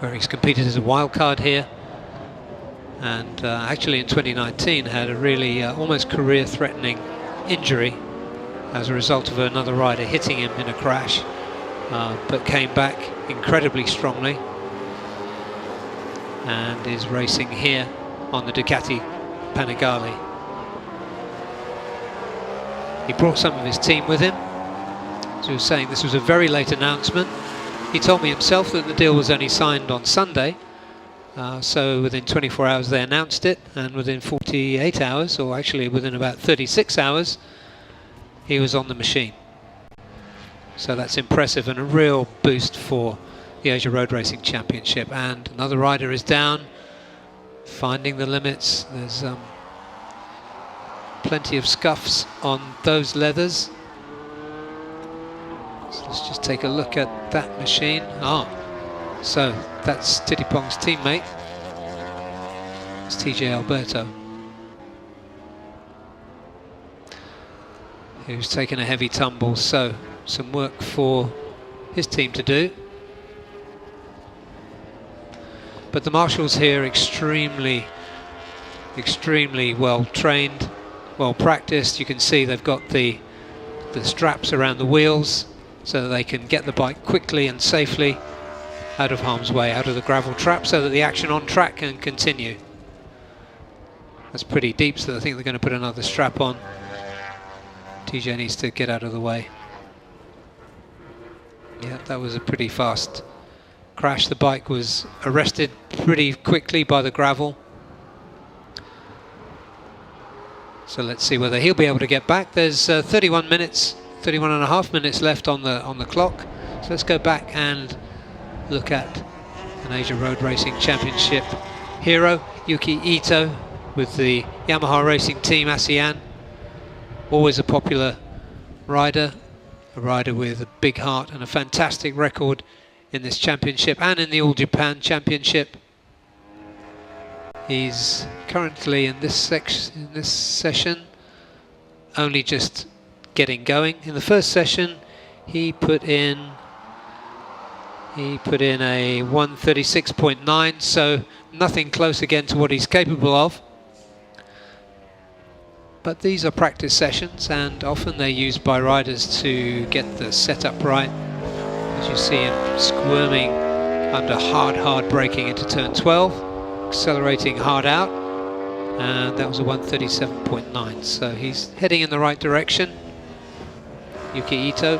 where he's competed as a wild card here, and actually in 2019 had a really almost career-threatening injury as a result of another rider hitting him in a crash, but came back incredibly strongly and is racing here on the Ducati Panigale. He brought some of his team with him. As he was saying, this was a very late announcement. He told me himself that the deal was only signed on Sunday, so within 24 hours they announced it, and within 48 hours, or actually within about 36 hours, he was on the machine. So that's impressive and a real boost for the Asia Road Racing Championship. And another rider is down, finding the limits. There's plenty of scuffs on those leathers. So let's just take a look at that machine. So that's Tittipong's teammate. It's TJ Alberto, who's taken a heavy tumble, so some work for his team to do. But the marshals here extremely well trained, well practiced. You can see they've got the straps around the wheels so that they can get the bike quickly and safely out of harm's way, out of the gravel trap, so that the action on track can continue. That's pretty deep, so I think they're going to put another strap on. TJ needs to get out of the way. Yeah, that was a pretty fast crash. The bike was arrested pretty quickly by the gravel. So let's see whether he'll be able to get back. There's 31 and a half minutes left on the clock. So let's go back and look at an Asia Road Racing Championship hero, Yuki Ito, with the Yamaha Racing Team ASEAN. Always a popular rider, a rider with a big heart and a fantastic record in this championship and in the All Japan Championship. He's currently in this session only just getting going. In the first session he put in a 136.9, so nothing close again to what he's capable of. But these are practice sessions, and often they're used by riders to get the setup right. As you see him squirming under hard braking into turn 12, accelerating hard out, and that was a 137.9, so he's heading in the right direction. Yuki Ito.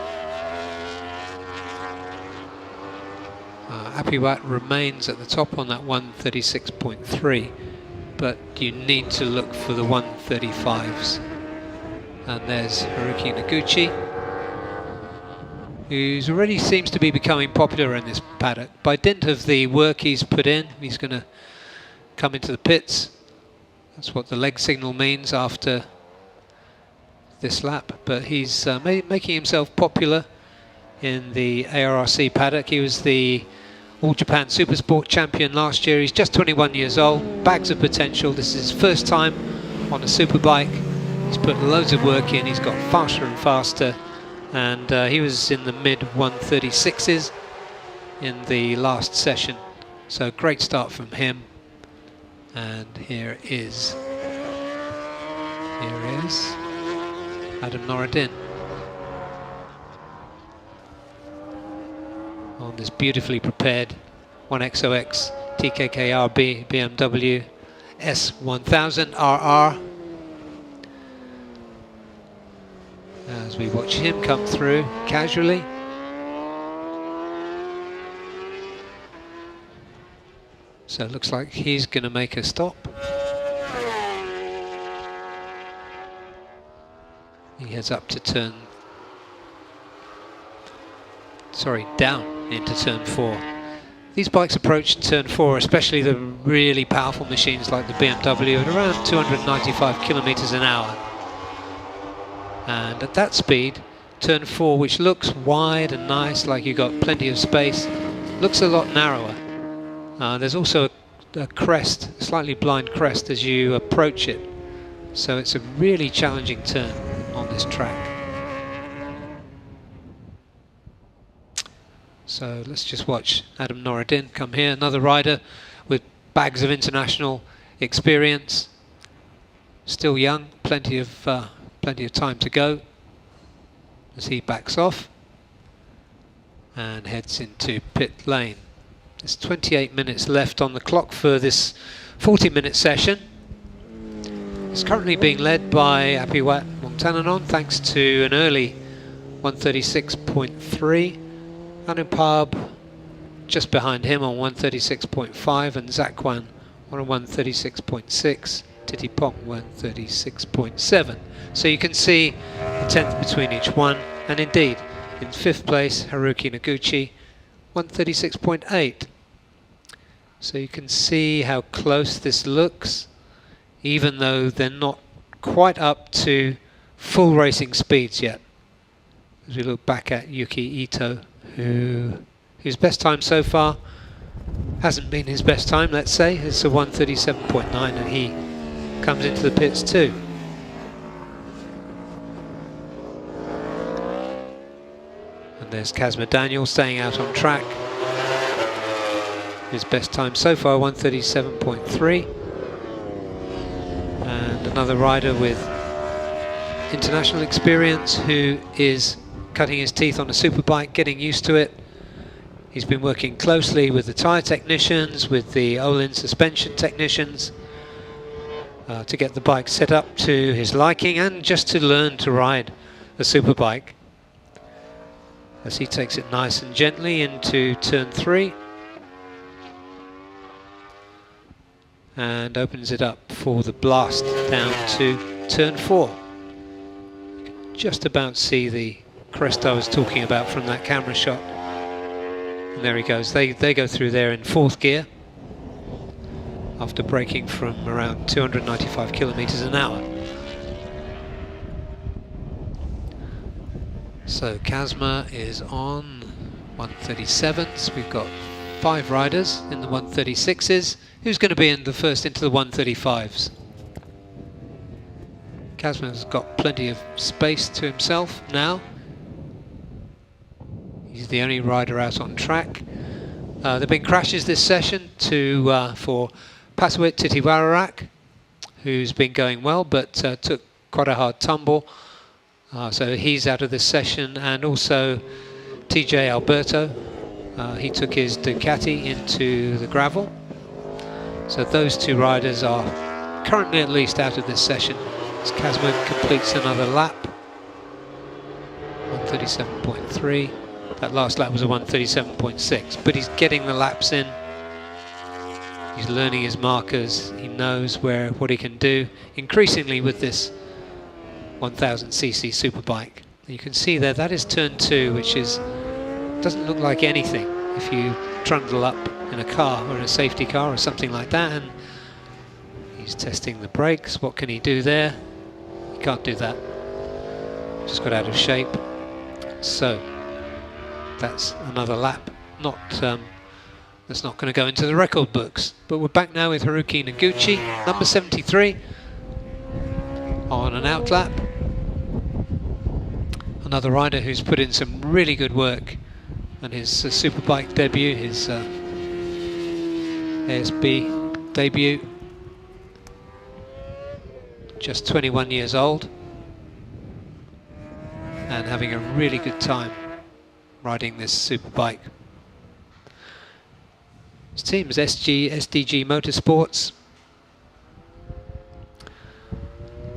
Apiwat remains at the top on that 136.3, but you need to look for the 135s. And there's Haruki Naguchi, who's already seems to be becoming popular in this paddock. By dint of the work he's put in, he's going to come into the pits. That's what the leg signal means after this lap. But he's making himself popular in the ARRC paddock. He was the All Japan Supersport champion last year. He's just 21 years old, bags of potential. This is his first time on a superbike. He's put loads of work in. He's got faster and faster, and he was in the mid 136s in the last session. So great start from him. And here is Adam Noridin on this beautifully prepared 1XOX TKKRB BMW S1000 RR. As we watch him come through casually. So it looks like he's going to make a stop. He heads up to down into turn 4. These bikes approach turn 4, especially the really powerful machines like the BMW, at around 295 kilometers an hour. And at that speed, turn 4, which looks wide and nice, like you've got plenty of space, looks a lot narrower. There's also a crest, a slightly blind crest as you approach it. So it's a really challenging turn on this track. So let's just watch Adam Noridin come here, another rider with bags of international experience. Still young, plenty of time to go as he backs off and heads into pit lane. There's 28 minutes left on the clock for this 40-minute session. It's currently being led by Apiwat Mongtananon thanks to an early 136.3. Anupab just behind him on 136.5, and Zakwan on a 136.6. Titipong 136.7. So you can see a tenth between each one, and indeed in 5th place Haruki Naguchi 136.8. So you can see how close this looks, even though they're not quite up to full racing speeds yet. As we look back at Yuki Ito, whose best time so far hasn't been his best time, let's say. It's a 137.9, and he comes into the pits too. And there's Kazma Daniel staying out on track. His best time so far, 137.3. And another rider with international experience who is cutting his teeth on a superbike, getting used to it. He's been working closely with the tyre technicians, with the Olin suspension technicians, to get the bike set up to his liking and just to learn to ride a superbike. As he takes it nice and gently into turn 3 and opens it up for the blast down to turn 4. You can just about see the crest I was talking about from that camera shot. And there he goes. They go through there in 4th gear after braking from around 295 kilometers an hour. So Kazma is on 137s. We've got 5 riders in the 136s. Who's going to be in the first into the 135s? Kazma's got plenty of space to himself now. He's the only rider out on track. There have been crashes this session for Paswit Titiwararak, who's been going well but took quite a hard tumble. So he's out of this session, and also TJ Alberto. He took his Ducati into the gravel. So those 2 riders are currently at least out of this session. As Kazma completes another lap. 137.3. That last lap was a 137.6, but he's getting the laps in. He's learning his markers. He knows what he can do. Increasingly with this 1000cc superbike. You can see there, that is turn 2, which doesn't look like anything if you trundle up in a car or in a safety car or something like that. And he's testing the brakes. What can he do there? He can't do that. Just got out of shape. So that's another lap. That's not going to go into the record books. But we're back now with Haruki Naguchi, number 73, on an out lap. Another rider who's put in some really good work on his superbike debut, his ASB debut. Just 21 years old and having a really good time riding this superbike. His team is SDG Motorsports,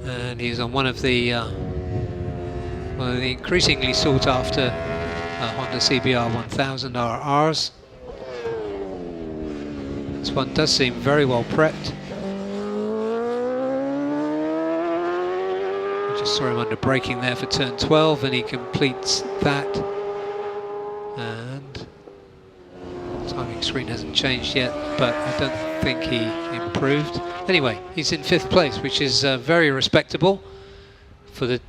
and he's on one of the increasingly sought after Honda CBR 1000 RRs. This one does seem very well prepped. I just saw him under braking there for turn 12, and he completes that. And the timing screen hasn't changed yet, but I don't think he improved. Anyway, he's in 5th place, which is very respectable for the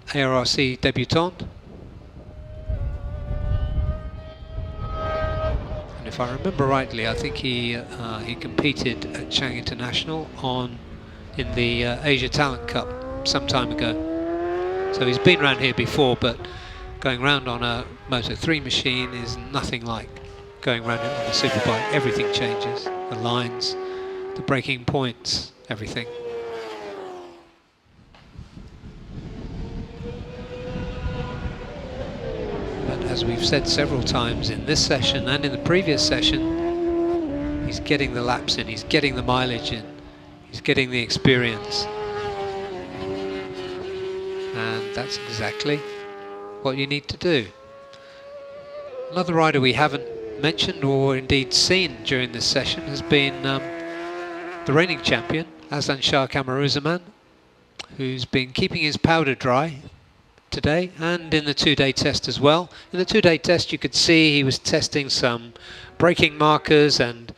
ARRC debutant. And if I remember rightly, I think he competed at Chang International in the Asia Talent Cup some time ago. So he's been around here before, but going round on a Moto 3 machine is nothing like going round it on a superbike. Everything changes, the lines, the braking points, everything. But as we've said several times in this session and in the previous session, he's getting the laps in, he's getting the mileage in, he's getting the experience. And that's exactly what you need to do. Another rider we haven't mentioned or indeed seen during this session has been the reigning champion, Aslan Shah Camarosa, who's been keeping his powder dry today and in the two-day test as well. In the two-day test you could see he was testing some braking markers and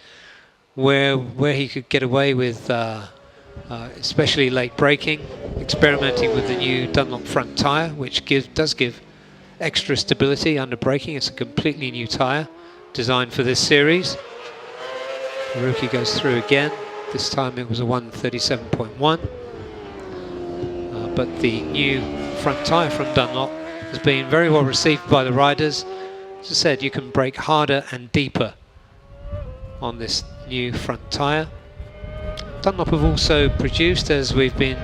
where he could get away with especially late braking, experimenting with the new Dunlop front tyre, which does give extra stability under braking. It's a completely new tyre designed for this series. Haruki goes through again. This time it was a 137.1. But the new front tyre from Dunlop has been very well received by the riders. As I said, you can brake harder and deeper on this new front tyre. Dunlop have also produced, as we've been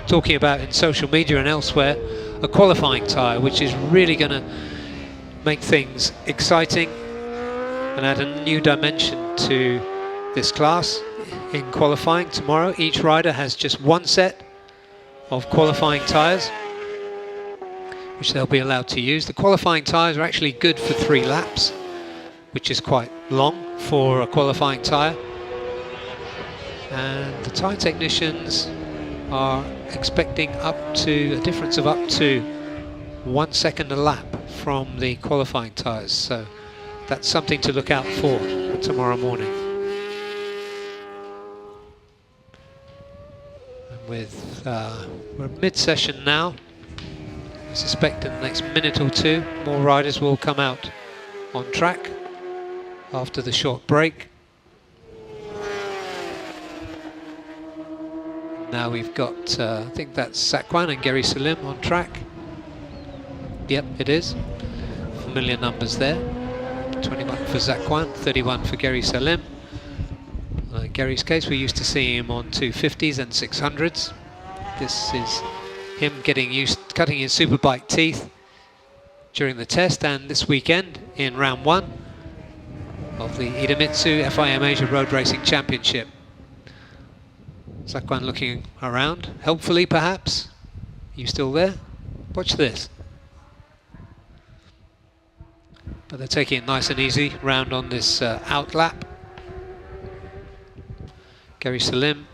talking about in social media and elsewhere, a qualifying tyre, which is really going to make things exciting and add a new dimension to this class in qualifying tomorrow. Each rider has just one set of qualifying tyres, which they'll be allowed to use. The qualifying tyres are actually good for 3 laps, which is quite long for a qualifying tyre. And the tyre technicians are expecting up to a difference of up to 1 second a lap from the qualifying tyres, so that's something to look out for tomorrow morning. And with we're mid-session now. I suspect in the next minute or two more riders will come out on track after the short break. Now we've got, I think that's Zakwan and Gary Salim on track. Yep, it is. Familiar numbers there. 21 for Zakwan, 31 for Gary Salim. In Gary's case, we used to see him on 250s and 600s. This is him getting used, cutting his superbike teeth during the test, and this weekend in round 1 of the IDEMITSU FIM Asia Road Racing Championship. Zakwan looking around, helpfully perhaps. You still there? Watch this. But they're taking it nice and easy round on this out lap. Gary Salim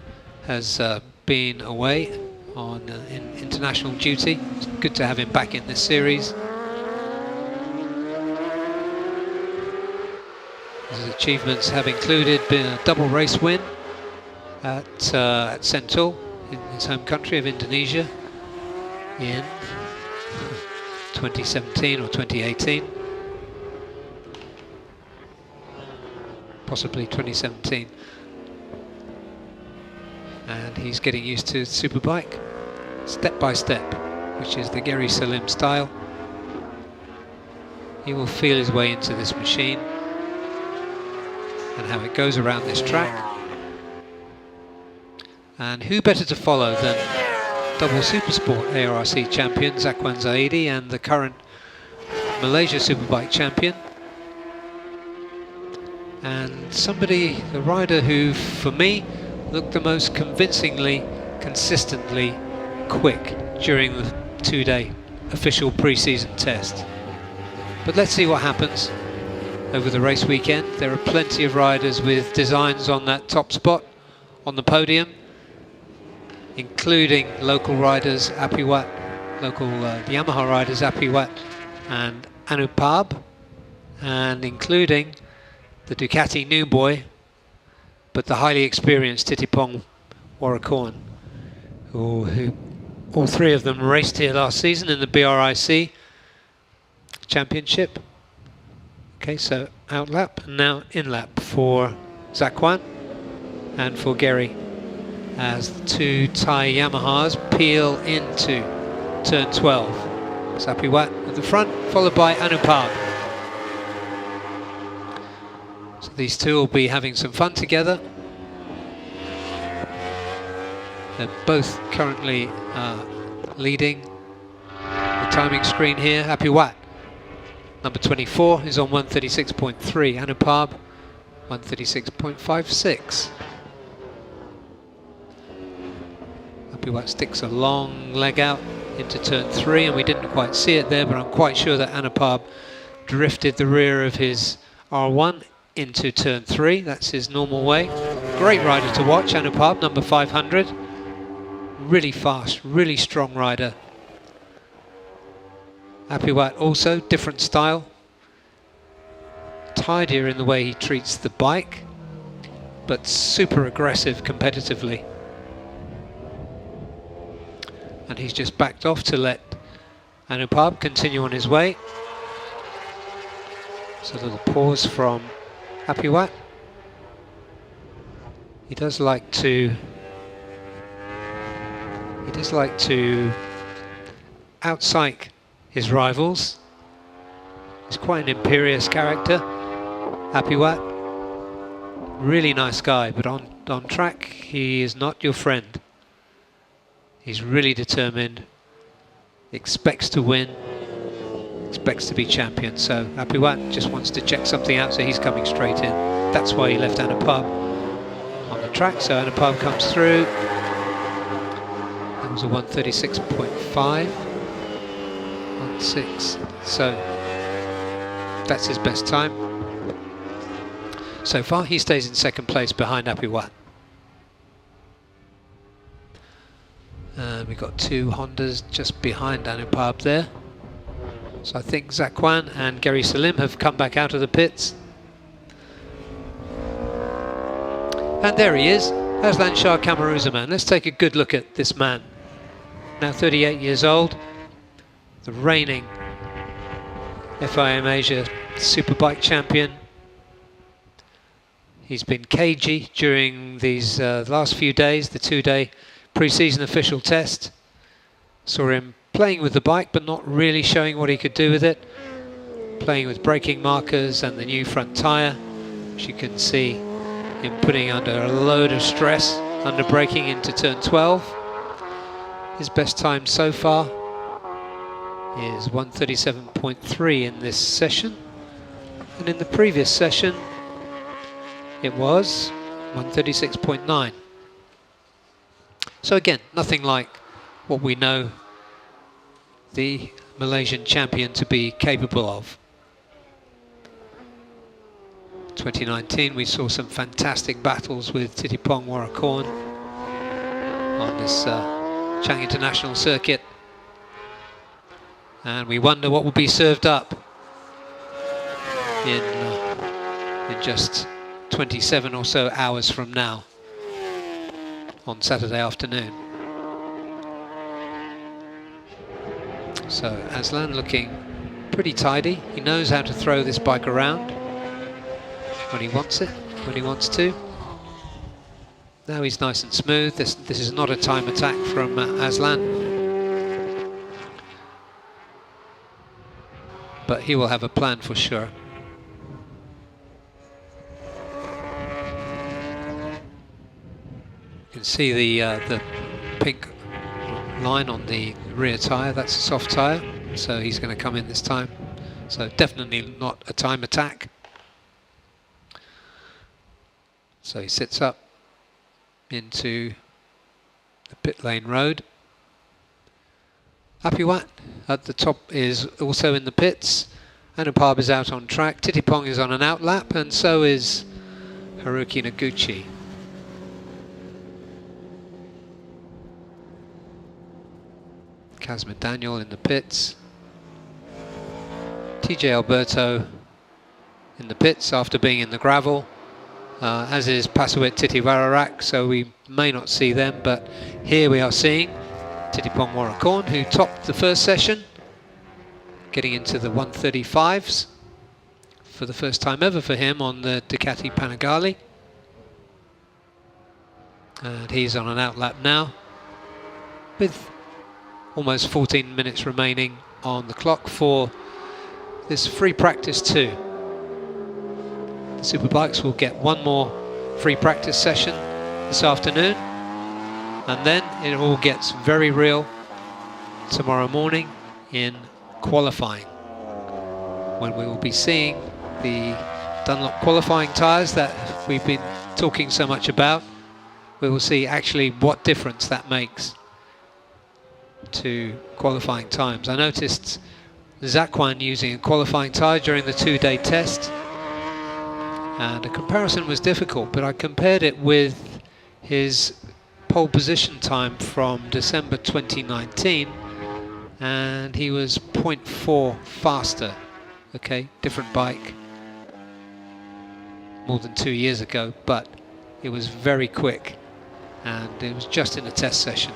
has been away on in international duty. It's good to have him back in this series. His achievements have included being a double race win at Sentul in his home country of Indonesia in 2017 or 2018, possibly 2017, and he's getting used to superbike step by step, which is the Gary Salim style. He will feel his way into this machine and how it goes around this track. And who better to follow than double Supersport ARRC champion Zakwan Zaidi and the current Malaysia Superbike champion, and somebody, the rider who for me looked the most convincingly, consistently quick during the 2-day official pre-season test. But let's see what happens over the race weekend. There are plenty of riders with designs on that top spot on the podium, including local riders Apiwat, local Yamaha riders Apiwat and Anupab, and including the Ducati new boy, but the highly experienced Titipong Warrakoon, who all 3 of them raced here last season in the BRIC Championship. Okay, so out lap and now in lap for Zakwan and for Gary, as the 2 Thai Yamahas peel into turn 12. Sapiwat at the front, followed by Anupam. So these two will be having some fun together. They're both currently leading the timing screen here. Sapiwat, number 24, is on 136.3. Anupam, 136.56. Sapiwat sticks a long leg out into turn 3, and we didn't quite see it there, but I'm quite sure that Anupam drifted the rear of his R1 into turn 3. That's his normal way. Great rider to watch, Anupam, number 500. Really fast, really strong rider. Sapiwat also, different style. Tidier in the way he treats the bike, but super aggressive competitively. And he's just backed off to let Anupam continue on his way. So a little pause from Sapiwat. He does like to outpsych his rivals. He's quite an imperious character, Sapiwat. Really nice guy, but on track he is not your friend. He's really determined, expects to win, expects to be champion. So Sapiwat just wants to check something out, so he's coming straight in. That's why he left Anupam on the track. So Anupam comes through. That was a 136.5. 1.6. So that's his best time. So far he stays in second place behind Sapiwat. We've got two Hondas just behind Anupam there. So I think Zakwan and Gary Salim have come back out of the pits. And there he is, Aslan Shah Camarosa man. Let's take a good look at this man. Now 38 years old, the reigning FIM Asia Superbike champion. He's been cagey during these last few days, the 2-day pre-season official test. Saw him playing with the bike but not really showing what he could do with it. Playing with braking markers and the new front tyre, which you can see him putting under a load of stress under braking into turn 12. His best time so far is 137.3 in this session, and in the previous session it was 136.9. So again, nothing like what we know the Malaysian champion to be capable of. 2019 we saw some fantastic battles with Titipong Warakorn on this Chang International Circuit, and we wonder what will be served up in just 27 or so hours from now on Saturday afternoon. So Aslan looking pretty tidy. He knows how to throw this bike around when he wants it, when he wants to. Now he's nice and smooth. This is not a time attack from Aslan, but he will have a plan for sure. You can see the pink line on the rear tyre. That's a soft tyre, so he's going to come in this time. So definitely not a time attack. So he sits up into the pit lane road. Sapiwat at the top is also in the pits. Anupam is out on track. Titipong is on an outlap, and so is Haruki Naguchi. Kazma Daniel in the pits. TJ Alberto in the pits after being in the gravel, as is Pasawit Titiwararak, so we may not see them, but here we are seeing Titipong Warakorn, who topped the first session, getting into the 135s for the first time ever for him on the Ducati Panigale. And he's on an outlap now with almost 14 minutes remaining on the clock for this free practice 2. The Superbikes will get one more free practice session this afternoon, and then it all gets very real tomorrow morning in qualifying, when we will be seeing the Dunlop qualifying tyres that we've been talking so much about. We will see actually what difference that makes to qualifying times. I noticed Zakwan using a qualifying tyre during the 2-day test, and a comparison was difficult, but I compared it with his pole position time from December 2019, and he was 0.4 faster. Okay, different bike, more than 2 years ago, but it was very quick, and it was just in a test session.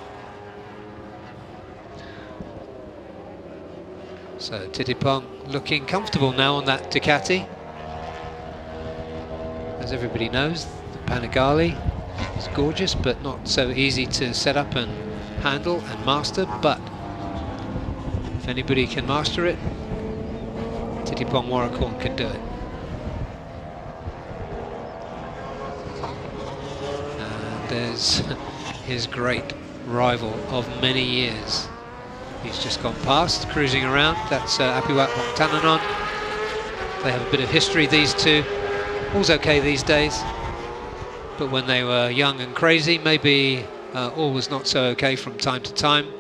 So Titipong looking comfortable now on that Ducati. As everybody knows, the Panigale is gorgeous, but not so easy to set up and handle and master. But if anybody can master it, Titipong Moracorn can do it. And there's his great rival of many years. He's just gone past, cruising around. That's Apiwat Wongtananon. They have a bit of history, these two. All's okay these days, but when they were young and crazy, maybe all was not so okay from time to time.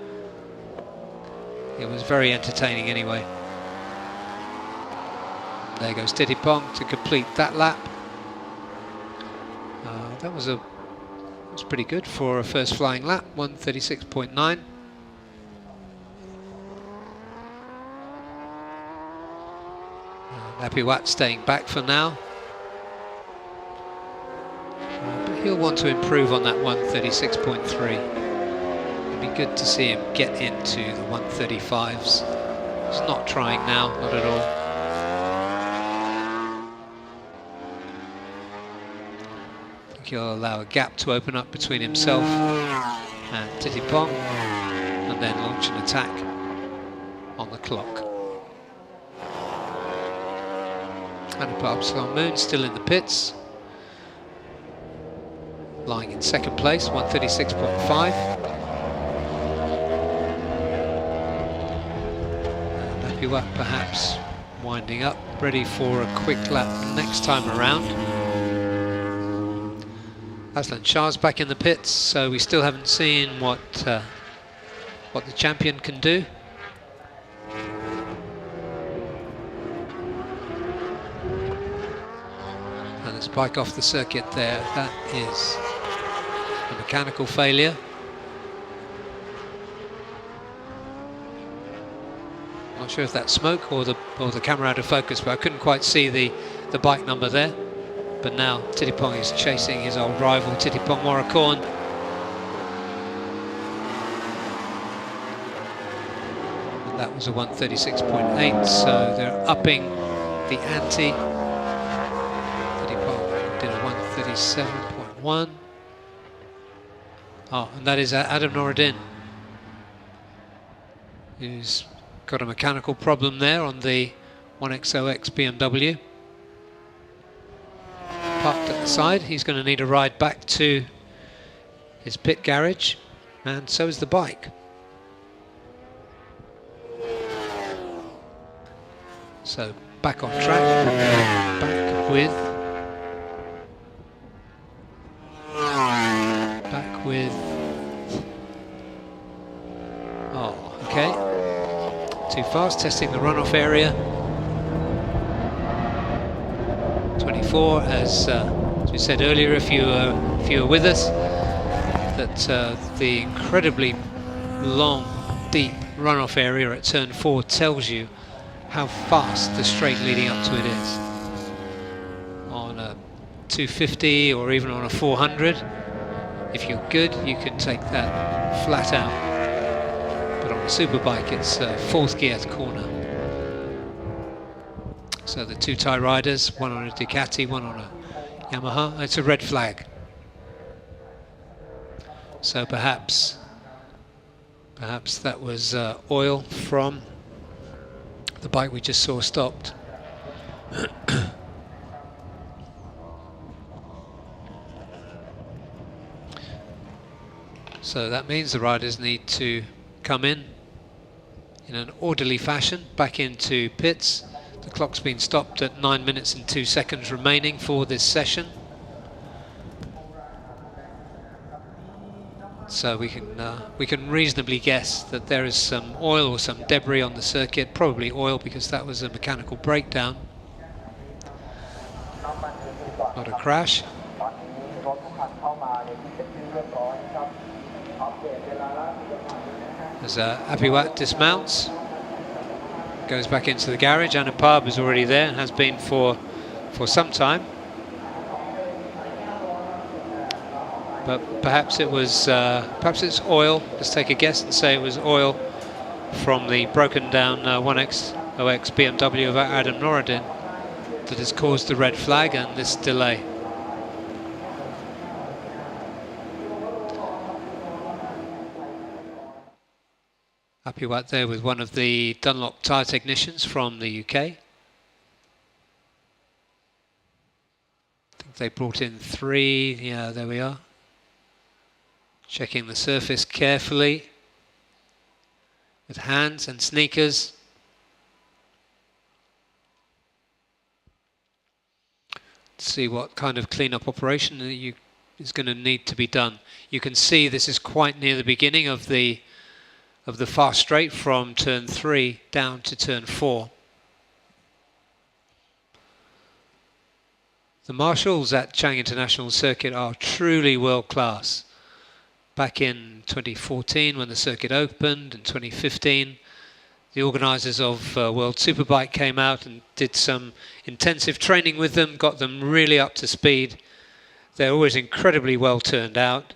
It was very entertaining anyway. There goes Titipong to complete that lap. That was pretty good for a first flying lap, 1:36.9. Apiwat staying back for now. But he'll want to improve on that 1:36.3. It'd be good to see him get into the 1:35s. He's not trying now, not at all. I think he'll allow a gap to open up between himself and Titipong, and then launch an attack on the clock. And Aslan Moon still in the pits, lying in second place, 1:36.5. And Apiwat perhaps winding up, ready for a quick lap next time around. Aslan Shah's back in the pits, so we still haven't seen what the champion can do. There's a bike off the circuit there. That is a mechanical failure. Not sure if that's smoke or the camera out of focus, but I couldn't quite see the bike number there. But now Titipong is chasing his old rival, Titipong Moracorn. And that was a 1:36.8, so they're upping the ante. 1:37.1. Oh, and that is Adam Noridin, who's got a mechanical problem there on the 1XOX BMW. Parked at the side. He's going to need a ride back to his pit garage, and so is the bike. So back on track, back with oh, okay, too fast, testing the runoff area. 24, as we said earlier, if you were with us, that the incredibly long, deep runoff area at turn 4 tells you how fast the straight leading up to it is. On a 250 or even on a 400, if you're good, you can take that flat out. But on a superbike, it's fourth gear corner. So the two Thai riders, one on a Ducati, one on a Yamaha. It's a red flag. So perhaps that was oil from the bike we just saw stopped. So that means the riders need to come in an orderly fashion back into pits. The clock's been stopped at 9 minutes and 2 seconds remaining for this session. So we can reasonably guess that there is some oil or some debris on the circuit, probably oil because that was a mechanical breakdown, not a crash. As Apiwat dismounts, goes back into the garage. Anupab is already there and has been for some time. But perhaps it was, perhaps it's oil. Let's take a guess and say it was oil from the broken down 1X0X BMW of Adam Noridin that has caused the red flag and this delay. Apiwat there with one of the Dunlop tyre technicians from the UK. I think they brought in 3, yeah, there we are. Checking the surface carefully with hands and sneakers. See what kind of clean-up operation is going to need to be done. You can see this is quite near the beginning of the fast straight from turn 3 down to turn 4. The marshals at Chang International Circuit are truly world class. Back in 2014 when the circuit opened, in 2015, the organisers of World Superbike came out and did some intensive training with them, got them really up to speed. They're always incredibly well turned out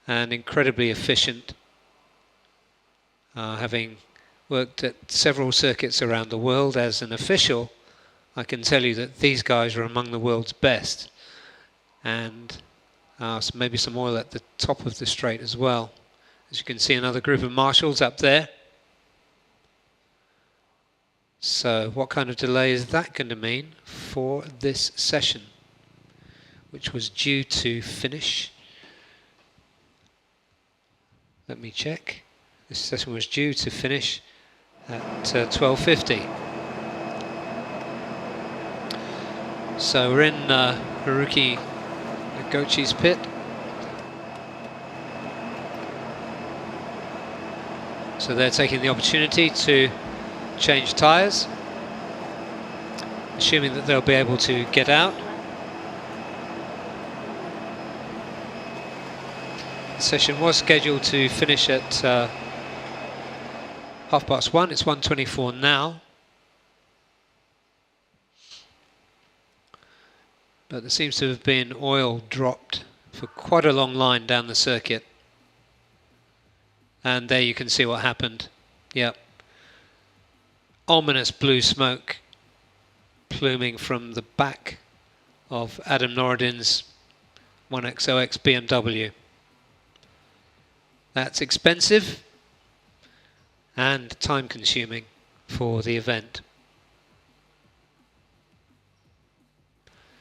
and incredibly efficient. Having worked at several circuits around the world as an official, I can tell you that these guys are among the world's best. And maybe some oil at the top of the straight as well. As you can see, another group of marshals up there. So what kind of delay is that going to mean for this session, which was due to finish? Let me check. This session was due to finish at 12:50. So we're in Haruki Naguchi's pit. So they're taking the opportunity to change tyres, assuming that they'll be able to get out. The session was scheduled to finish at 1:30. It's 1:24 now. But there seems to have been oil dropped for quite a long line down the circuit. And there you can see what happened. Yep. Ominous blue smoke pluming from the back of Adam Noridin's 1X0X BMW. That's expensive and time consuming for the event.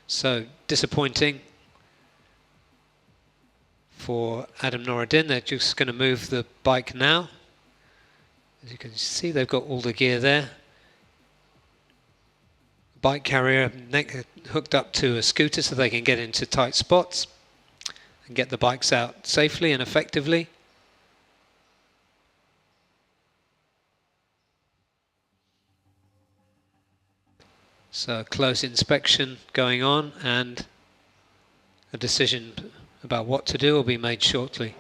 So disappointing for Adam Noridin. They're just going to move the bike now. As you can see, they've got all the gear there. Bike carrier hooked up to a scooter so they can get into tight spots and get the bikes out safely and effectively. So a close inspection going on and a decision about what to do will be made shortly.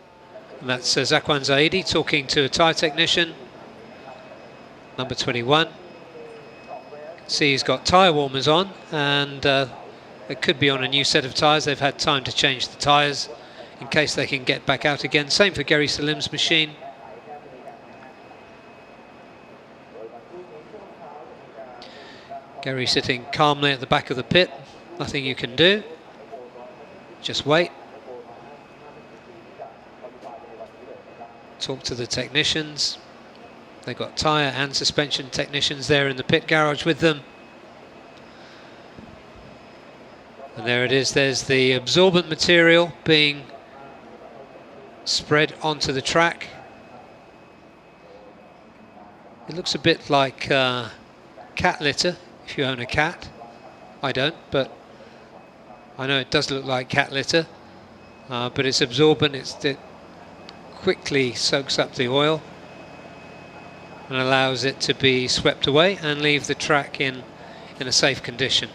And that's Zakwan Zaidi talking to a tyre technician, number 21. See, he's got tyre warmers on and it could be on a new set of tyres. They've had time to change the tyres in case they can get back out again. Same for Gary Salim's machine. Gary sitting calmly at the back of the pit. Nothing you can do. Just wait. Talk to the technicians. They've got tyre and suspension technicians there in the pit garage with them. And there it is, there's the absorbent material being spread onto the track. It looks a bit like cat litter, if you own a cat. I don't, but I know it does look like cat litter. But it's absorbent, it quickly soaks up the oil and allows it to be swept away and leave the track in a safe condition.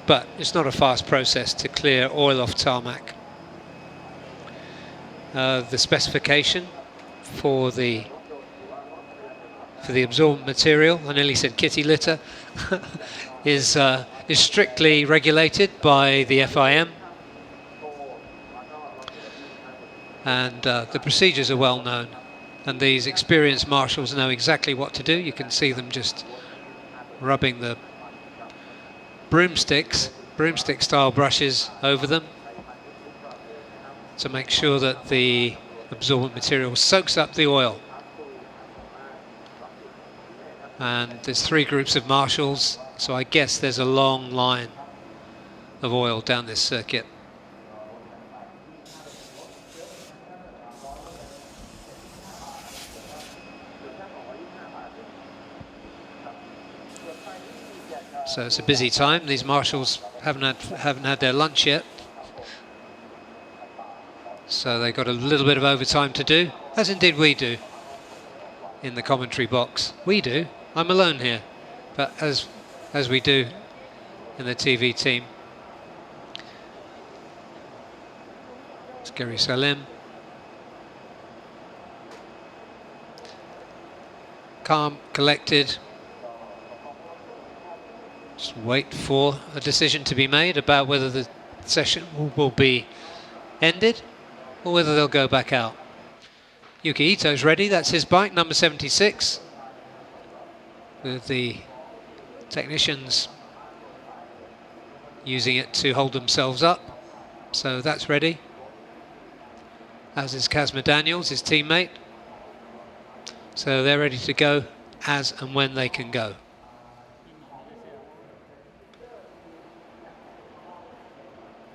But it's not a fast process to clear oil off tarmac. The specification for the absorbent material, I nearly said kitty litter, is strictly regulated by the FIM, and the procedures are well known, and these experienced marshals know exactly what to do. You can see them just rubbing the broomstick style brushes over them to make sure that the absorbent material soaks up the oil. And there's 3 groups of marshals, so I guess there's a long line of oil down this circuit. So it's a busy time. These marshals haven't had their lunch yet, so they've got a little bit of overtime to do, as indeed we do in the commentary box. We do. I'm alone here, but as we do in the TV team. It's Gary Salim. Calm, collected. Just wait for a decision to be made about whether the session will be ended or whether they'll go back out. Yuki Ito's ready, that's his bike, number 76. With the technicians using it to hold themselves up. So that's ready. As is Kazma Daniels, his teammate. So they're ready to go as and when they can go.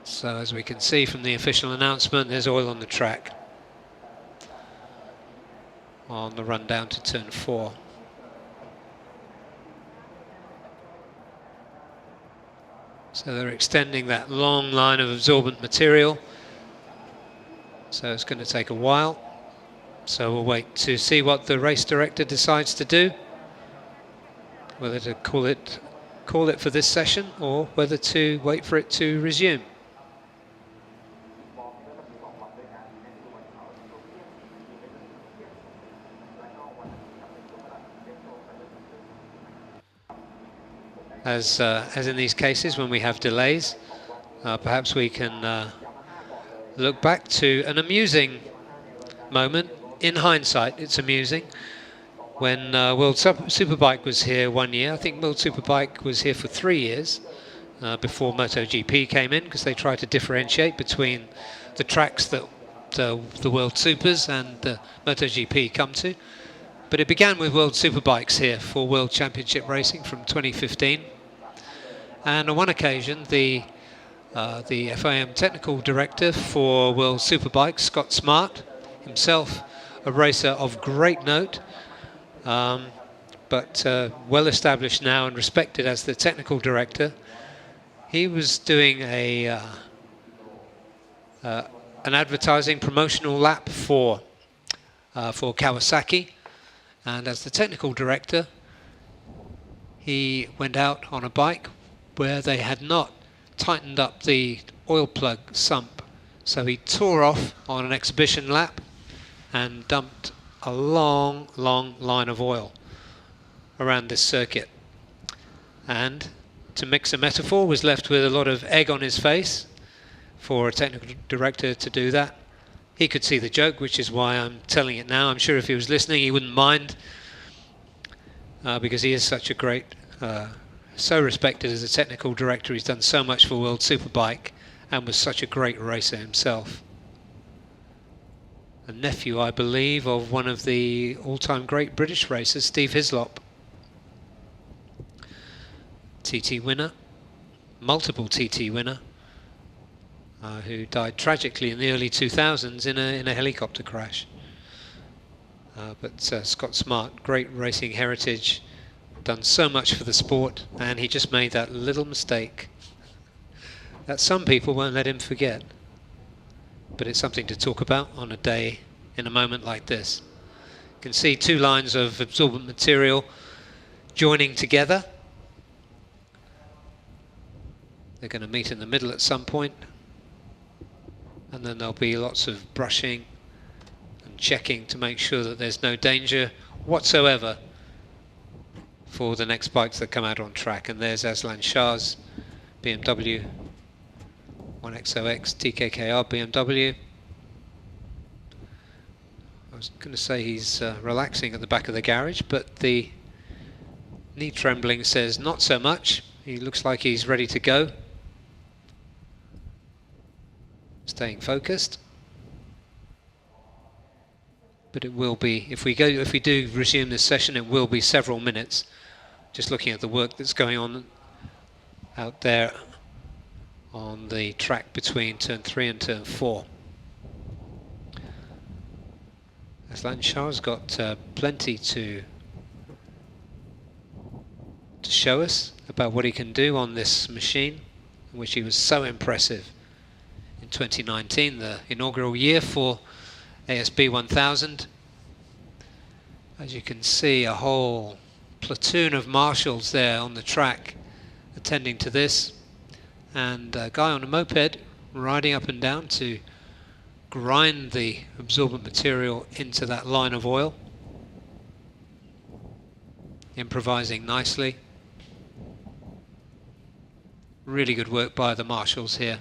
So as we can see from the official announcement, there's oil on the track on the run down to turn 4. So they're extending that long line of absorbent material. So it's going to take a while. So we'll wait to see what the race director decides to do. Whether to call it for this session or whether to wait for it to resume. As in these cases, when we have delays, perhaps we can look back to an amusing moment. In hindsight, it's amusing. When World Superbike was here one year, I think World Superbike was here for 3 years before MotoGP came in, because they tried to differentiate between the tracks that the World Supers and the MotoGP come to. But it began with World Superbikes here for World Championship Racing from 2015. And on one occasion, the FIM technical director for World Superbikes, Scott Smart, himself a racer of great note, but well established now and respected as the technical director, he was doing an advertising promotional lap for Kawasaki. And as the technical director, he went out on a bike where they had not tightened up the oil plug sump. So he tore off on an exhibition lap and dumped a long line of oil around this circuit. And to mix a metaphor, was left with a lot of egg on his face for a technical director to do that. He could see the joke, which is why I'm telling it now. I'm sure if he was listening, he wouldn't mind, because he is such a great, so respected as a technical director. He's done so much for World Superbike and was such a great racer himself. a nephew, I believe, of one of the all-time great British racers, Steve Hislop. TT winner, multiple TT winner, who died tragically in the early 2000s in a helicopter crash. But Scott Smart, great racing heritage, done so much for the sport, and he just made that little mistake that some people won't let him forget. But it's something to talk about on a day, in a moment like this. You can see two lines of absorbent material joining together. They're going to meet in the middle at some point, and then there'll be lots of brushing and checking to make sure that there's no danger whatsoever for the next bikes that come out on track. And there's Aslan Shah's BMW 1XOX TKKR BMW. I was going to say he's relaxing at the back of the garage, but the knee trembling says not so much. He looks like he's ready to go. Staying focused. But it will be, if we do resume this session, it will be several minutes. Just looking at the work that's going on out there on the track between turn 3 and turn 4. Aslan Shah's got plenty to show us about what he can do on this machine, in which he was so impressive in 2019, the inaugural year for ASB1000. As you can see, a whole platoon of marshals there on the track attending to this, and a guy on a moped riding up and down to grind the absorbent material into that line of oil, improvising nicely. Really good work by the marshals here.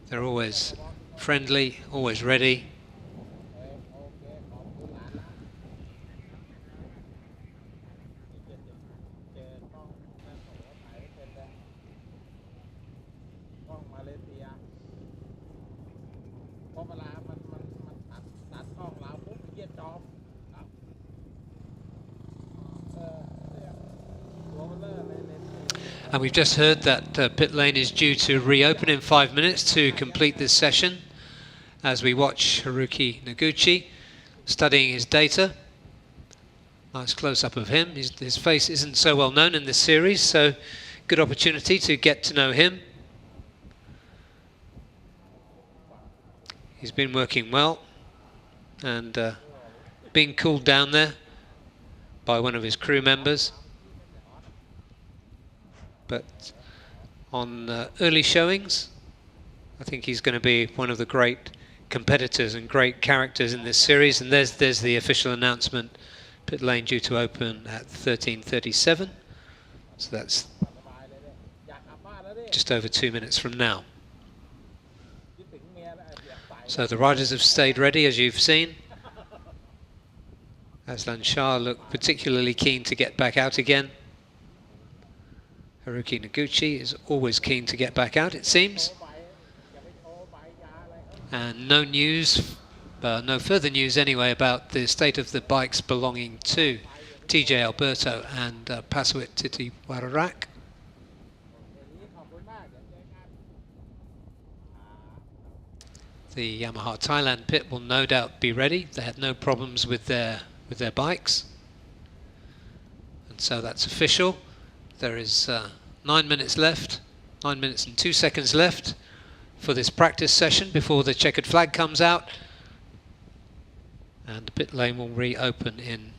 They're always friendly, always ready. And we've just heard that pit lane is due to reopen in 5 minutes to complete this session, as we watch Haruki Naguchi studying his data. Nice close-up of him. His face isn't so well known in this series, so good opportunity to get to know him. He's been working well and being cooled down there by one of his crew members. But on early showings, I think he's going to be one of the great competitors and great characters in this series. And there's the official announcement. Pit lane due to open at 13:37. So that's just over 2 minutes from now. So the riders have stayed ready, as you've seen. Aslan Shah looked particularly keen to get back out again. Haruki Naguchi is always keen to get back out, it seems. And no news, no further news anyway, about the state of the bikes belonging to TJ Alberto and Pasuit Titi Wararak. The Yamaha Thailand pit will no doubt be ready. They had no problems with their bikes. And so that's official. There is 9 minutes left, 9 minutes and 2 seconds left for this practice session before the checkered flag comes out. And the pit lane will reopen in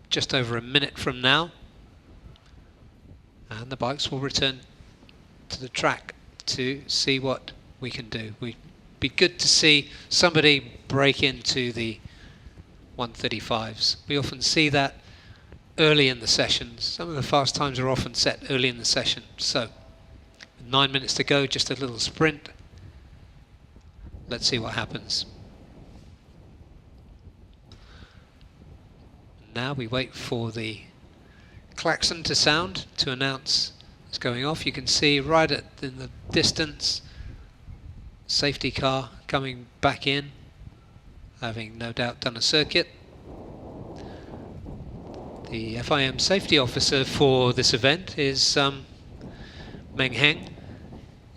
just over a minute from now. And the bikes will return to the track to see what we can do. We'd be good to see somebody break into the 135s. We often see that early in the sessions. Some of the fast times are often set early in the session. So 9 minutes to go, just a little sprint. Let's see what happens. Now we wait for the klaxon to sound to announce it's going off. You can see right in the distance, safety car coming back in, having no doubt done a circuit. The FIM safety officer for this event is Meng Heng,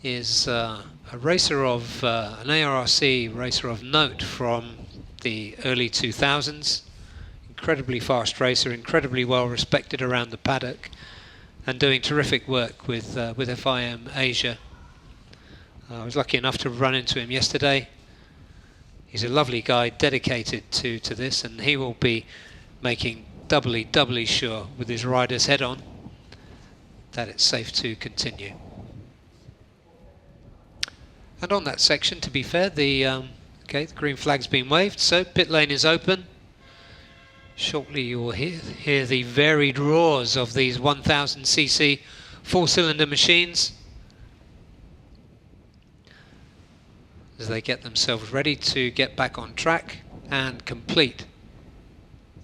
is a racer of an ARRC racer of note from the early 2000s. Incredibly fast racer, incredibly well respected around the paddock, and doing terrific work with FIM Asia. I was lucky enough to run into him yesterday. He's a lovely guy, dedicated to this, and he will be making doubly sure with his rider's head on that it's safe to continue. And on that section, to be fair, the green flag's been waved, so pit lane is open. Shortly you will hear the varied roars of these 1000cc four-cylinder machines as they get themselves ready to get back on track and complete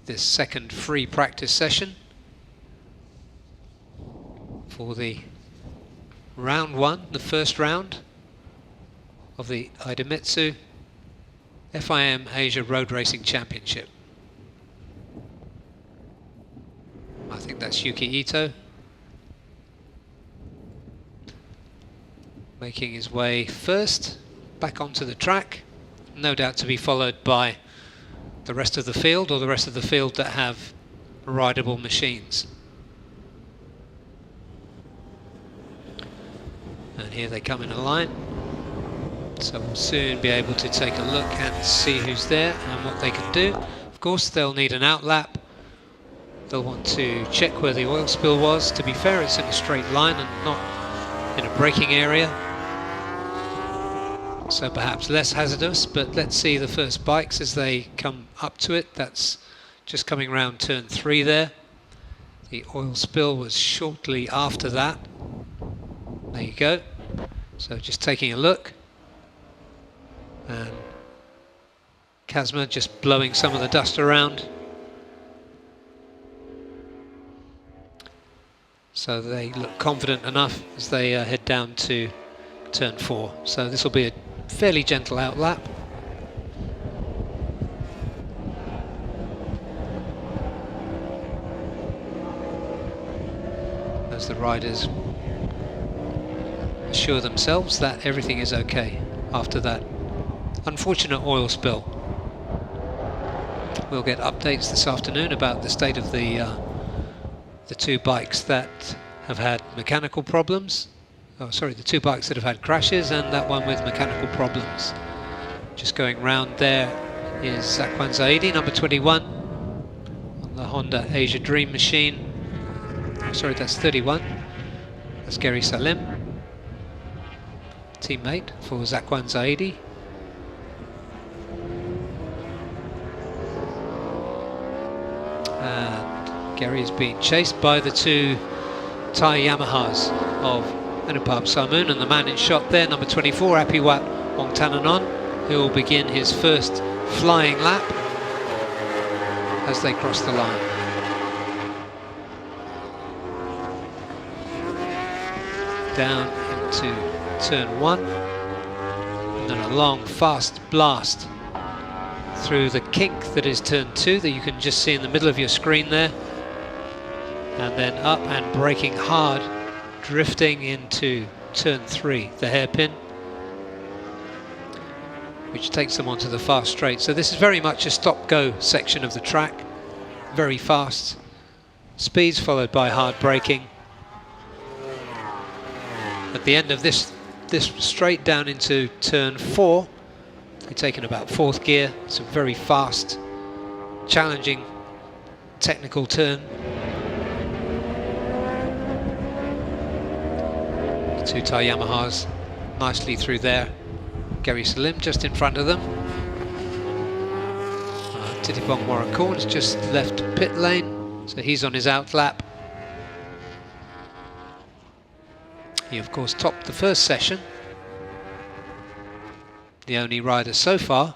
this second free practice session for the round one, the first round of the IDEMITSU FIM Asia Road Racing Championship. I think that's Yuki Ito making his way first back onto the track, no doubt to be followed by the rest of the field, or the rest of the field that have rideable machines. And here they come in a line, so we'll soon be able to take a look and see who's there and what they can do. Of course they'll need an outlap. They'll want to check where the oil spill was. To be fair, it's in a straight line and not in a braking area, so perhaps less hazardous. But let's see the first bikes as they come up to it. That's just coming round turn 3 there. The oil spill was shortly after that. There you go. So just taking a look, and Kazma just blowing some of the dust around. So they look confident enough as they head down to turn 4. So this will be a fairly gentle outlap. As the riders assure themselves that everything is okay after that unfortunate oil spill. We'll get updates this afternoon about the state of the two bikes that have had mechanical problems. Oh, sorry, the two bikes that have had crashes and that one with mechanical problems. Just going round there is Zakwan Zaidi, number 21, on the Honda Asia Dream machine. Oh, sorry, that's 31. That's Gary Salim, teammate for Zakwan Zaidi. And Gary is being chased by the two Thai Yamahas of Anupam Samoon, and the man in shot there, number 24, Apiwat Wongtananon, who will begin his first flying lap as they cross the line. Down into turn 1, and then a long fast blast through the kink that is turn 2 that you can just see in the middle of your screen there, and then up and braking hard, drifting into turn 3, the hairpin, which takes them onto the fast straight. So this is very much a stop-go section of the track, very fast speeds followed by hard braking. At the end of this straight down into turn 4, they're taking about 4th gear. It's a very fast, challenging, technical turn. The two Thai Yamahas nicely through there. Gary Salim just in front of them. Titipong Morakorn has just left pit lane, so he's on his outlap. He of course topped the first session, the only rider so far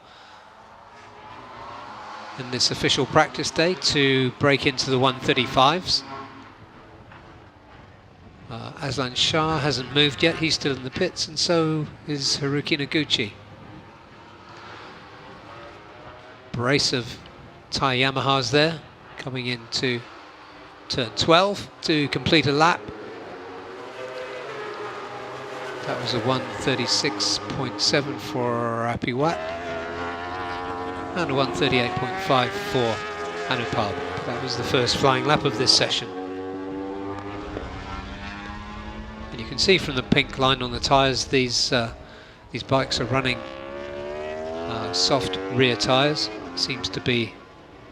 in this official practice day to break into the 135s. Aslan Shah hasn't moved yet, he's still in the pits, and so is Haruki Naguchi. Brace of Thai Yamahas there, coming into turn 12 to complete a lap. That was a 136.7 for Api Watt and a 138.5 for Anupab. That was the first flying lap of this session. And you can see from the pink line on the tyres, these bikes are running soft rear tyres. Seems to be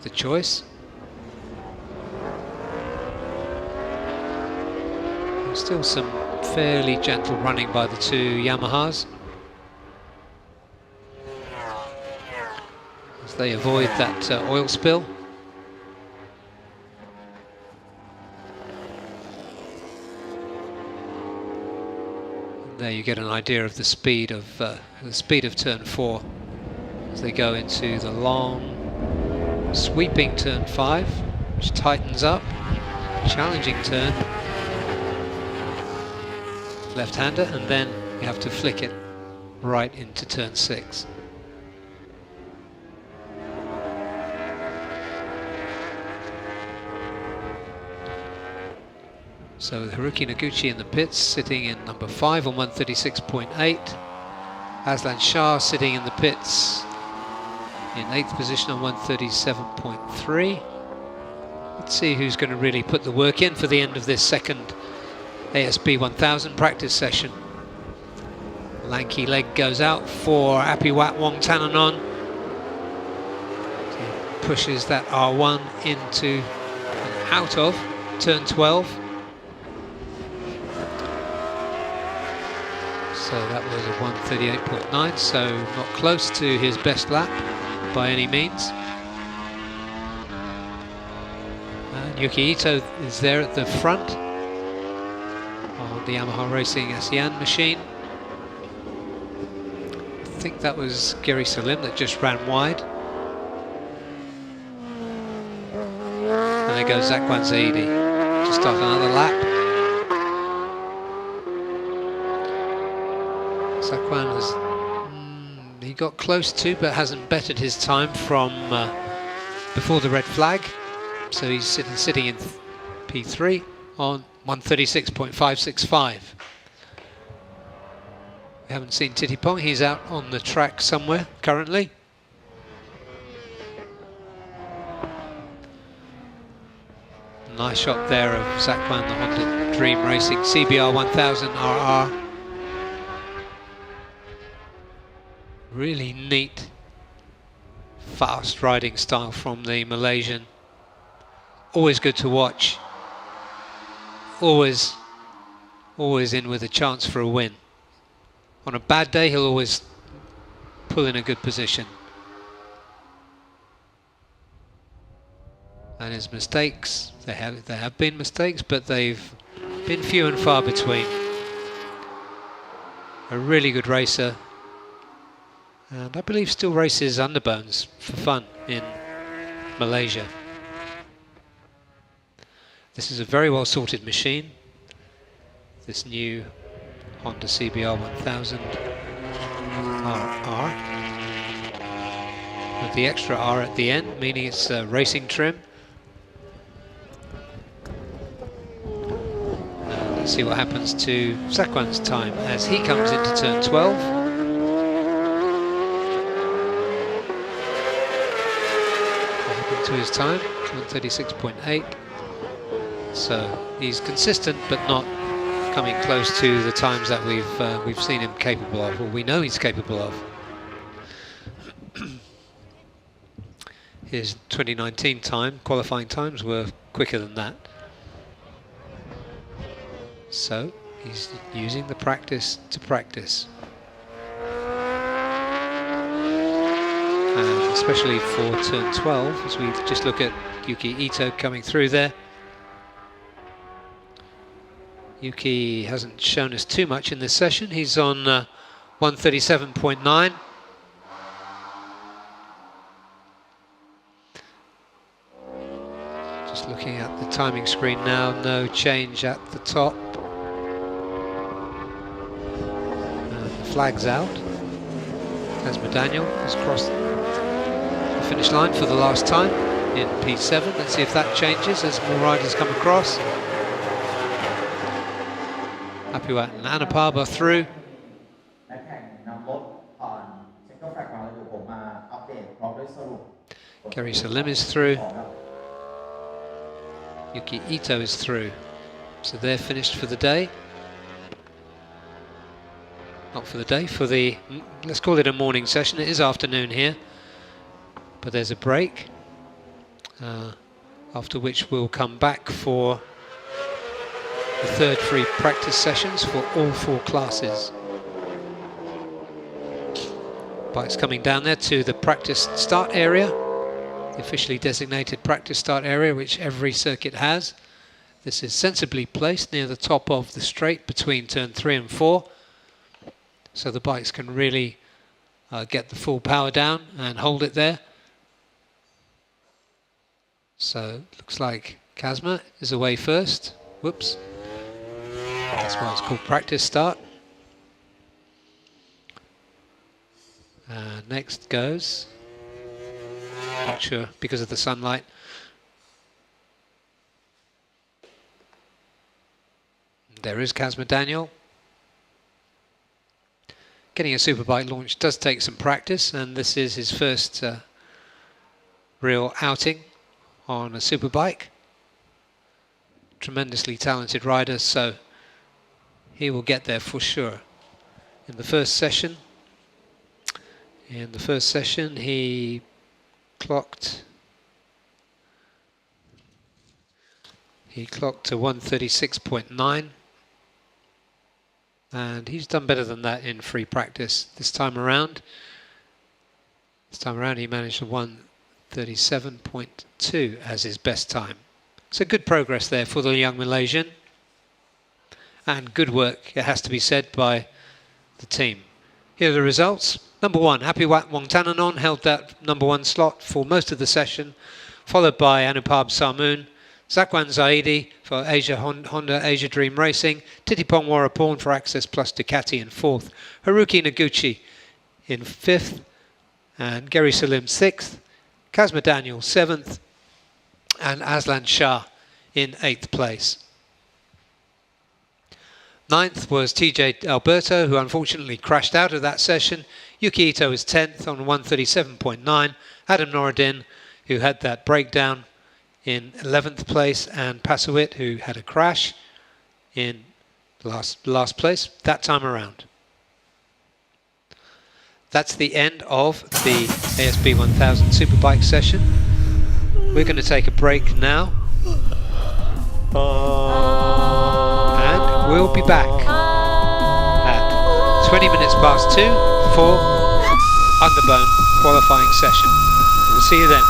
the choice. There's still some fairly gentle running by the two Yamahas as they avoid that oil spill. And there you get an idea of the speed of turn 4 as they go into the long sweeping turn 5, which tightens up, challenging turn, left-hander, and then you have to flick it right into turn 6. So Haruki Naguchi in the pits, sitting in number 5 on 136.8. Aslan Shah sitting in the pits in 8th position on 137.3. Let's see who's going to really put the work in for the end of this second ASB1000 practice session. Lanky leg goes out for Api Watt Wong Tananon. He pushes that R1 into and out of turn 12. So that was a 138.9, so not close to his best lap by any means. And Yuki Ito is there at the front on the Yamaha Racing ASEAN machine. I think that was Gary Salim that just ran wide. And there goes Zakwan Zaidi to start another lap. Zakwan has he got close to, but hasn't bettered his time from before the red flag. So he's sitting in P3 on 136.565. We haven't seen Titipong, he's out on the track somewhere currently. Nice shot there of Zakwan, the Honda Dream Racing CBR 1000 RR. Really neat, fast riding style from the Malaysian. Always good to watch. Always in with a chance for a win. On a bad day, he'll always pull in a good position. And his mistakes, there have been mistakes, but they've been few and far between. A really good racer. And I believe still races underbones for fun in Malaysia. This is a very well sorted machine. This new Honda CBR 1000 RR with the extra R at the end, meaning it's racing trim. Let's see what happens to Zakwan's time as he comes into turn 12. To his time, 136.8. So he's consistent, but not coming close to the times that we've seen him capable of, or we know he's capable of. His 2019 qualifying times were quicker than that. So he's using the practice to practice. And especially for turn 12, as we just look at Yuki Ito coming through there. Yuki hasn't shown us too much in this session. He's on 137.9. Just looking at the timing screen now, no change at the top. flags out. Casma Daniel has crossed the finish line for the last time in P7. Let's see if that changes as more riders come across. Apiwat and Anupab are through. Gary Salim is through. Yuki Ito is through. So they're finished for the day. Not for the day, for the, let's call it a morning session. It is afternoon here, but there's a break, after which we'll come back for the third free practice sessions for all 4 classes. Bikes coming down there to the practice start area, the officially designated practice start area, which every circuit has. This is sensibly placed near the top of the straight between turn 3 and 4. So the bikes can really get the full power down and hold it there. So looks like Casma is away first. Whoops. That's why it's called practice start. Next goes, not sure because of the sunlight. There is Casma Daniel. Getting a superbike launch does take some practice, and this is his first real outing on a superbike. Tremendously talented rider, so he will get there for sure. In the first session, he clocked to 136.9. And he's done better than that in free practice this time around. This time around he managed a 137.2 as his best time. So good progress there for the young Malaysian. And good work, it has to be said, by the team. Here are the results. Number 1, Apiwat Wongtananon held that number 1 slot for most of the session, followed by Anupab Sarmoon, Zakwan Zaidi for Honda Asia Dream Racing, Titipong Warapon for Access Plus Ducati in 4th, Haruki Naguchi in 5th, and Gary Salim 6th, Casma Daniel 7th, and Aslan Shah in 8th place. 9th was TJ Alberto, who unfortunately crashed out of that session. Yuki Ito was 10th on 137.9, Adam Noridin, who had that breakdown, in 11th place, and Pasuit, who had a crash, in last place that time around. That's the end of the ASB1000 Superbike session. We're going to take a break now, and we'll be back at 20 minutes past 2 for Underbone qualifying session. We'll see you then.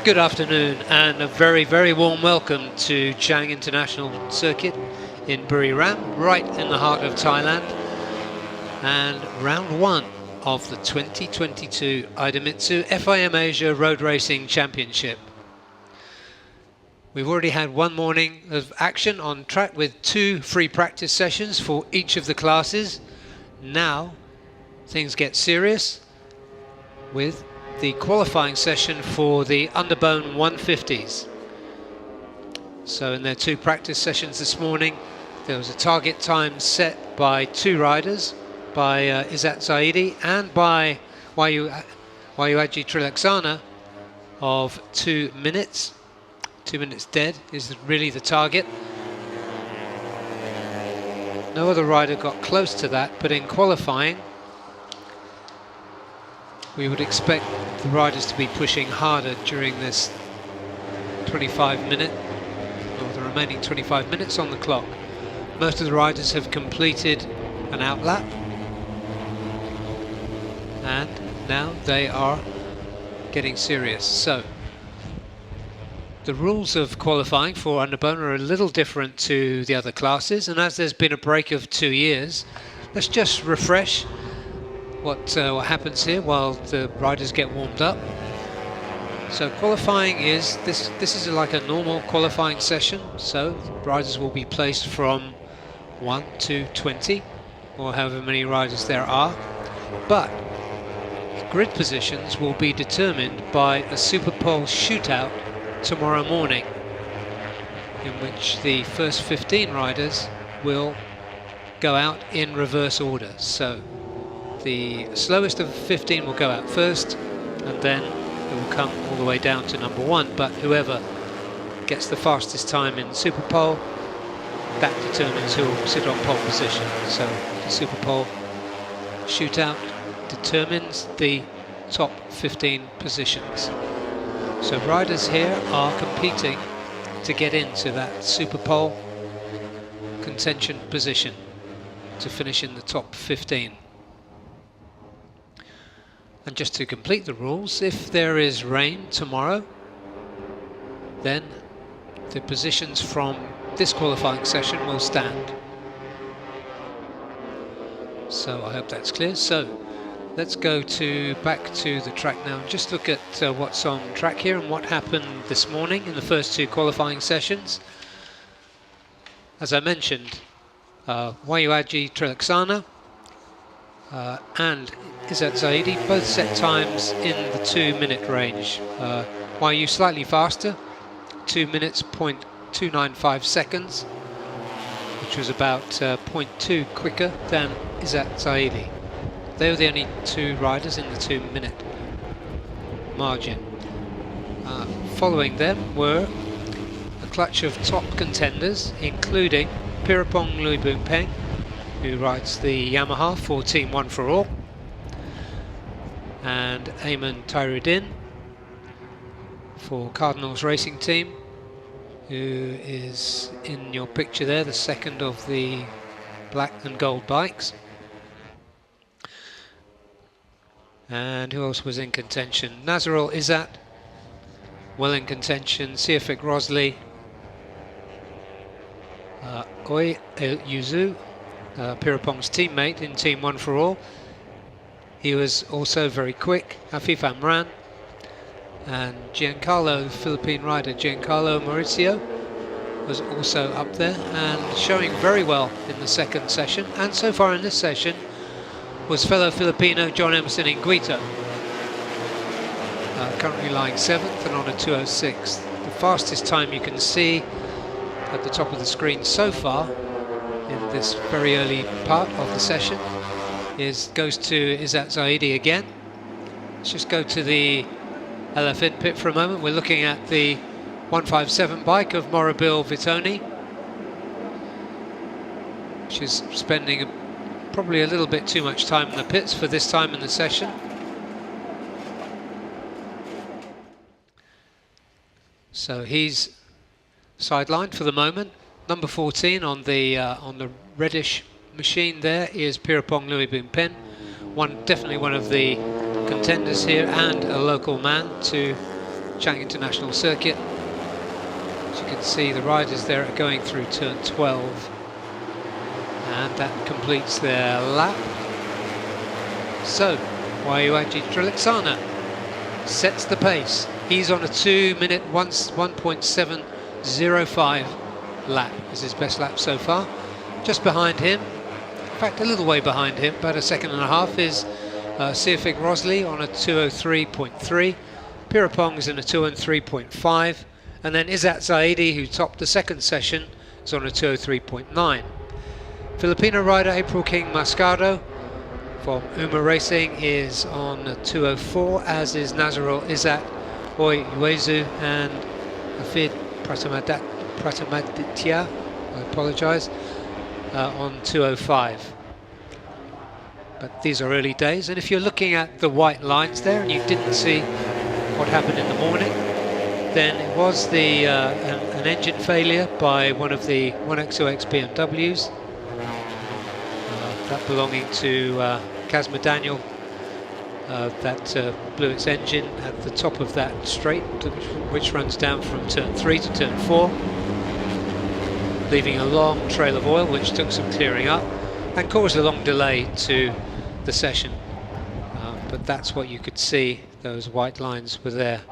Good afternoon and a very, very warm welcome to Chang International Circuit in Buriram, right in the heart of Thailand, and round one of the 2022 IDEMITSU FIM Asia Road Racing Championship. We've already had one morning of action on track with 2 free practice sessions for each of the classes. Now things get serious with the qualifying session for the underbone 150s. So in their 2 practice sessions this morning, there was a target time set by 2 riders, by Izzat Zaidi and by Wayuaji Trilaksana, of 2 minutes. 2 minutes dead is really the target. No other rider got close to that, but in qualifying we would expect the riders to be pushing harder during this 25-minute, or the remaining 25 minutes on the clock. Most of the riders have completed an outlap, and now they are getting serious. So the rules of qualifying for underbone are a little different to the other classes, and as there's been a break of 2 years, let's just refresh what happens here while the riders get warmed up. So qualifying is this is like a normal qualifying session, so riders will be placed from 1 to 20 or however many riders there are, but grid positions will be determined by a super pole shootout tomorrow morning, in which the first 15 riders will go out in reverse order. So the slowest of 15 will go out first, and then it will come all the way down to number 1, but whoever gets the fastest time in super pole, that determines who will sit on pole position. So the super pole shootout determines the top 15 positions. So riders here are competing to get into that super pole contention position to finish in the top 15. And just to complete the rules, if there is rain tomorrow, then the positions from this qualifying session will stand. So I hope that's clear. So let's go back to the track now and just look at what's on track here and what happened this morning in the first 2 qualifying sessions. As I mentioned, Wayuaji Trilaksana and Izzat Zaidi both set times in the 2-minute range. Wayu slightly faster, 2 minutes 0.295 seconds, which was about 0.2 quicker than Izzat Zaidi. They were the only 2 riders in the 2-minute margin. Following them were a clutch of top contenders, including Pirapong Luiboonpeng, who rides the Yamaha for Team One for All, and Ayman Noridin for Cardinals Racing Team, who is in your picture there, the second of the black and gold bikes. And who else was in contention? Nazarul Izzat, well in contention. Siafik Rosley, Oi Yuzu, Pirapong's teammate in Team One for All. He was also very quick. Afif Amran and Giancarlo, Philippine rider Giancarlo Mauricio, was also up there and showing very well in the second session, and so far in this session was fellow Filipino John Emerson Inguito, currently lying 7th and on a 2:06. The fastest time you can see at the top of the screen so far in this very early part of the session goes to Izzat Zaidi again. Let's just go to the LFN pit for a moment. We're looking at the 157 bike of Morabil Vitoni, which is spending probably a little bit too much time in the pits for this time in the session. So he's sidelined for the moment. Number 14 on the reddish machine there is Pirapong Luiboonpeng, definitely one of the contenders here and a local man to Chang International Circuit. As you can see, the riders there are going through turn 12, and that completes their lap. So, Wayuaji Trelitsana sets the pace. He's on a 2-minute 1.705 lap. This is his best lap so far. Just behind him, in fact a little way behind him, about a second and a half, is Siofik Rosley on a 203.3. Pirapong is in a 203.5, and then Izzat Zaidi, who topped the second session, is on a 203.9. Filipino rider April King Mascaro from Uma Racing is on a 204, as is Nazarul Izzat Uezu and Afid Pratamaditya, I apologise, on 205. But these are early days, and if you're looking at the white lines there and you didn't see what happened in the morning, then it was the an engine failure by one of the 1XOX BMWs, that belonging to Kazma Daniel, that blew its engine at the top of that straight, which runs down from turn 3 to turn 4, leaving a long trail of oil which took some clearing up and caused a long delay to the session. But that's what you could see, those white lines were there.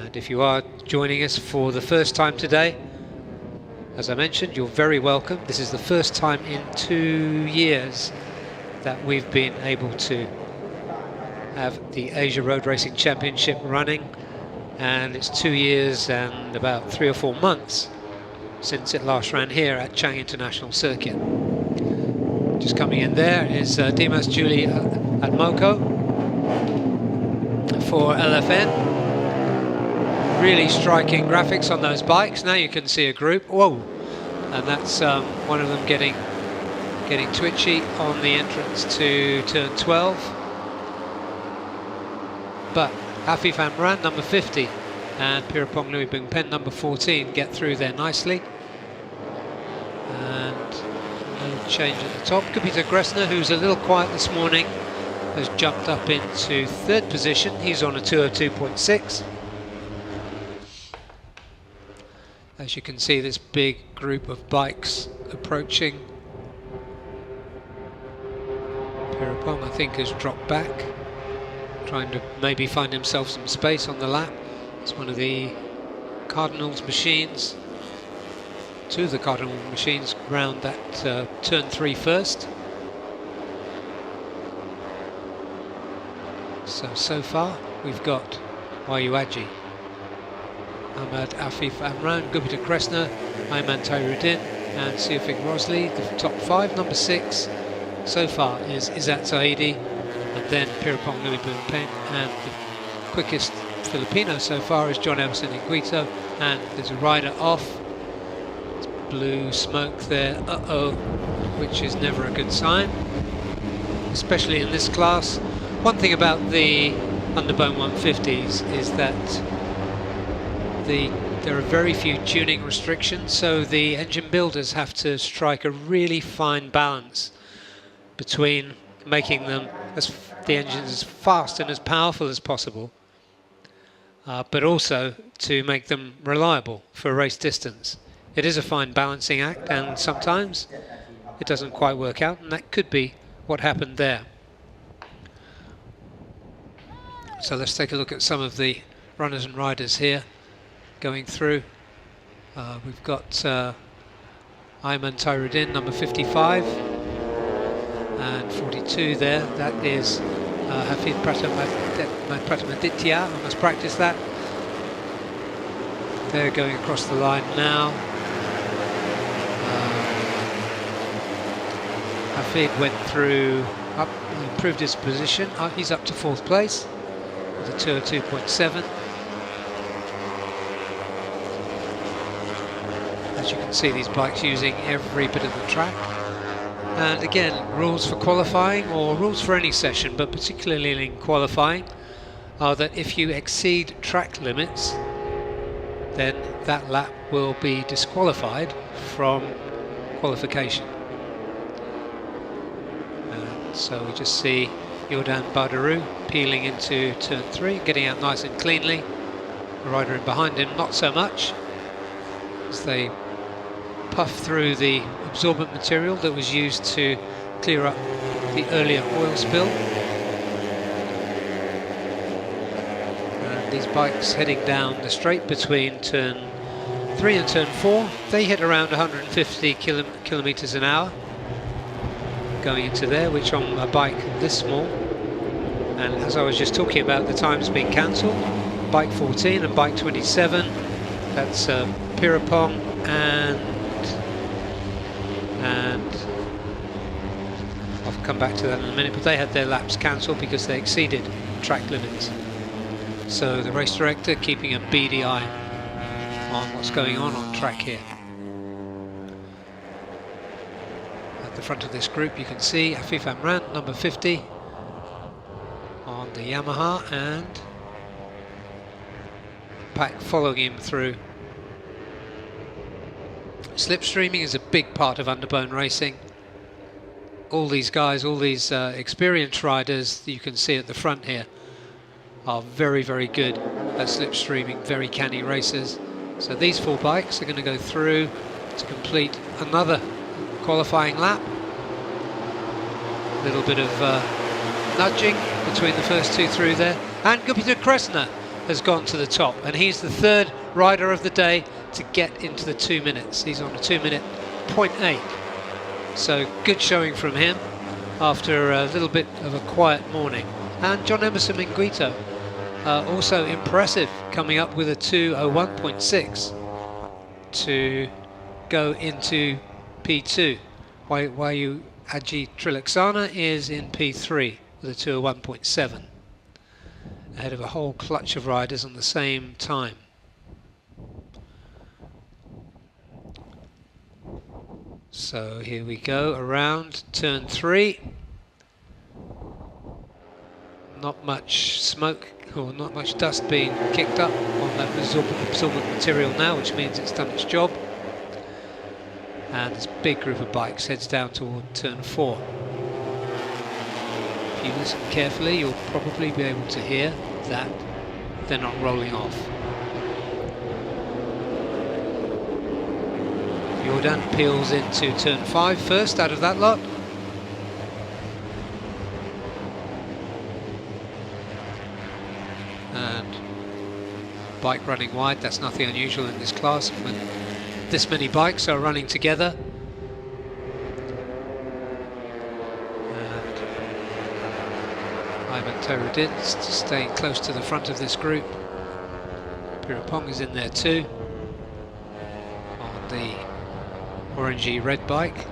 And if you are joining us for the first time today, as I mentioned, you're very welcome. This is the first time in 2 years that we've been able to have the Asia Road Racing Championship running, and it's 2 years and about 3 or 4 months since it last ran here at Chang International Circuit. Just coming in there is Dimas Julie Admoko for LFN. Really striking graphics on those bikes. Now you can see a group. Whoa! And that's one of them getting twitchy on the entrance to turn 12. But Afif Amran, number 50, and Pirapong Louis Bung Pen, number 14, get through there nicely. And no change at the top. Gupita Gressner, who's a little quiet this morning, has jumped up into third position. He's on a 202.6. As you can see, this big group of bikes approaching. Pirapong, I think, has dropped back, trying to maybe find himself some space on the lap. It's one of the Cardinals machines. Two of the Cardinal machines round that turn 3 first. So far we've got Wayuaji, Ahmad Afif Amran, Gupita Kresna, Ayman Tayruddin and Siofik Rosley. The top 5. Number 6 so far is Izzat Zaidi, and then Pirapong Louis Bung Pen, and the quickest Filipino so far is John Emerson Iguito, and there's a rider off. There's blue smoke there, which is never a good sign, especially in this class. One thing about the underbone 150s is that there are very few tuning restrictions, so the engine builders have to strike a really fine balance between making them the engines as fast and as powerful as possible, but also to make them reliable for race distance. It is a fine balancing act, and sometimes it doesn't quite work out, and that could be what happened there. So let's take a look at some of the runners and riders here going through. We've got Ayman Tayruddin, number 55, and 42 there. That is Hafid Pratamaditya. I must practice that. They're going across the line now. Hafid went through, improved his position. He's up to 4th place with a 202.7. As you can see, these bikes using every bit of the track. And again, rules for qualifying, or rules for any session, but particularly in qualifying, are that if you exceed track limits, then that lap will be disqualified from qualification. So we just see Jordan Badarou peeling into turn 3, getting out nice and cleanly. The rider in behind him not so much, as they puff through the absorbent material that was used to clear up the earlier oil spill. And these bikes heading down the straight between turn 3 and turn 4, they hit around 150 kilometers an hour going into there, which on a bike this small, and as I was just talking about, the time's been cancelled. Bike 14 and bike 27, that's Pirapong and I'll come back to that in a minute, but they had their laps cancelled because they exceeded track limits. So the race director keeping a beady eye on what's going on track here. At the front of this group you can see Afif Amran, number 50 on the Yamaha, and Pack following him through. Slipstreaming is a big part of underbone racing. All these guys, all these experienced riders that you can see at the front here are very, very good at slipstreaming, very canny racers. So these 4 bikes are going to go through to complete another qualifying lap. A little bit of nudging between the first 2 through there. And Gupita Kresna has gone to the top, and he's the 3rd rider of the day to get into the 2 minutes. He's on a 2 minute 0.8. So good showing from him after a little bit of a quiet morning. And John Emerson Minguito, also impressive, coming up with a 2:01.6 to go into P2. Wayu Aji Trilaksana is in P3 with a 2:01.7, ahead of a whole clutch of riders on the same time. So here we go, around turn 3. Not much smoke or not much dust being kicked up on that absorbent material now, which means it's done its job. And this big group of bikes heads down toward turn 4. If you listen carefully, you'll probably be able to hear that they're not rolling off. Jordan peels into turn 5 first out of that lot. And bike running wide, that's nothing unusual in this class when this many bikes are running together. And Ivan Noridin staying close to the front of this group. Pirapong is in there too on the orangey red bike.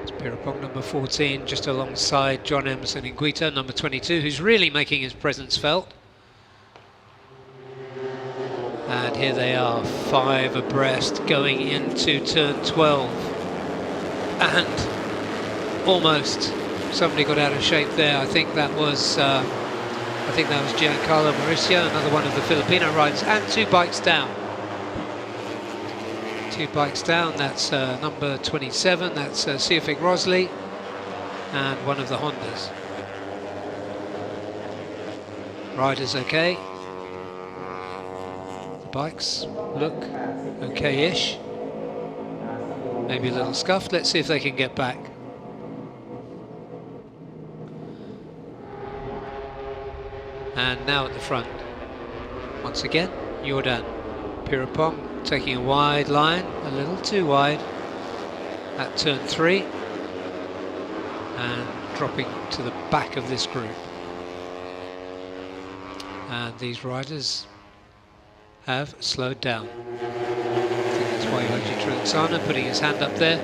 It's Pirapong, number 14, just alongside John Emerson Minguito, number 22, who's really making his presence felt. And here they are, 5 abreast going into turn 12. And almost somebody got out of shape there. I think that was Giancarlo Mauricio, another one of the Filipino riders, and 2 bikes down. 2 bikes down, that's number 27, that's Siofik Rosley, and one of the Hondas. Riders okay. The bikes look okay-ish. Maybe a little scuffed. Let's see if they can get back. And now at the front, once again, Jordan Pirapong taking a wide line, a little too wide at turn 3, and dropping to the back of this group. And these riders have slowed down. I think that's why Haji Trilaksana putting his hand up there.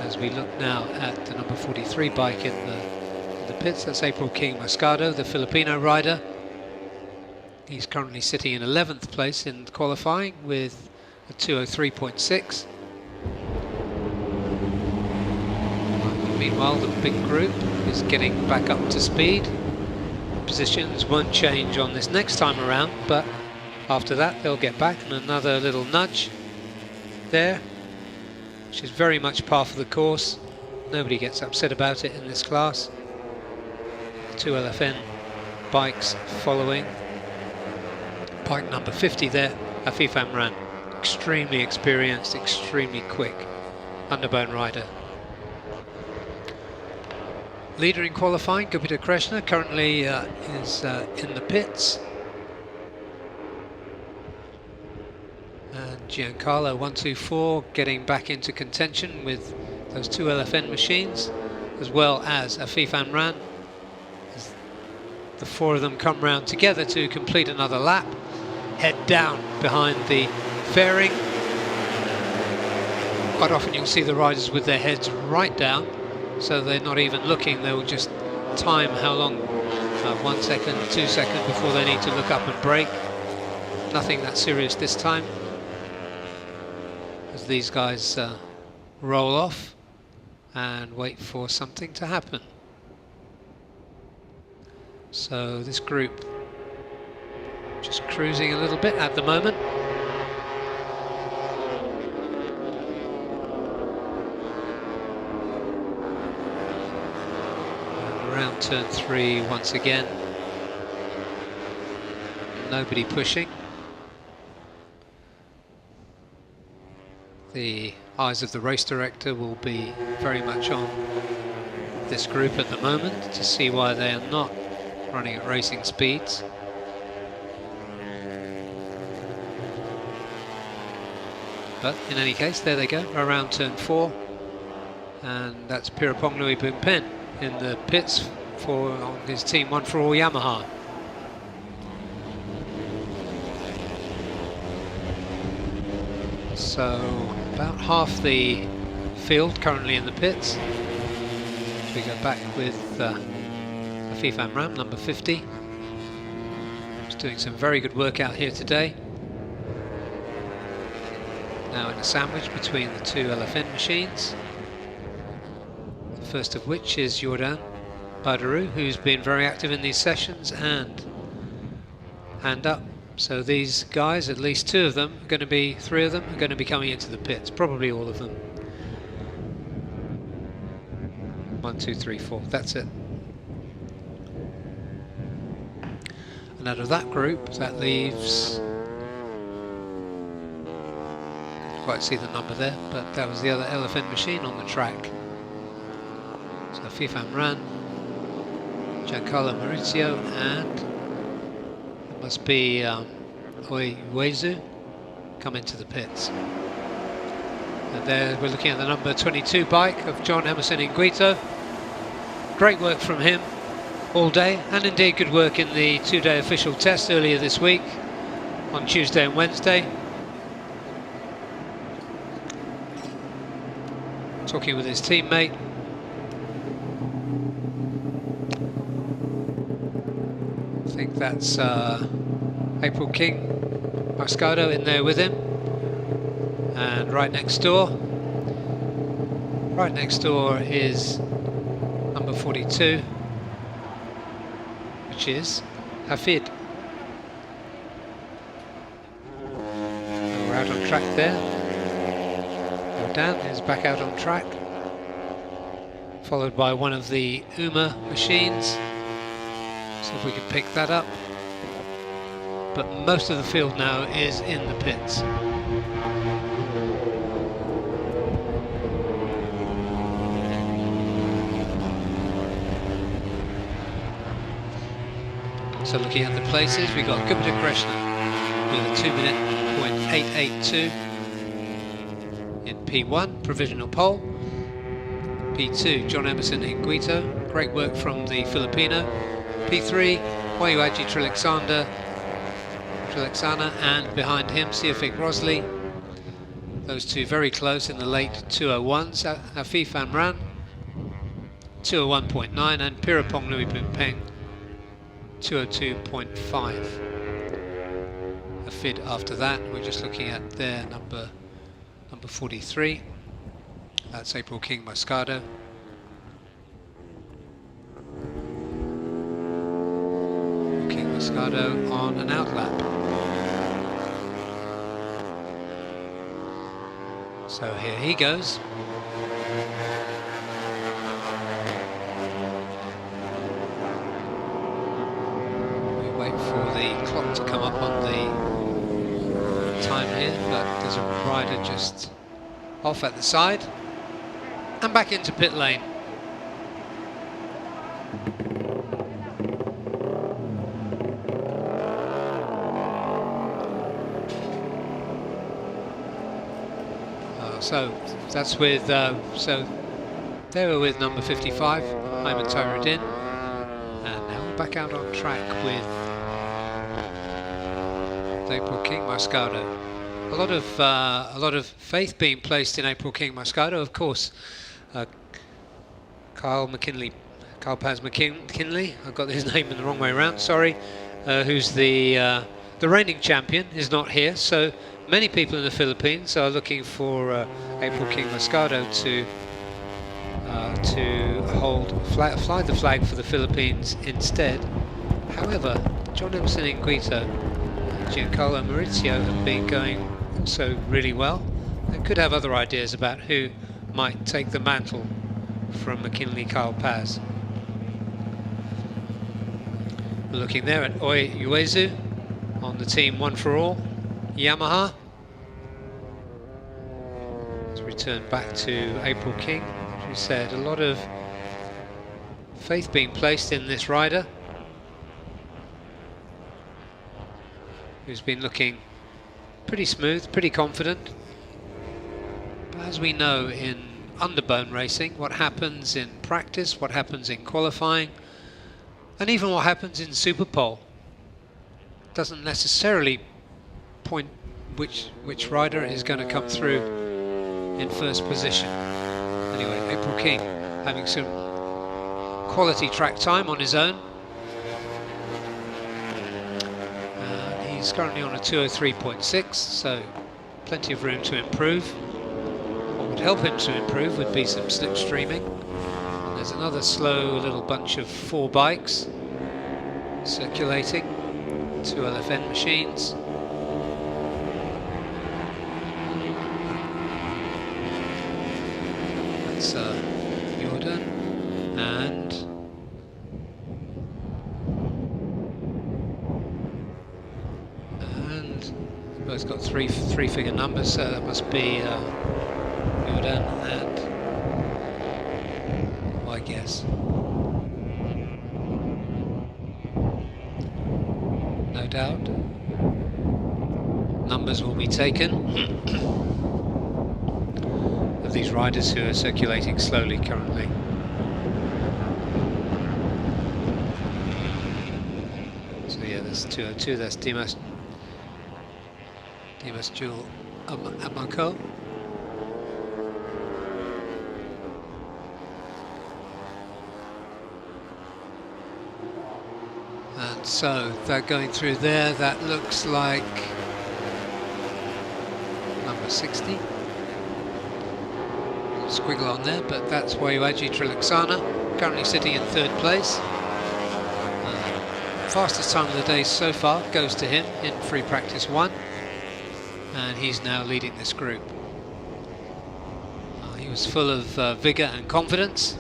As we look now at the number 43 bike in the pits, that's April King Mascado, the Filipino rider. He's currently sitting in 11th place in qualifying with a 2:03.6. Meanwhile, the big group is getting back up to speed. Positions won't change on this next time around, but after that they'll get back, and another little nudge there which is very much par for the course. Nobody gets upset about it in this class. 2 LFN bikes following. Bike number 50 there, Afif Amran. Extremely experienced, extremely quick underbone rider. Leader in qualifying, Gupita Krishna, currently is in the pits. And Giancarlo 124 getting back into contention with those 2 LFN machines, as well as Afif Amran. As the 4 of them come round together to complete another lap. Head down behind the fairing. Quite often you'll see the riders with their heads right down, so they're not even looking. They will just time how long, 1 second, 2 seconds before they need to look up and brake. Nothing that serious this time, as these guys roll off and wait for something to happen. So this group just cruising a little bit at the moment. And around turn 3 once again. Nobody pushing. The eyes of the race director will be very much on this group at the moment to see why they are not running at racing speeds. But in any case, there they go, around turn 4, and that's Piraponglu Ibumpen in the pits for on his Team 1 for All Yamaha. So about half the field currently in the pits. We go back with Afif Amran, number 50. He's doing some very good work out here today. Now in a sandwich between the 2 LFN machines. The first of which is Jordan Badarou, who's been very active in these sessions, and hand up. So these guys, at least 2 of them, are going to be, 3 of them are going to be coming into the pits, probably all of them. 1, 2, 3, 4, that's it. And out of that group, that leaves, can't quite see the number there, but that was the other LFN machine on the track. So Afif Amran, Giancarlo Maurizio, and it must be Oiwezu come into the pits. And there we're looking at the number 22 bike of John Emerson Inguito. Great work from him all day, and indeed good work in the 2-day official test earlier this week on Tuesday and Wednesday. Talking with his teammate. I think that's April King Moscato in there with him, and right next door is number 42, which is Hafid. And we're out on track there. Dan is back out on track, followed by one of the UMA machines. See if we can pick that up. But most of the field now is in the pits. So looking at the places, we got Gupita Krishna with a 2-minute.882 in P1, provisional pole. P2, John Emerson Inguito, great work from the Filipino. P3, Wayuaji Trilexana, and behind him Siafik Rosley. Those 2 very close in the late 201s. Afif Amran 201.9 and Piraponglu Ibumpen 202.5. Afid after that. We're just looking at their number 43. That's April King Moscato. King Moscato on an outlap. So here he goes. We wait for the clock to come up on the time here, but there's a rider just off at the side and back into pit lane. So that's with, so they were with number 55, Noridin, and now we're back out on track with April King Moscato. A lot of faith being placed in April King Moscato, of course. Kyle Paz McKinley, I've got his name in the wrong way around, sorry, who's the reigning champion, is not here, so many people in the Philippines are looking for April King Moscato to fly the flag for the Philippines instead. However, John Emerson Inguito and Giancarlo Maurizio have been going also really well and could have other ideas about who might take the mantle from McKinley Kyle Paz. We're looking there at Oi Uezu on the team One for All Yamaha. Let's return back to April King. As we said, a lot of faith being placed in this rider, who's been looking pretty smooth, pretty confident. But as we know in underbone racing, what happens in practice, what happens in qualifying, and even what happens in Super Pole doesn't necessarily point which rider is going to come through in first position. Anyway, April King having some quality track time on his own. He's currently on a 203.6, so plenty of room to improve. What would help him to improve would be some slipstreaming. And there's another slow little bunch of 4 bikes circulating, 2 LFN machines. That's Jordan and both got three-figure numbers, so that must be Jordan and, well, I guess. No doubt. Numbers will be taken of these riders who are circulating slowly currently. So yeah, there's 202, that's Dimas Jewel Amako. And so they're going through there, that looks like number 60. Squiggle on there, but that's Wayuaji Trilaksana, currently sitting in 3rd place. Fastest time of the day so far goes to him in free practice 1, and he's now leading this group. He was full of vigour and confidence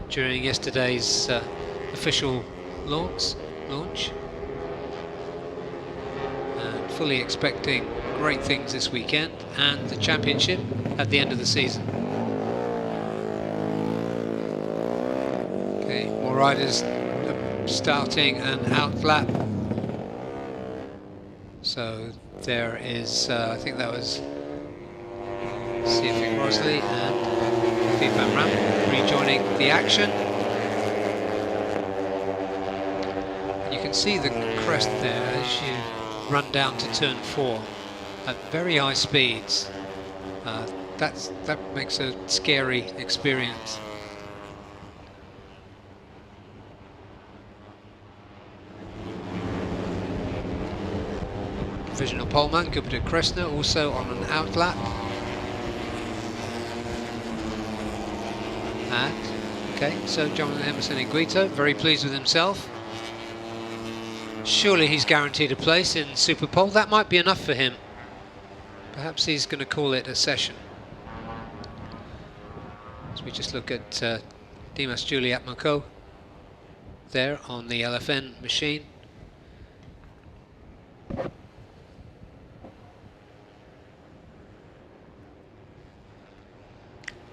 during yesterday's official launch, and fully expecting great things this weekend and the championship at the end of the season. Okay, more riders starting an outlap. So there is, I think that was CFA Rosley and Steve Van Ram rejoining the action. You can see the crest there as you run down to turn 4 at very high speeds. That makes a scary experience. Provisional poleman, Gupta Krishna, also on an outlap. And, okay, so John Emerson Inguito, very pleased with himself. Surely he's guaranteed a place in Super Pole. That might be enough for him. Perhaps he's going to call it a session. We just look at Dimas Juliet Mako there on the LFN machine.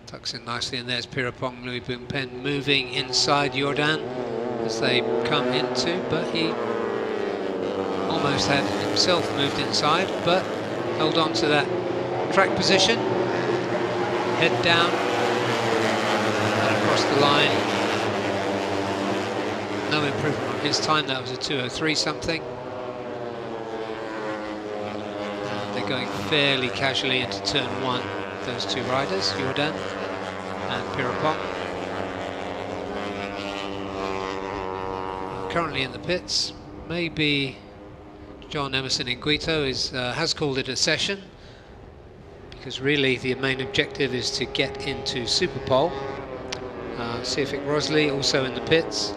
Tucks in nicely, and there's Pirapong Luibungpen moving inside Jordan as they come into, but he almost had himself moved inside, but held on to that track position, head down and across the line. No improvement on his time, that was a 2:03 something. And they're going fairly casually into turn one, those two riders, Jordan and Pirapong. Currently in the pits, maybe John Emerson Inguito has called it a session, because really the main objective is to get into Super Pole. Sefik Rosley also in the pits,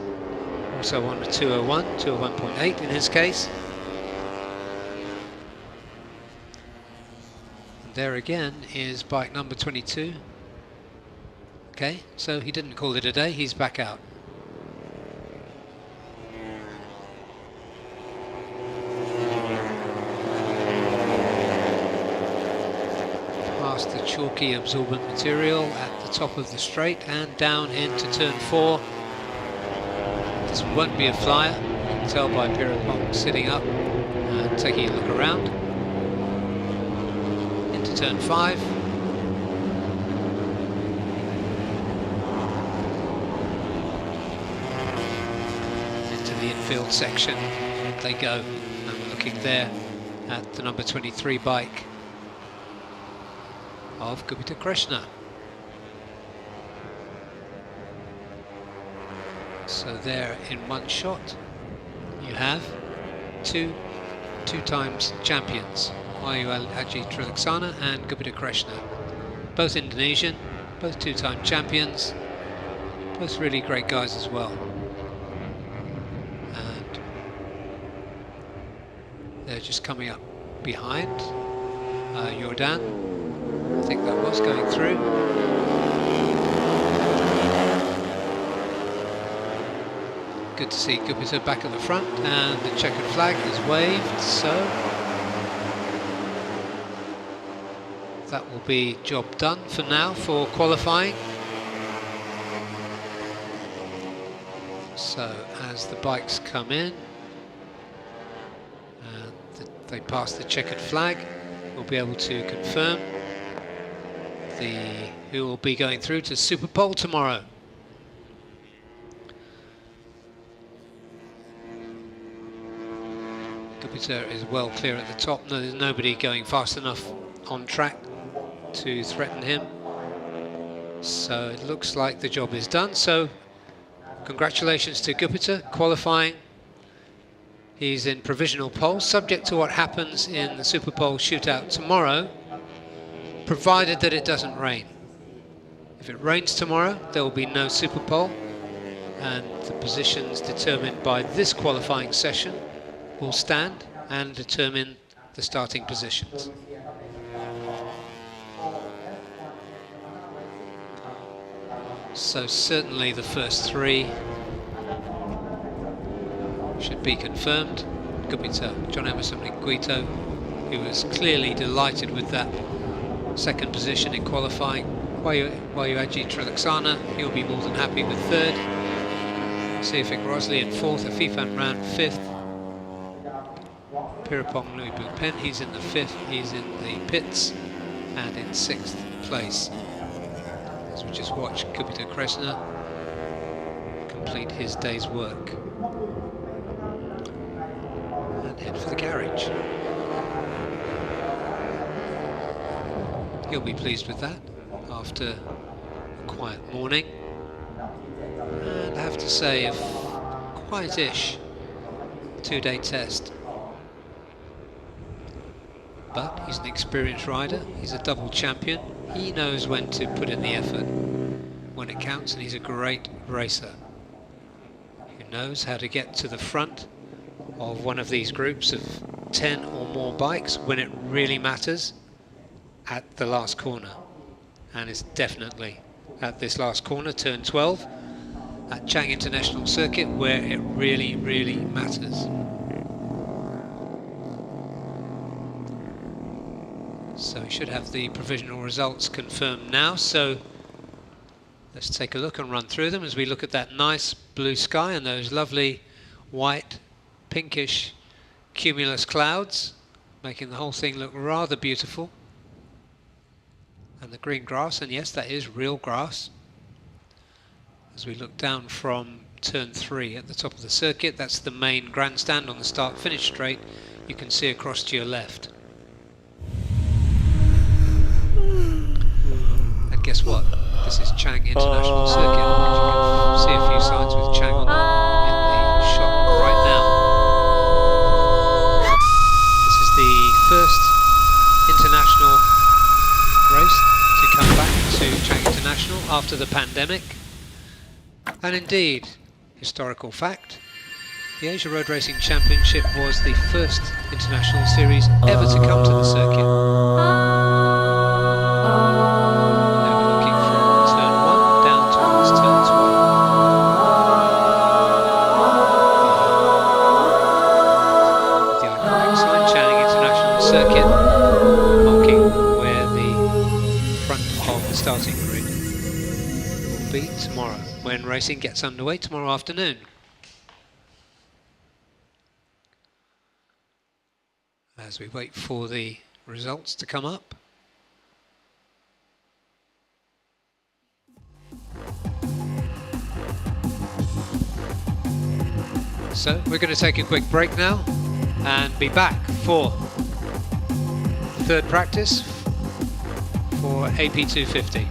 also on a 2:01, 2:01.8 in his case. And there again is bike number 22. Okay, so he didn't call it a day, he's back out. Past the chalky absorbent material at the top of the straight and down into turn 4. This won't be a flyer, you can tell by Pirapong sitting up and taking a look around. Into turn 5. The infield section they go, and we're looking there at the number 23 bike of Gupita Krishna. So there in one shot you have two times champions, Wahyu Haji Trilaksana and Gupita Krishna, both Indonesian, both two-time champions, both really great guys as well. They're just coming up behind Jordan. I think that was going through. Good to see Gupita back at the front, and the checkered flag is waved, so that will be job done for now for qualifying. So as the bikes come in, they pass the checkered flag, we'll be able to confirm who will be going through to Super Pole tomorrow. Gupita is well clear at the top. No, there's nobody going fast enough on track to threaten him. So it looks like the job is done. So congratulations to Gupita, qualifying. He's in provisional pole, subject to what happens in the Super Pole shootout tomorrow, provided that it doesn't rain. If it rains tomorrow, there will be no Super Pole, and the positions determined by this qualifying session will stand and determine the starting positions. So certainly the first three should be confirmed. Gupita, John Emerson Inguito, who was clearly delighted with that second position in qualifying. Wahyu Haji Trilaksana, he'll be more than happy with third. Sefik Rosley in fourth, Afifan Ran fifth. Pirapong Luibungpen, he's in the fifth, he's in the pits and in sixth place. As we just watch Gupita Krishna complete his day's work. Head for the garage. He'll be pleased with that after a quiet morning, and I have to say a quietish two-day test. But he's an experienced rider, he's a double champion, he knows when to put in the effort when it counts, and he's a great racer who knows how to get to the front of one of these groups of 10 or more bikes when it really matters at the last corner, and it's definitely at this last corner, turn 12, at Chang International Circuit, where it really, really matters. So we should have the provisional results confirmed now, so let's take a look and run through them as we look at that nice blue sky and those lovely white, pinkish cumulus clouds, making the whole thing look rather beautiful. And the green grass, and yes, that is real grass. As we look down from turn 3 at the top of the circuit, that's the main grandstand on the start-finish straight. You can see across to your left. And guess what? This is Chang International Circuit, and you can see a few signs with Chang on them in the shot right now. This is the first international race to come back to Chang International after the pandemic. And indeed, historical fact, the Asia Road Racing Championship was the first international series ever to come to the circuit. They were looking from turn 1 down towards turn 12. The iconic sign, Chang International Circuit, marking where the front of the starting grid will be tomorrow, when racing gets underway tomorrow afternoon. As we wait for the results to come up. So we're going to take a quick break now and be back for the third practice for AP250.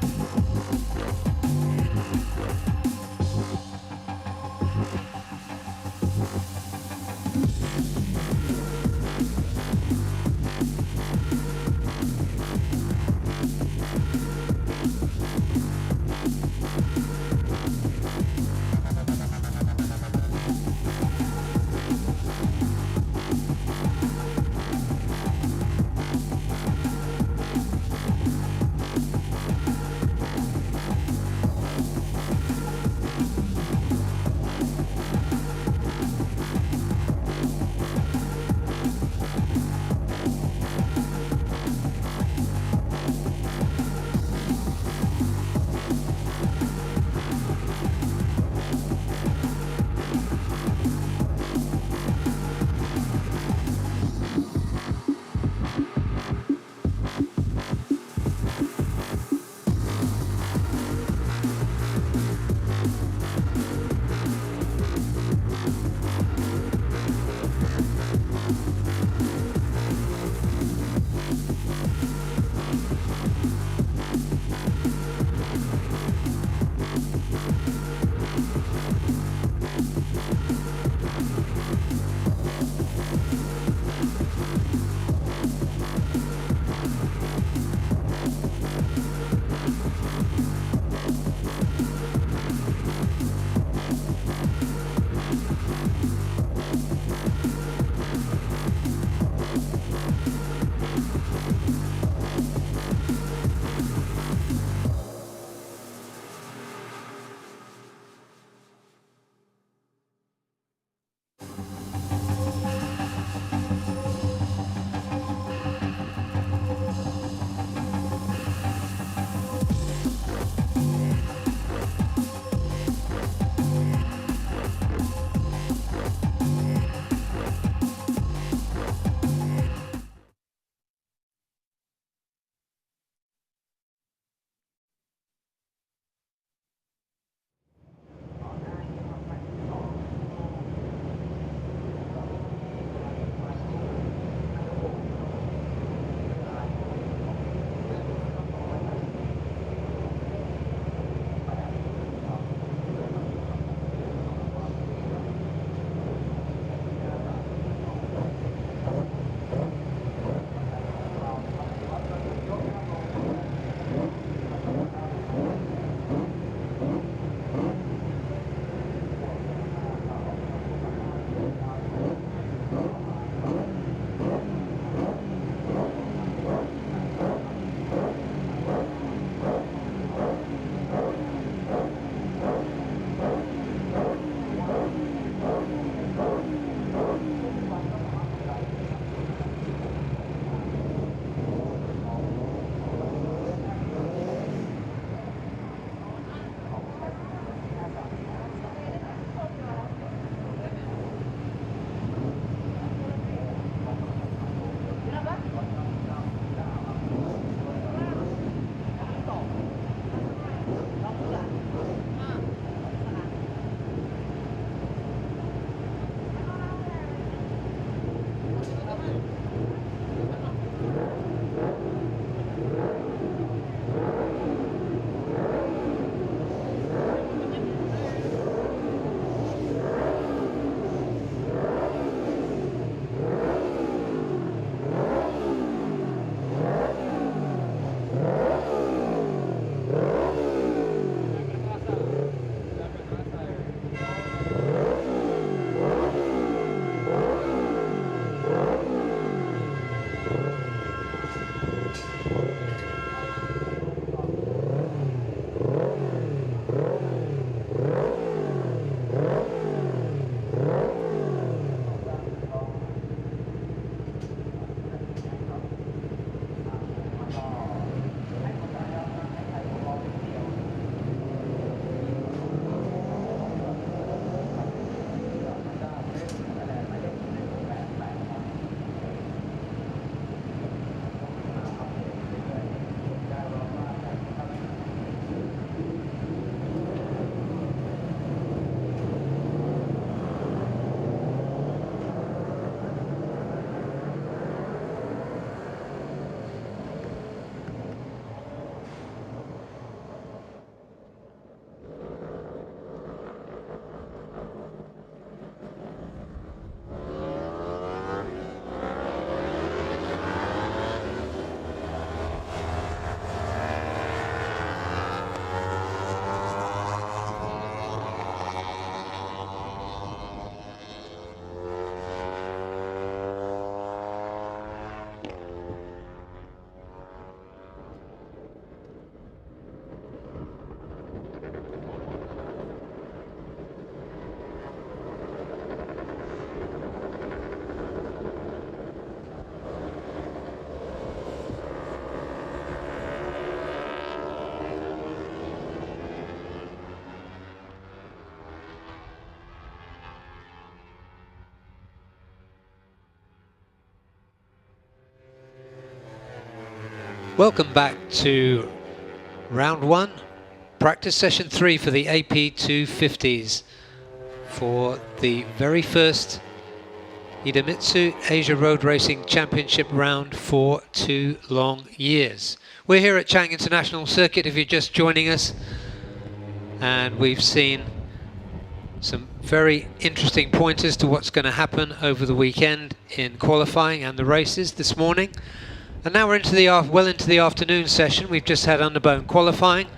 Welcome back to round 1, practice session 3 for the AP250s for the very first IDEMITSU Asia Road Racing Championship round for 2 long years. We're here at Chang International Circuit if you're just joining us, and we've seen some very interesting pointers to what's going to happen over the weekend in qualifying and the races this morning. And now we're into the well into the afternoon session. We've just had underbone qualifying.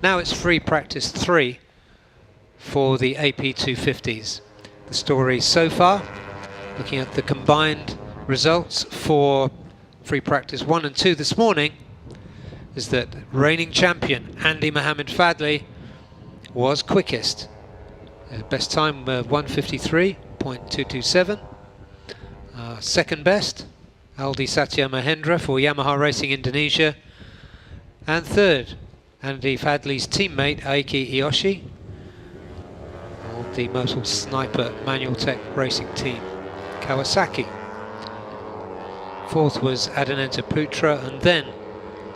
Now it's free practice 3 for the AP250s. The story so far, looking at the combined results for free practice 1 and 2 this morning, is that reigning champion Andy Mohammed Fadli was quickest. Best time 1:53.227. Second best Aldi Satya Mahendra for Yamaha Racing Indonesia, and third Andy Fadli's teammate Aiki Iyoshi of the Mosul Sniper Manual Tech Racing Team Kawasaki. Fourth was Adanenta Putra, and then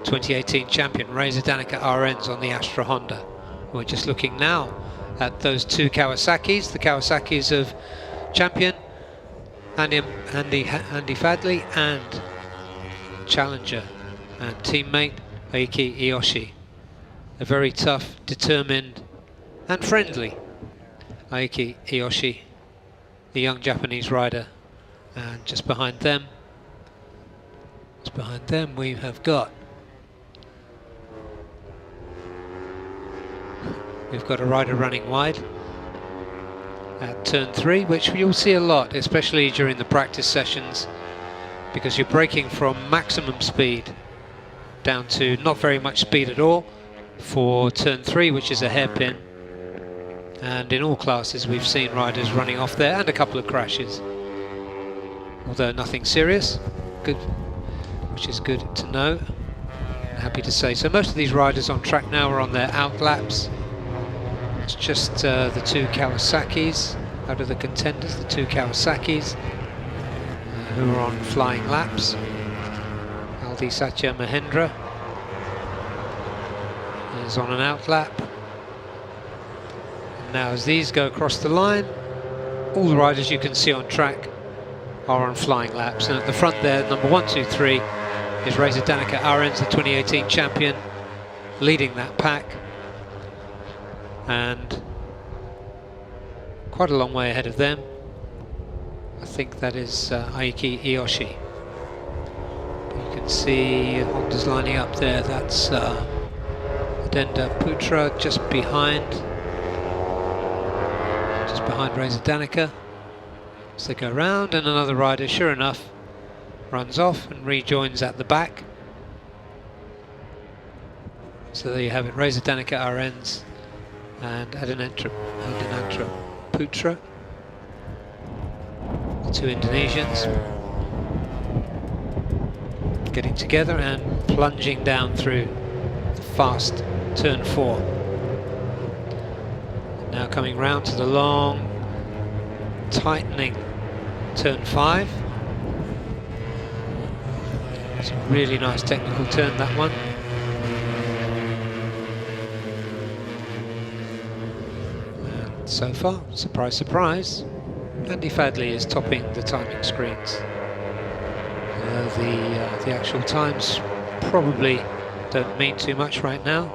2018 champion Reza Danica RNs on the Astra Honda. We're just looking now at those 2 Kawasaki's, the Kawasaki's of champion Andy Fadli and challenger and teammate Aiki Iyoshi. A very tough, determined and friendly Aiki Iyoshi, the young Japanese rider. And just behind them we have got a rider running wide at turn 3, which you'll see a lot, especially during the practice sessions, because you're braking from maximum speed down to not very much speed at all for turn 3, which is a hairpin. And in all classes we've seen riders running off there and a couple of crashes, although nothing serious, good, which is good to know, happy to say. So most of these riders on track now are on their out laps. It's just the 2 Kawasaki's out of the contenders, the 2 Kawasaki's who are on flying laps. Aldi Satya Mahendra is on an out lap. And now as these go across the line, all the riders you can see on track are on flying laps. And at the front there, number 1, 2, 3 is Reza Danica RNs, the 2018 champion, leading that pack. And quite a long way ahead of them, I think that is Aiki Iyoshi. You can see Honda's lining up there. That's Adenda Putra just behind Reza Danica as they go round, and another rider, sure enough, runs off and rejoins at the back. So there you have it, Reza Danica RNs and Adanenta Putra, the 2 Indonesians, getting together and plunging down through the fast turn 4. And now coming round to the long, tightening turn 5. It's a really nice technical turn, that one. So far, surprise, surprise, Andy Fadli is topping the timing screens. The actual times probably don't mean too much right now.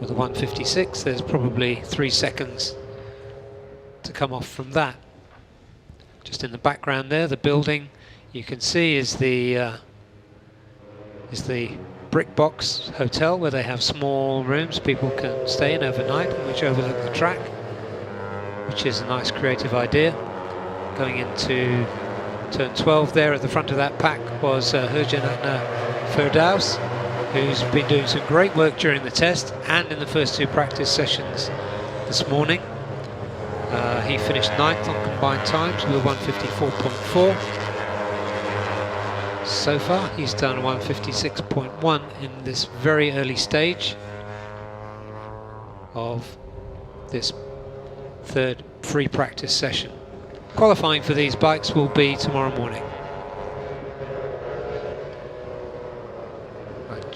With the 1:56, there's probably 3 seconds to come off from that. Just in the background there, the building you can see is the Brick Box Hotel, where they have small rooms people can stay in overnight, which overlook the track, which is a nice creative idea. Going into turn 12 there at the front of that pack was Hurjanatna Firdaus, who's been doing some great work during the test and in the first 2 practice sessions this morning. He finished 9th on combined times with a 1:54.4. So far he's done 1:56.1 in this very early stage of this 3rd free practice session. Qualifying for these bikes will be tomorrow morning.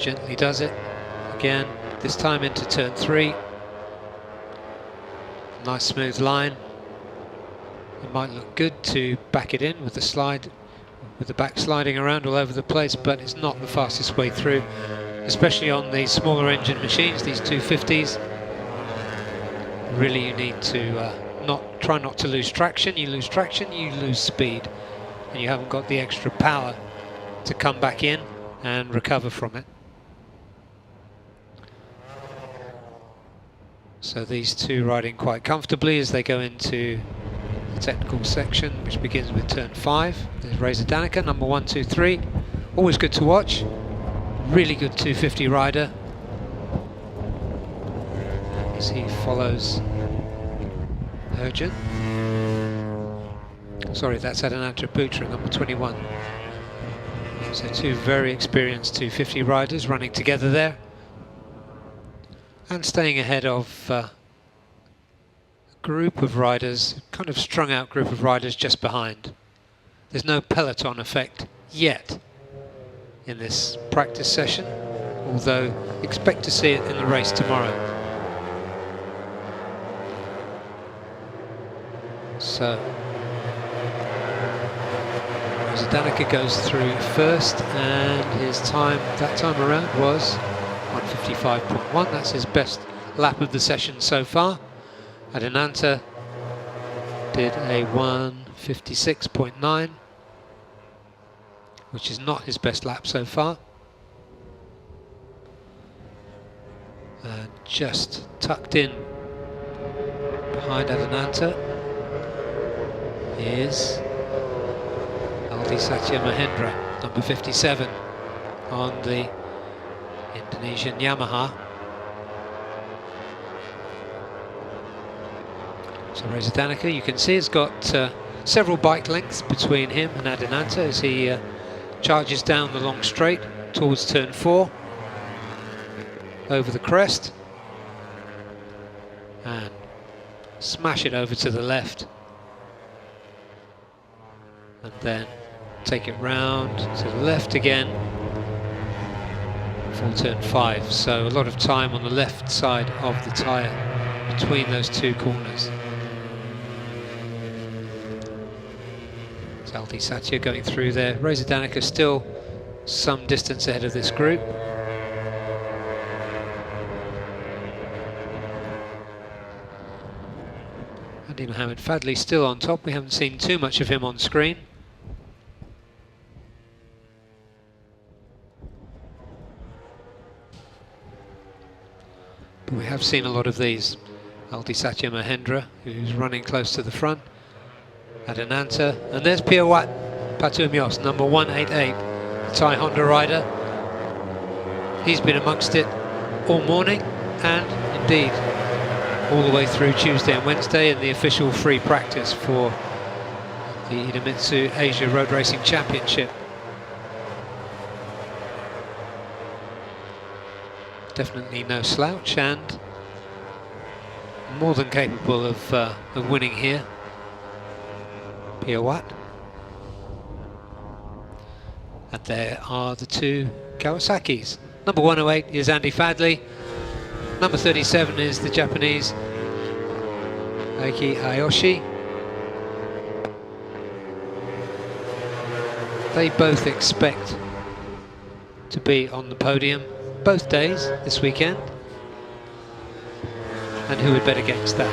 gently does it. Again, this time into turn 3. Nice smooth line. It might look good to back it in with the slide, with the back sliding around all over the place, but it's not the fastest way through, especially on these smaller engine machines, these 250s. Really, you need to try not to lose traction. You lose traction, you lose speed, and you haven't got the extra power to come back in and recover from it. So these two riding quite comfortably as they go into the technical section, which begins with turn 5. There's Reza Danica, number 1, 2, 3. Always good to watch. Really good 250 rider. As he follows Urgent. Sorry, that's Adinatra Putra, number 21. So two very experienced 250 riders running together there. And staying ahead of a group of riders, kind of strung out group of riders just behind. There's no peloton effect yet in this practice session, although expect to see it in the race tomorrow. So Danica goes through first, and his time that time around was 155.1. That's his best lap of the session so far. Adinanta did a 156.9, which is not his best lap so far. And just tucked in behind Adinanta is Satya Mahendra, number 57, on the Indonesian Yamaha. So Reza Danica, you can see, has got several bike lengths between him and Adinanta as he charges down the long straight towards turn 4, over the crest, and smash it over to the left, and then take it round to the left again for turn 5. So a lot of time on the left side of the tyre between those two corners. Saldi Satya going through there. Reza Danica still some distance ahead of this group. Andy Mohammed Fadli still on top. We haven't seen too much of him on screen. But we have seen a lot of these. Aldi Satya Mahendra, who's running close to the front. Adinanta, and there's Piawat Patumios, number 188, the Thai Honda rider. He's been amongst it all morning, and indeed all the way through Tuesday and Wednesday in the official free practice for the IDEMITSU Asia Road Racing Championship. Definitely no slouch, and more than capable of winning here. Piawat. And there are the two Kawasaki's. Number 108 is Andy Fadli. Number 37 is the Japanese Aiki Ayoshi. They both expect to be on the podium both days this weekend, and who would bet against that?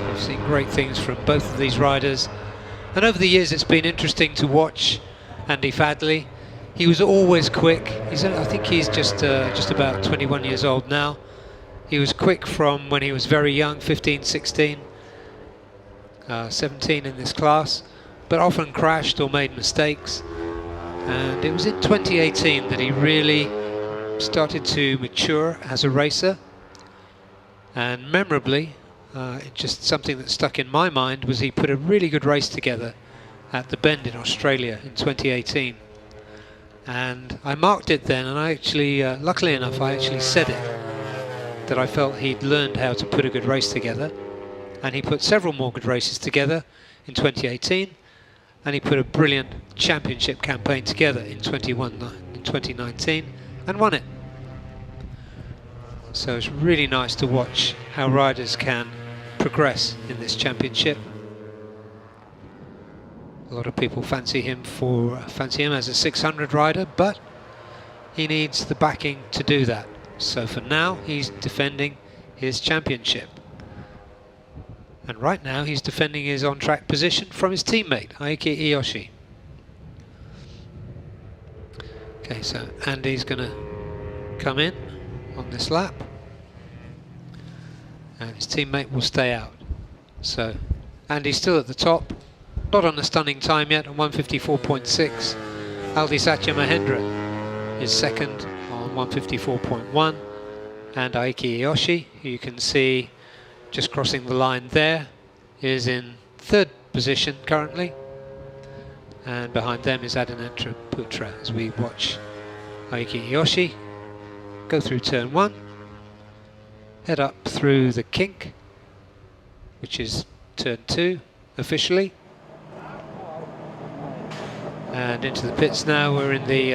We've seen great things from both of these riders, and over the years it's been interesting to watch Andy Fadli. He was always quick. I think he's just about 21 years old now. He was quick from when he was very young, 15, 16, 17 in this class, but often crashed or made mistakes. And it was in 2018 that he really started to mature as a racer. And memorably, just something that stuck in my mind was he put a really good race together at the Bend in Australia in 2018. And I marked it then, and I actually, luckily enough, I actually said it, that I felt he'd learned how to put a good race together. And he put several more good races together in 2018. and he put a brilliant championship campaign together in 2019 and won it. So it's really nice to watch how riders can progress in this championship. A lot of people fancy him as a 600 rider, but he needs the backing to do that. So for now, he's defending his championship. And right now, he's defending his on-track position from his teammate, Haruki Naguchi. Okay, so Andy's going to come in on this lap. And his teammate will stay out. So Andy's still at the top. Not on a stunning time yet, on 154.6. Aldi Satya Mahendra is second on 154.1. And Haruki Naguchi, who you can see just crossing the line there, is in third position currently. And behind them is Adinendra Putra as we watch Haruki Naguchi go through turn 1, head up through the kink, which is turn 2 officially. And into the pits now. We're in the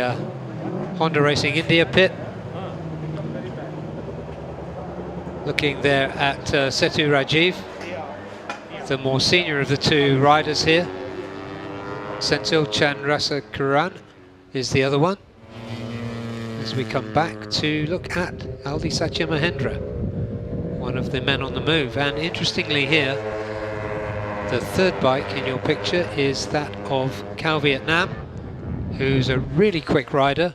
Honda Racing India pit. Looking there at Setu Rajiv, the more senior of the two riders here. Senthil Chandrasekaran is the other one. As we come back to look at Aldi Satya Mahendra, one of the men on the move. And interestingly here, the third bike in your picture is that of Cao Vietnam, who's a really quick rider.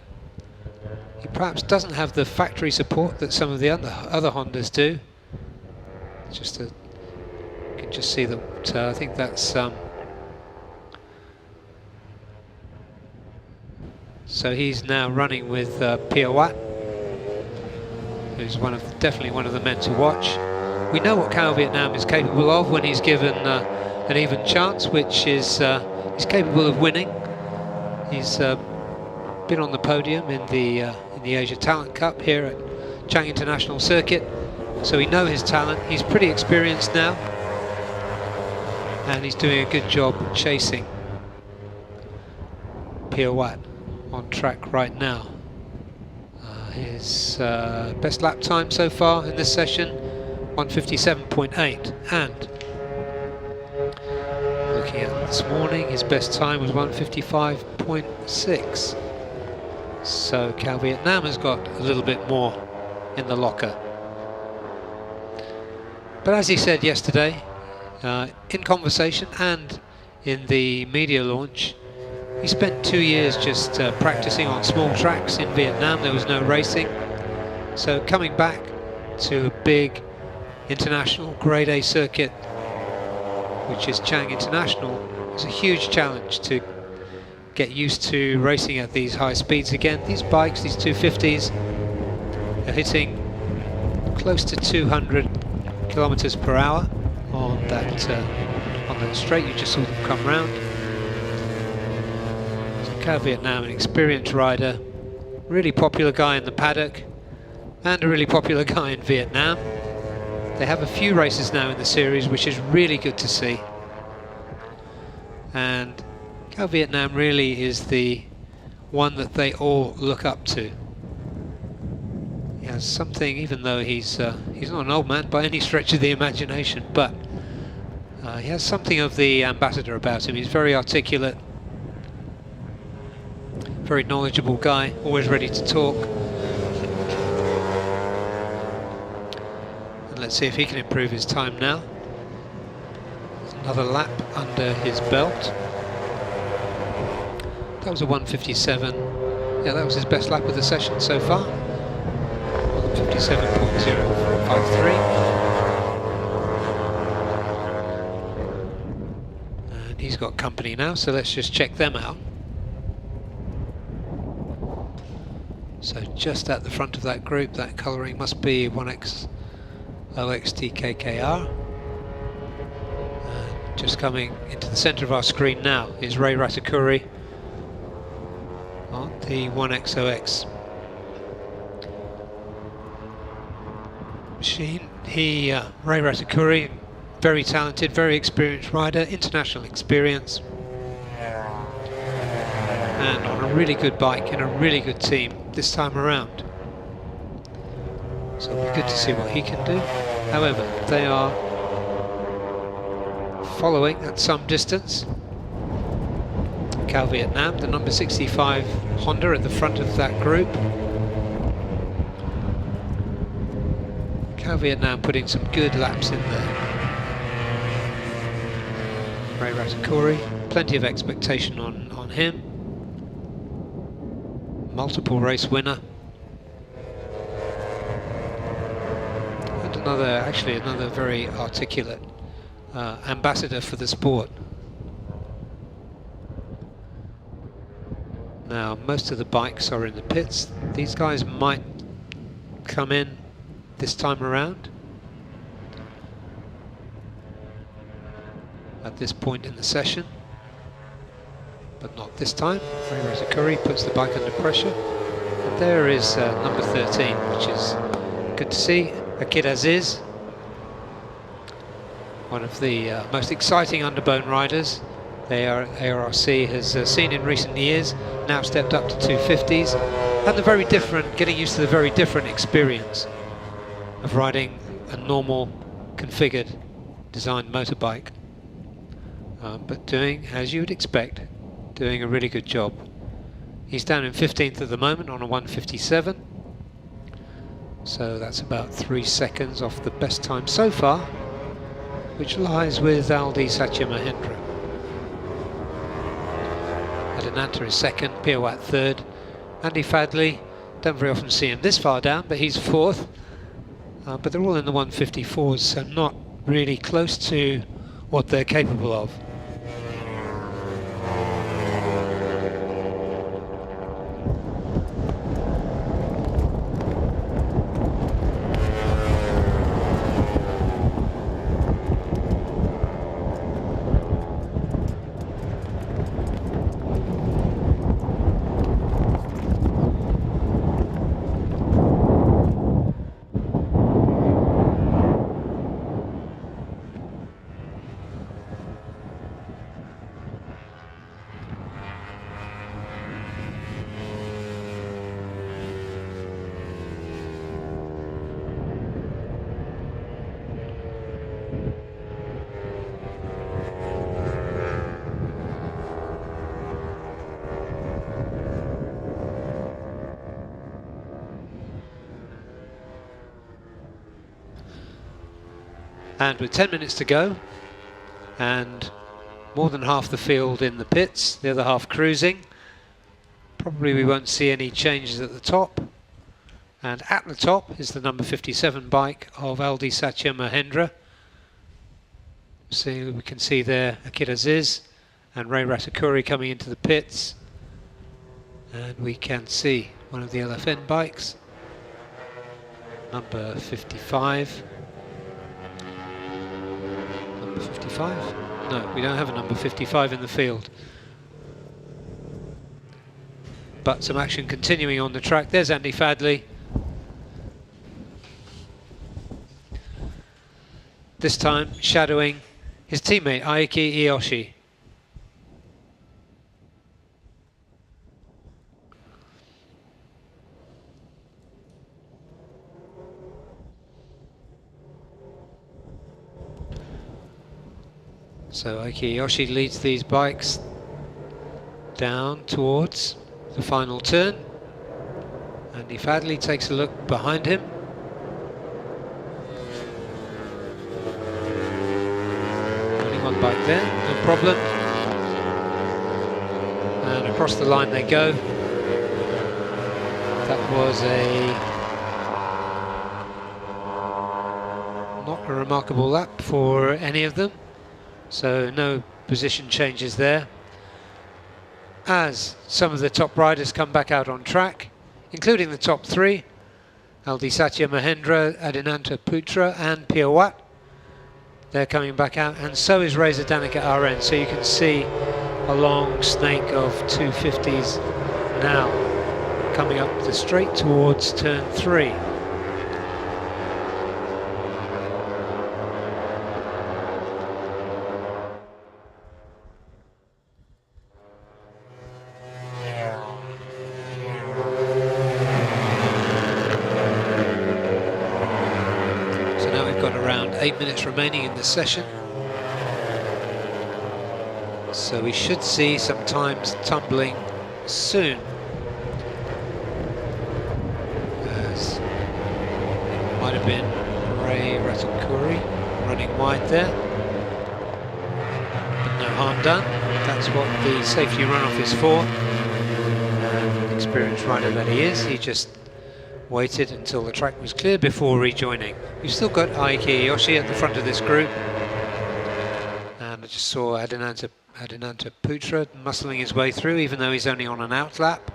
He perhaps doesn't have the factory support that some of the other Hondas do. You can just see that. I think that's so he's now running with Pia Watt, who's definitely one of the men to watch. We know what Cao Vietnam is capable of when he's given an even chance, which is he's capable of winning. He's been on the podium in the Asia Talent Cup here at Chang International Circuit, so we know his talent. He's pretty experienced now, and he's doing a good job chasing Pia Watt on track right now. His best lap time so far in this session, 157.8, and looking at this morning, his best time was 155.6. So Cao Vietnam has got a little bit more in the locker. But as he said yesterday, in conversation and in the media launch, he spent 2 years just practicing on small tracks in Vietnam. There was no racing. So coming back to a big international grade A circuit, which is Chang International, is a huge challenge to get used to racing at these high speeds again. These bikes, these 250s, are hitting close to 200 kilometers per hour on that straight. You just saw them come round. So Cao Vietnam, an experienced rider, really popular guy in the paddock, and a really popular guy in Vietnam. They have a few races now in the series, which is really good to see. And Cao Vietnam really is the one that they all look up to. He has something, even though he's not an old man by any stretch of the imagination, but he has something of the ambassador about him. He's very articulate, very knowledgeable guy, always ready to talk. And let's see if he can improve his time now. Another lap under his belt. That was a 157. Yeah, that was his best lap of the session so far. 157.053. And he's got company now, so let's just check them out. So just at the front of that group, that colouring must be 1X OXTKKR. And just coming into the centre of our screen now is Ray Ratakuri on the 1XOX machine. Ray Ratakuri, very talented, very experienced rider, international experience. a really good bike and a really good team this time around. So it'll be good to see what he can do. However, they are following at some distance. Cal Vietnam, the number 65 Honda at the front of that group. Cal Vietnam putting some good laps in there. Ray Ratakuri, plenty of expectation on him. Multiple race winner. And actually another very articulate ambassador for the sport. Now, most of the bikes are in the pits. These guys might come in this time around. At this point in the session, but not this time. Ray Ratakuri puts the bike under pressure. And there is number 13, which is good to see. Akid Aziz, one of the most exciting underbone riders ARRC has seen in recent years, now stepped up to 250s, and the very different, getting used to the very different experience of riding a normal, configured, designed motorbike. But doing, as you would expect, doing a really good job. He's down in 15th at the moment on a 157, so that's about 3 seconds off the best time so far, which lies with Aldi Satya Mahendra. Adinanta is second, Piawat third, Andy Fadley, don't very often see him this far down, but he's fourth. But they're all in the 154s, so not really close to what they're capable of. And with 10 minutes to go, and more than half the field in the pits, the other half cruising, probably we won't see any changes at the top. And at the top is the number 57 bike of Aldi Satya Mahendra. So we can see there Akid Aziz and Ray Ratakuri coming into the pits. And we can see one of the LFN bikes, number 55. 55? No, we don't have a number 55 in the field. But some action continuing on the track. There's Andy Fadley. This time shadowing his teammate Aiki Iyoshi. So Aiki Iyoshi leads these bikes down towards the final turn. Andy Fadley takes a look behind him. Only one bike there, no problem. And across the line they go. That was not a remarkable lap for any of them. So no position changes there. As some of the top riders come back out on track, including the top three, Aldi Satya Mahendra, Adinanta Putra and Piawat. They're coming back out, and so is Reza Danica RN. So you can see a long snake of 250s now coming up the straight towards turn 3. 8 minutes remaining in the session. So we should see some times tumbling soon. As it might have been Ray Ratakuri running wide there. But no harm done. That's what the safety runoff is for. And experienced rider that he is, he just waited until the track was clear before rejoining. We've still got Aiki Yoshi at the front of this group. And I just saw Adinanta Putra muscling his way through, even though he's only on an out lap.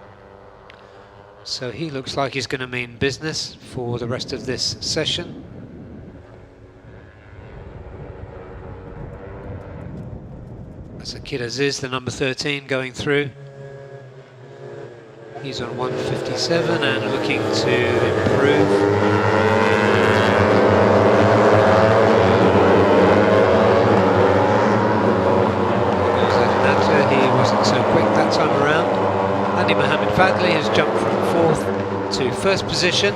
So he looks like he's going to mean business for the rest of this session. That's Akira Aziz, the number 13, going through. He's on 157 and looking to improve. So quick that time around. Andy Mohammed Fadli has jumped from 4th to 1st position.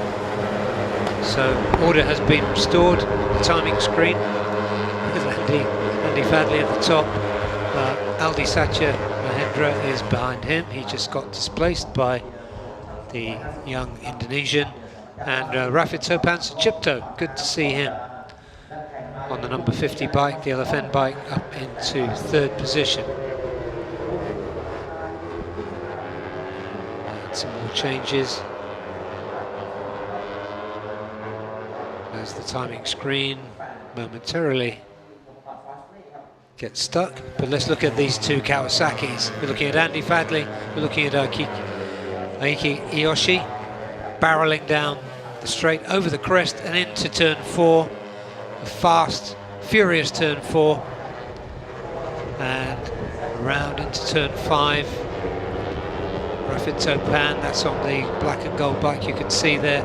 So order has been restored. The timing screen with Andy Fadli at the top. Aldi Satya Mahendra is behind him. He just got displaced by the young Indonesian. And Rafid Topan Sucipto, good to see him on the number 50 bike, the LFN bike, up into 3rd position. Some more changes as the timing screen momentarily gets stuck. But let's look at these two Kawasaki's. We're looking at Andy Fadli, we're looking at Aiki Iyoshi, barreling down the straight over the crest and into turn 4, a fast, furious turn 4, and around into turn 5. Rafid Topan, that's on the black and gold bike, you can see there,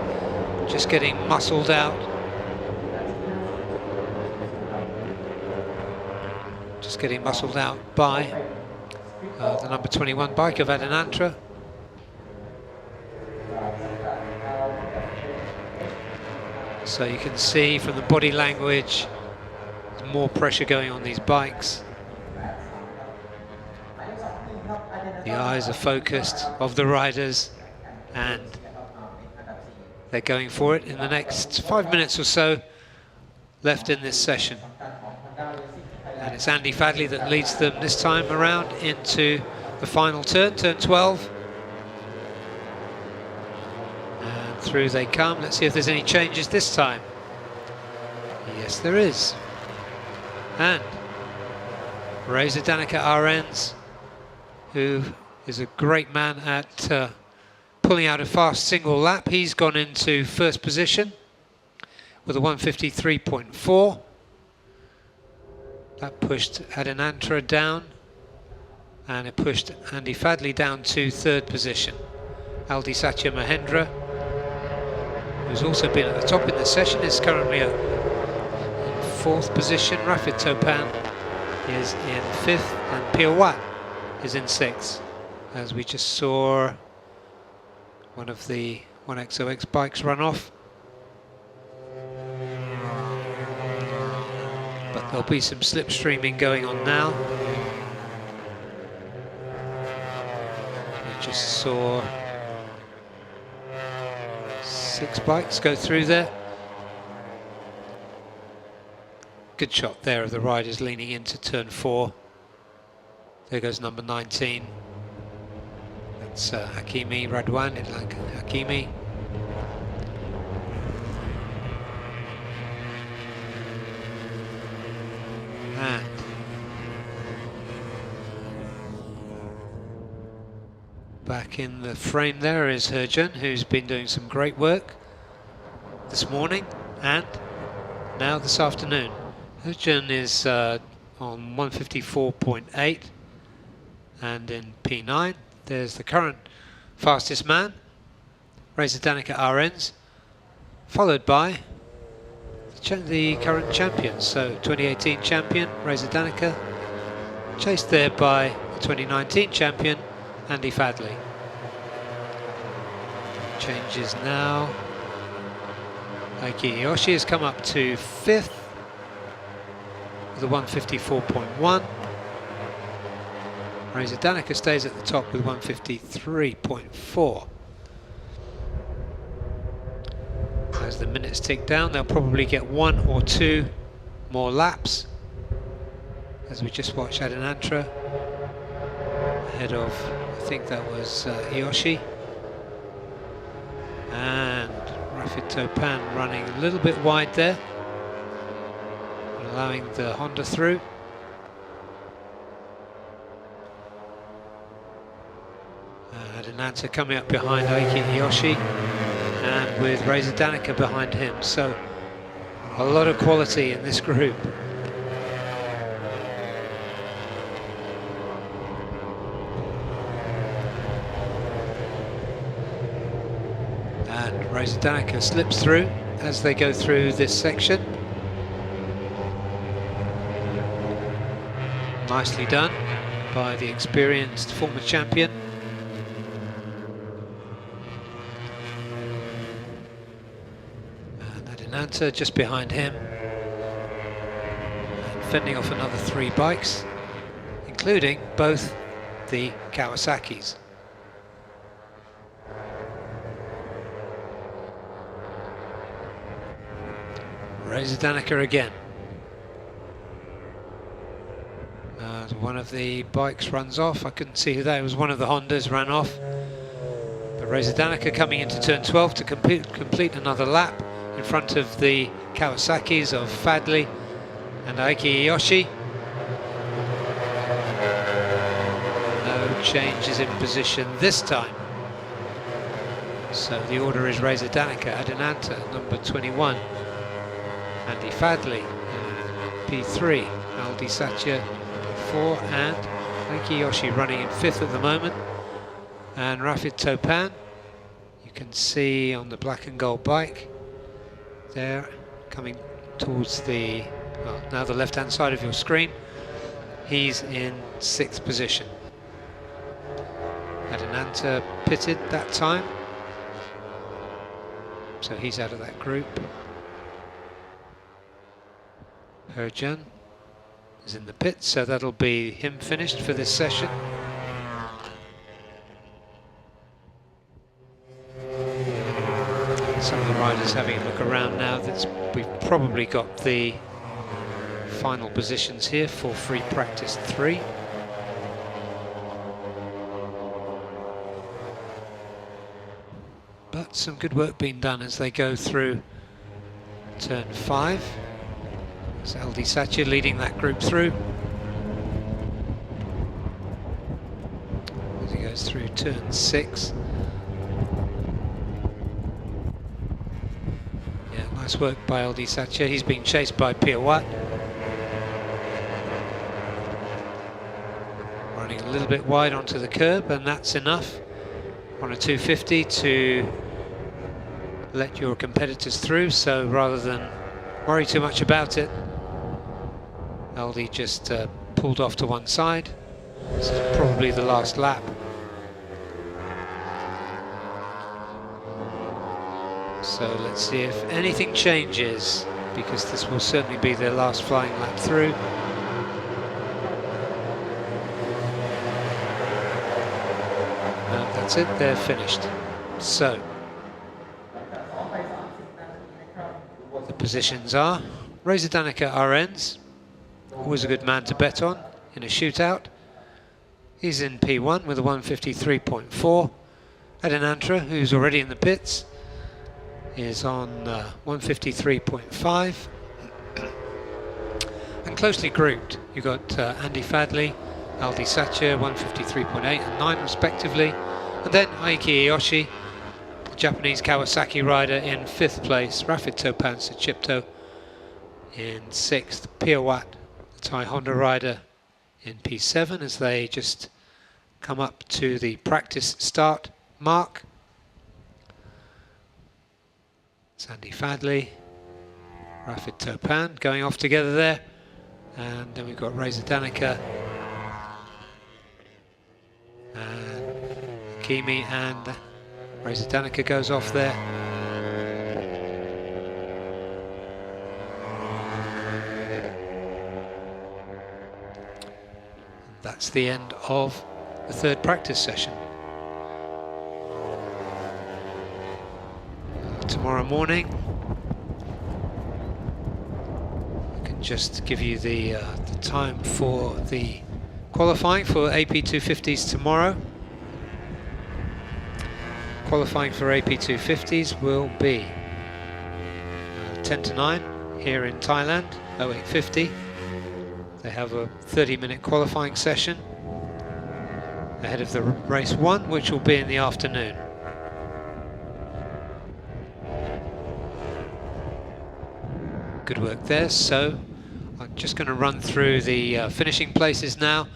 just getting muscled out. Just getting muscled out by the number 21 bike of Adinantra. So you can see from the body language, there's more pressure going on these bikes. The eyes are focused of the riders and they're going for it in the next 5 minutes or so left in this session. And it's Andy Fadli that leads them this time around into the final turn, turn 12. And through they come. Let's see if there's any changes this time. Yes, there is. And Reza Danica Arens, who is a great man at pulling out a fast single lap. He's gone into 1st position with a 153.4. That pushed Adinantra down, and it pushed Andy Fadli down to 3rd position. Aldi Satya Mahendra, who's also been at the top in the session, is currently in 4th position. Rafid Topan is in 5th, and Piawat is in 6th, as we just saw one of the 1XOX bikes run off. But there'll be some slipstreaming going on now. We just saw 6 bikes go through there. Good shot there of the riders leaning into turn 4. There goes number 19. That's Hakimi Radwan, Hakimi. And back in the frame there is Herjun, who's been doing some great work this morning and now this afternoon. Herjun is on 154.8. And in P9, there's the current fastest man, Reza Danica Arens, followed by the current champion. So 2018 champion, Reza Danica, chased there by the 2019 champion, Andy Fadli. Changes now. Aiki Yoshi has come up to 5th, with a 154.1. Reza Danica stays at the top with 153.4. As the minutes tick down, they'll probably get 1 or 2 more laps, as we just watched Adinantra ahead of, I think that was Iyoshi, and Rafid Topan running a little bit wide there, allowing the Honda through. Adinantra coming up behind Aiki Iyoshi, and with Reza Danica behind him, so a lot of quality in this group. And Reza Danica slips through as they go through this section. Nicely done by the experienced former champion. Adinantra just behind him, and fending off another 3 bikes, including both the Kawasaki's. Reza Danica again. One of the bikes runs off. I couldn't see who that was. One of the Hondas ran off. But Reza Danica coming into turn 12 to complete another lap in front of the Kawasaki's of Fadli and Aiki Iyoshi. No changes in position this time. So the order is Reza Danica, Adinantra, number 21, Andy Fadli, P3, Aldi Satya, P4, and Aiki Iyoshi running in 5th at the moment. And Rafid Topan, you can see on the black and gold bike there, coming towards the, well, now the left-hand side of your screen. He's in 6th position. Adinantra pitted that time, so he's out of that group. Herjan is in the pits, so that'll be him finished for this session. Some of the riders having a look around now. We've probably got the final positions here for free practice 3. But some good work being done as they go through turn 5. It's Aldi Satya leading that group through as he goes through turn 6. Nice work by Aldi Satya. He's being chased by Piawat. Running a little bit wide onto the curb, and that's enough on a 250 to let your competitors through. So rather than worry too much about it, Aldi just pulled off to one side. This is probably the last lap. So let's see if anything changes, because this will certainly be their last flying lap through. No, that's it, they're finished. So the positions are Reza Danica RNs, always a good man to bet on in a shootout. He's in P1 with a 153.4. Adinantra, who's already in the pits, is on 153.5. And closely grouped, you've got Andy Fadli, Aldi Satya, 153.8 and 9 respectively, and then Aiki Iyoshi, the Japanese Kawasaki rider, in 5th place, Rafid Topan Suchipto in 6th, Piawat, the Thai Honda rider, in P7 as they just come up to the practice start mark. Sandy Fadli, Rafid Topan going off together there, and then we've got Reza Danica and Kimi, and Reza Danica goes off there. that's the end of the third practice session. Tomorrow morning, I can just give you the time for the qualifying for AP250s tomorrow. Qualifying for AP250s will be 10 to 9 here in Thailand, 0850. They have a 30-minute qualifying session ahead of the race 1, which will be in the afternoon. Good work there. So I'm just going to run through the finishing places now.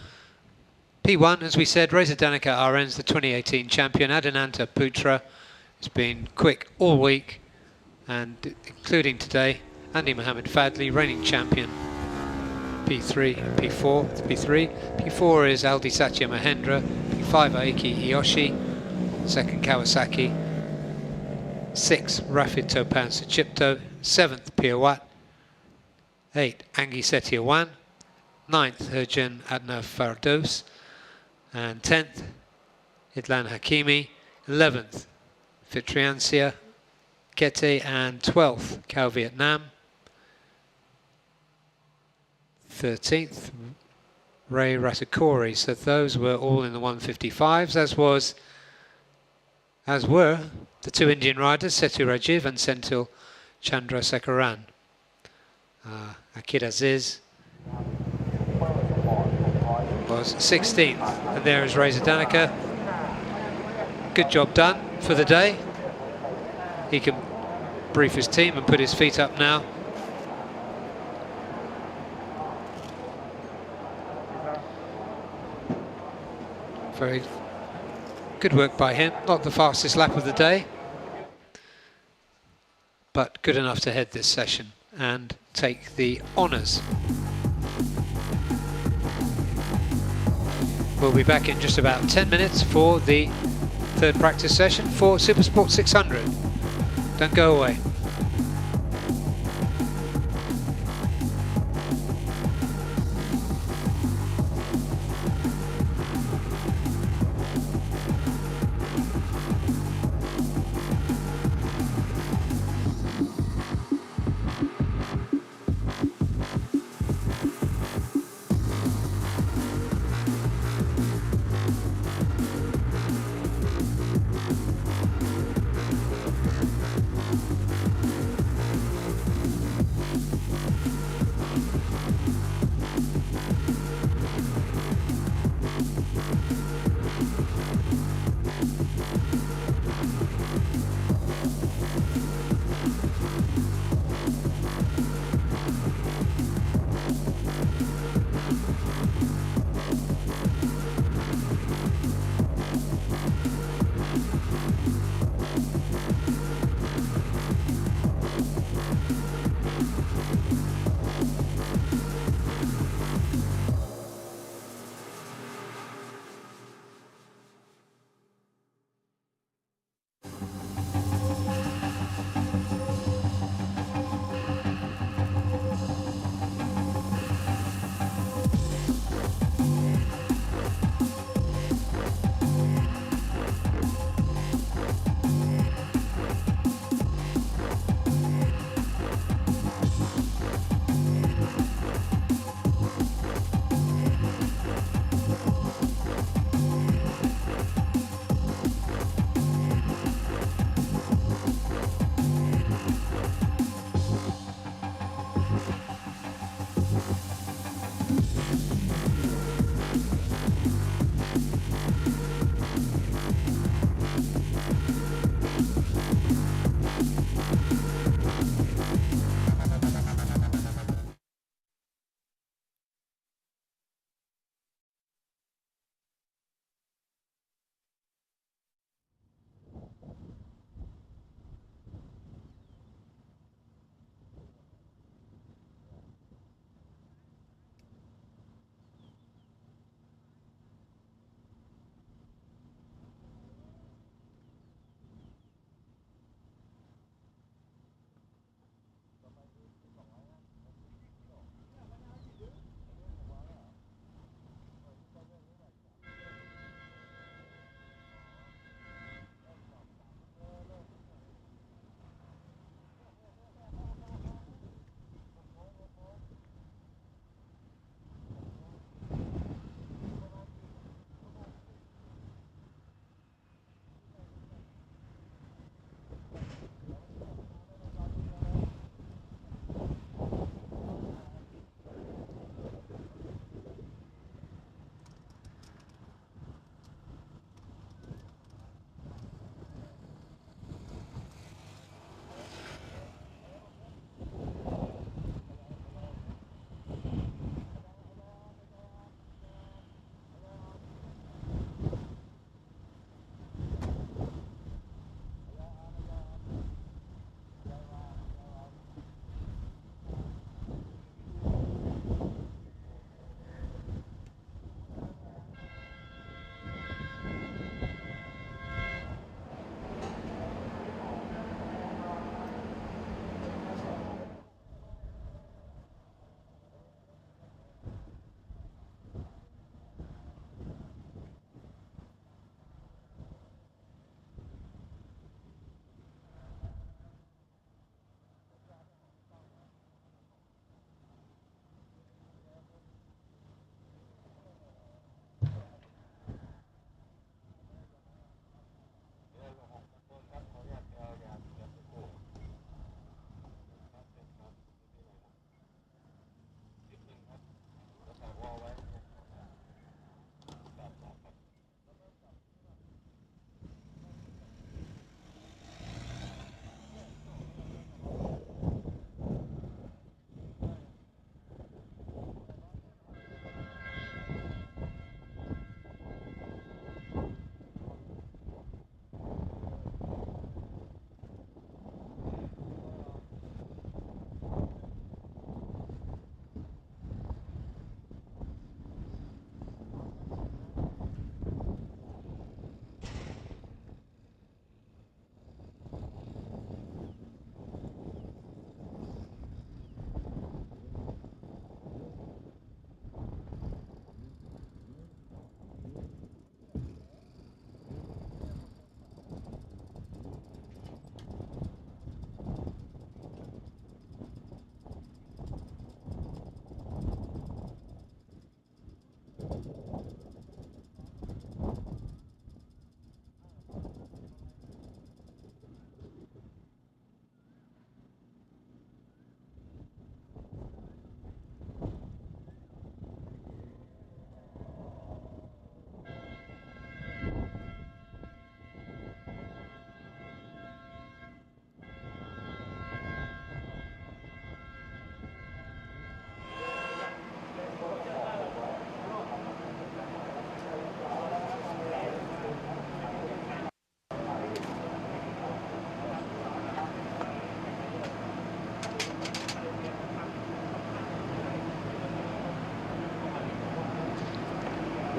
P1, as we said, Reza Danica RN's the 2018 champion. Adinanta Putra has been quick all week, and including today. Andy Mohammed Fadli, reigning champion. P3, P4, P3. P4 is Aldi Satya Mahendra. P5, Aiki Hiyoshi. Second, Kawasaki. 6, Rafid Topan Suchipto. 7th, Piawat. 8, Angi Setiawan. 9th, Herjan Adna Fardos. And 10th, Idlan Hakimi. 11th, Fitriancia Kete. And 12th, Cao Vietnam. 13th, Ray Ratakori. So those were all in the 155s, as were the 2 Indian riders, Setu Rajiv and Senthil Chandrasekaran. Akid Aziz was 16th, and there is Reza Danica. Good job done for the day. He can brief his team and put his feet up now. Very good work by him. Not the fastest lap of the day, but good enough to head this session and take the honours. We'll be back in just about 10 minutes for the third practice session for Supersport 600. Don't go away.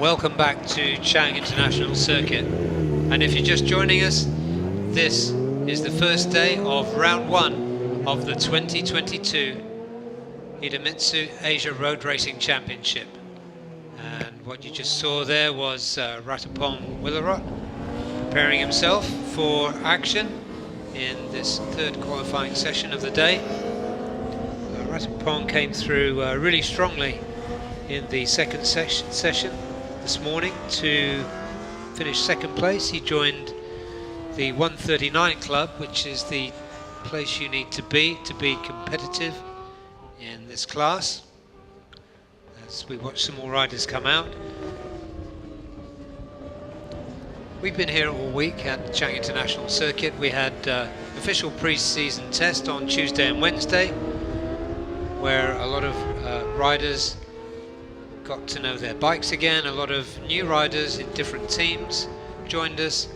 Welcome back to Chang International Circuit. And if you're just joining us, this is the first day of round 1 of the 2022 IDEMITSU Asia Road Racing Championship. And what you just saw there was Ratapong Willarot preparing himself for action in this third qualifying session of the day. Ratapong came through really strongly in the second session this morning to finish second place. He joined the 139 club, which is the place you need to be competitive in this class. As we watch some more riders come out. We've been here all week at the Chang International Circuit. We had official pre-season test on Tuesday and Wednesday, where a lot of riders got to know their bikes again. A lot of new riders in different teams joined us,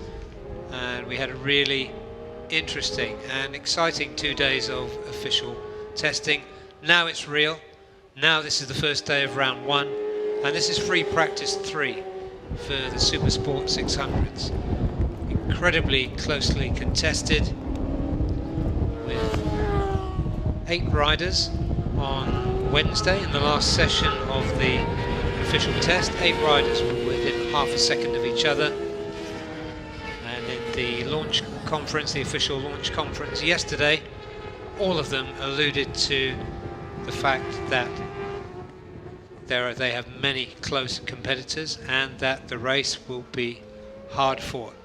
and we had a really interesting and exciting 2 days of official testing. Now it's real. Now this is the first day of round 1, and this is free practice 3 for the Super Sport 600s. Incredibly closely contested, with 8 riders on Wednesday in the last session of the official test. 8 riders were within half a second of each other. And in the launch conference, the official launch conference yesterday, all of them alluded to the fact that they have many close competitors and that the race will be hard fought.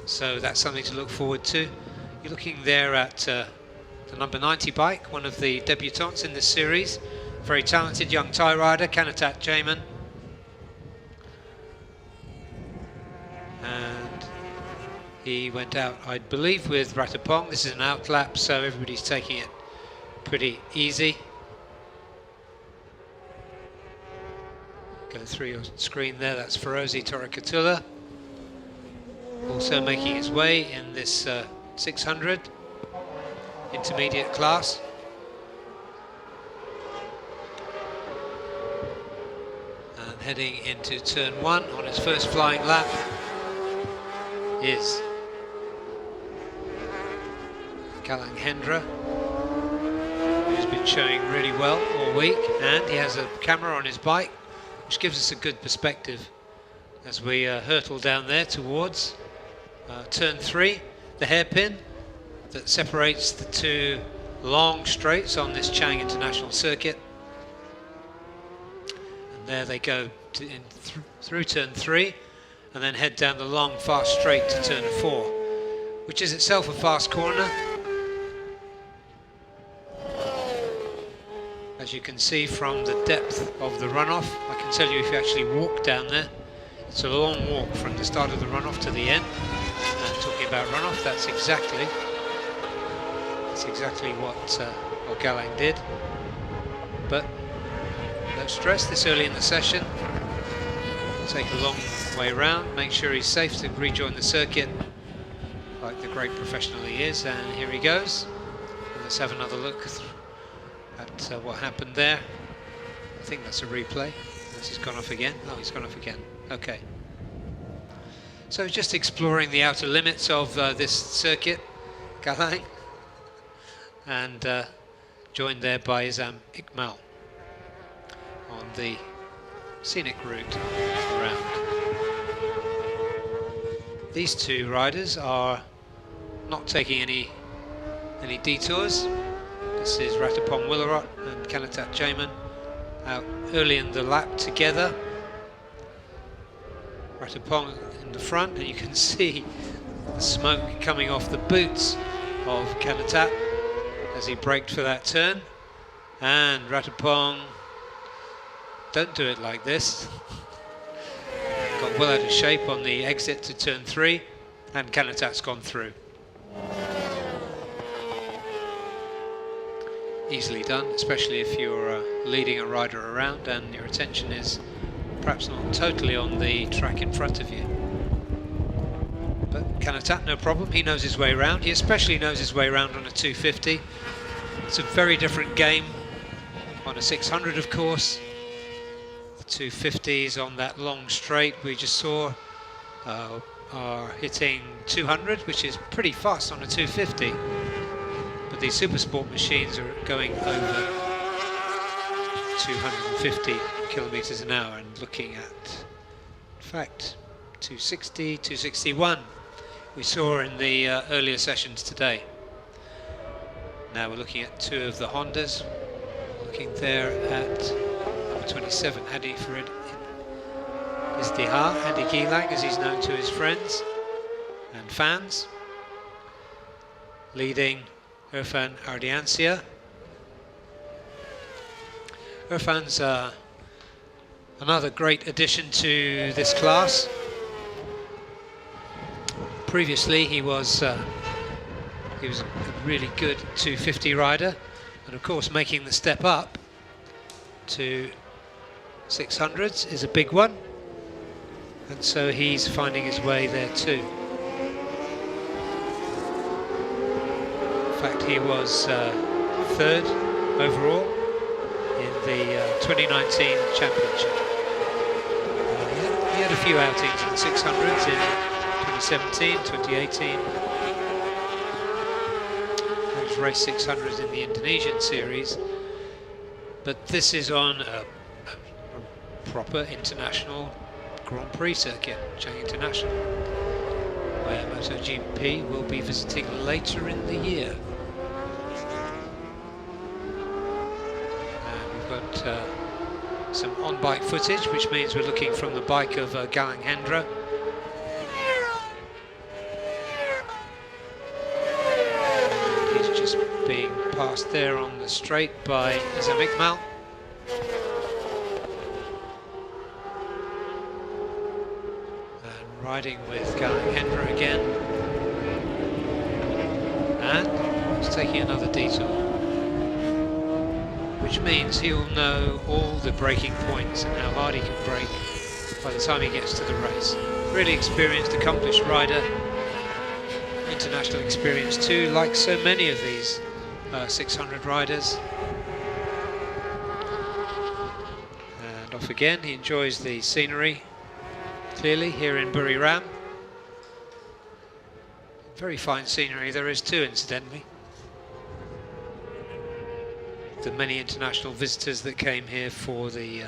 So that's something to look forward to. You're looking there at the number 90 bike, one of the debutants in this series. Very talented young Thai rider, Kanatat Jamin. And he went out, I believe, with Ratapong. This is an out lap, so everybody's taking it pretty easy. Go through your screen there, that's Ferozi Torikatula, also making his way in this 600 intermediate class. And heading into turn 1 on his first flying lap is Galang Hendra, who's been showing really well all week, and he has a camera on his bike, which gives us a good perspective as we hurtle down there towards turn 3, the hairpin that separates the 2 long straights on this Chang International Circuit. And there they go through turn 3, and then head down the long fast straight to turn 4, which is itself a fast corner. As you can see from the depth of the runoff, I can tell you if you actually walk down there, it's a long walk from the start of the runoff to the end. And talking about runoff, that's exactly what Galang did. But no stress this early in the session. Take a long way around, make sure he's safe to rejoin the circuit like the great professional he is. And here he goes. And let's have another look at what happened there. I think that's a replay. This has gone off again. Oh, he's gone off again. Okay. So just exploring the outer limits of this circuit, Galang, and joined there by Izam Ikmal on the scenic route around. These 2 riders are not taking any detours. This is Ratapong Willarot and Kanatat Jamin out early in the lap together. Ratapong in the front, and you can see the smoke coming off the boots of Kanatat as he braked for that turn. And Ratapong, don't do it like this. Got well out of shape on the exit to turn 3, and Kanatat's gone through. Easily done, especially if you're leading a rider around and your attention is perhaps not totally on the track in front of you. But Kanatat, no problem, he knows his way around. He especially knows his way around on a 250. It's a very different game on a 600, of course. 250s on that long straight we just saw are hitting 200, which is pretty fast on a 250. But these super sport machines are going over 250 kilometers an hour and looking at, in fact, 260, 261 we saw in the earlier sessions today. Now we're looking at two of the Hondas. Looking there at number 27, ASB1000 Andy Gilang, as he's known to his friends and fans. Leading Irfan Ardiancia. Irfan's another great addition to this class. Previously he was a really good 250 rider, and of course making the step up to 600s is a big one, and so he's finding his way there too. In fact, he was third overall in the 2019 championship. He had a few outings in 600s in 2017, 2018. He's raced 600s in the Indonesian series, but this is on a proper international Grand Prix circuit, Chang International, where MotoGP will be visiting later in the year. And we've got some on-bike footage, which means we're looking from the bike of Galang Hendra. He's just being passed there on the straight by Azam Iqbal. Riding with Galang Hendra again, and he's taking another detour, which means he'll know all the braking points and how hard he can brake by the time he gets to the race. Really experienced, accomplished rider, international experience too, like so many of these 600 riders. And off again, he enjoys the scenery. Clearly here in Buriram. Very fine scenery there is too, incidentally. The many international visitors that came here for the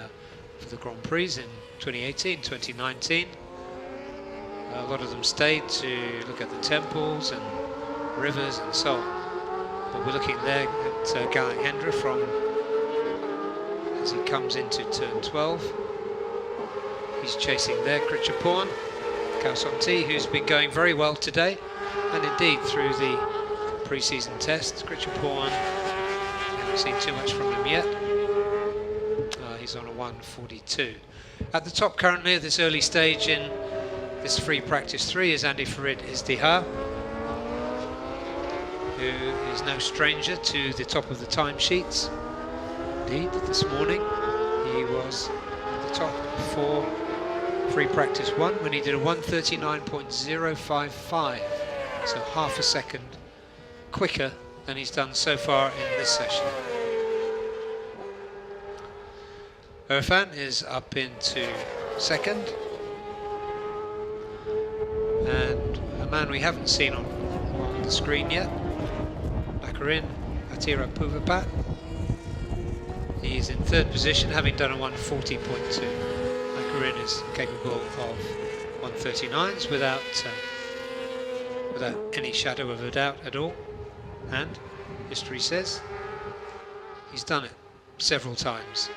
Grand Prix in 2018, 2019. A lot of them stayed to look at the temples and rivers and so on. But we're looking there at Galang Hendra from as he comes into turn 12. He's chasing there Krichaporn, Kausonti, who's been going very well today, and indeed through the pre-season tests. Krichaporn, haven't seen too much from him yet. He's on a 1:42. At the top currently at this early stage in this free practice 3 is Andy Farid Izdiha, who is no stranger to the top of the timesheets. Indeed, this morning he was at the top for free practice 1 when he did a 1:39.055, so half a second quicker than he's done so far in this session. Irfan is up into second, and a man we haven't seen on the screen yet, Nakarin Atira Puvapat. He's in third position, having done a 1:40.2. Nakarin is capable of 1:39s without any shadow of a doubt at all, and history says he's done it several times,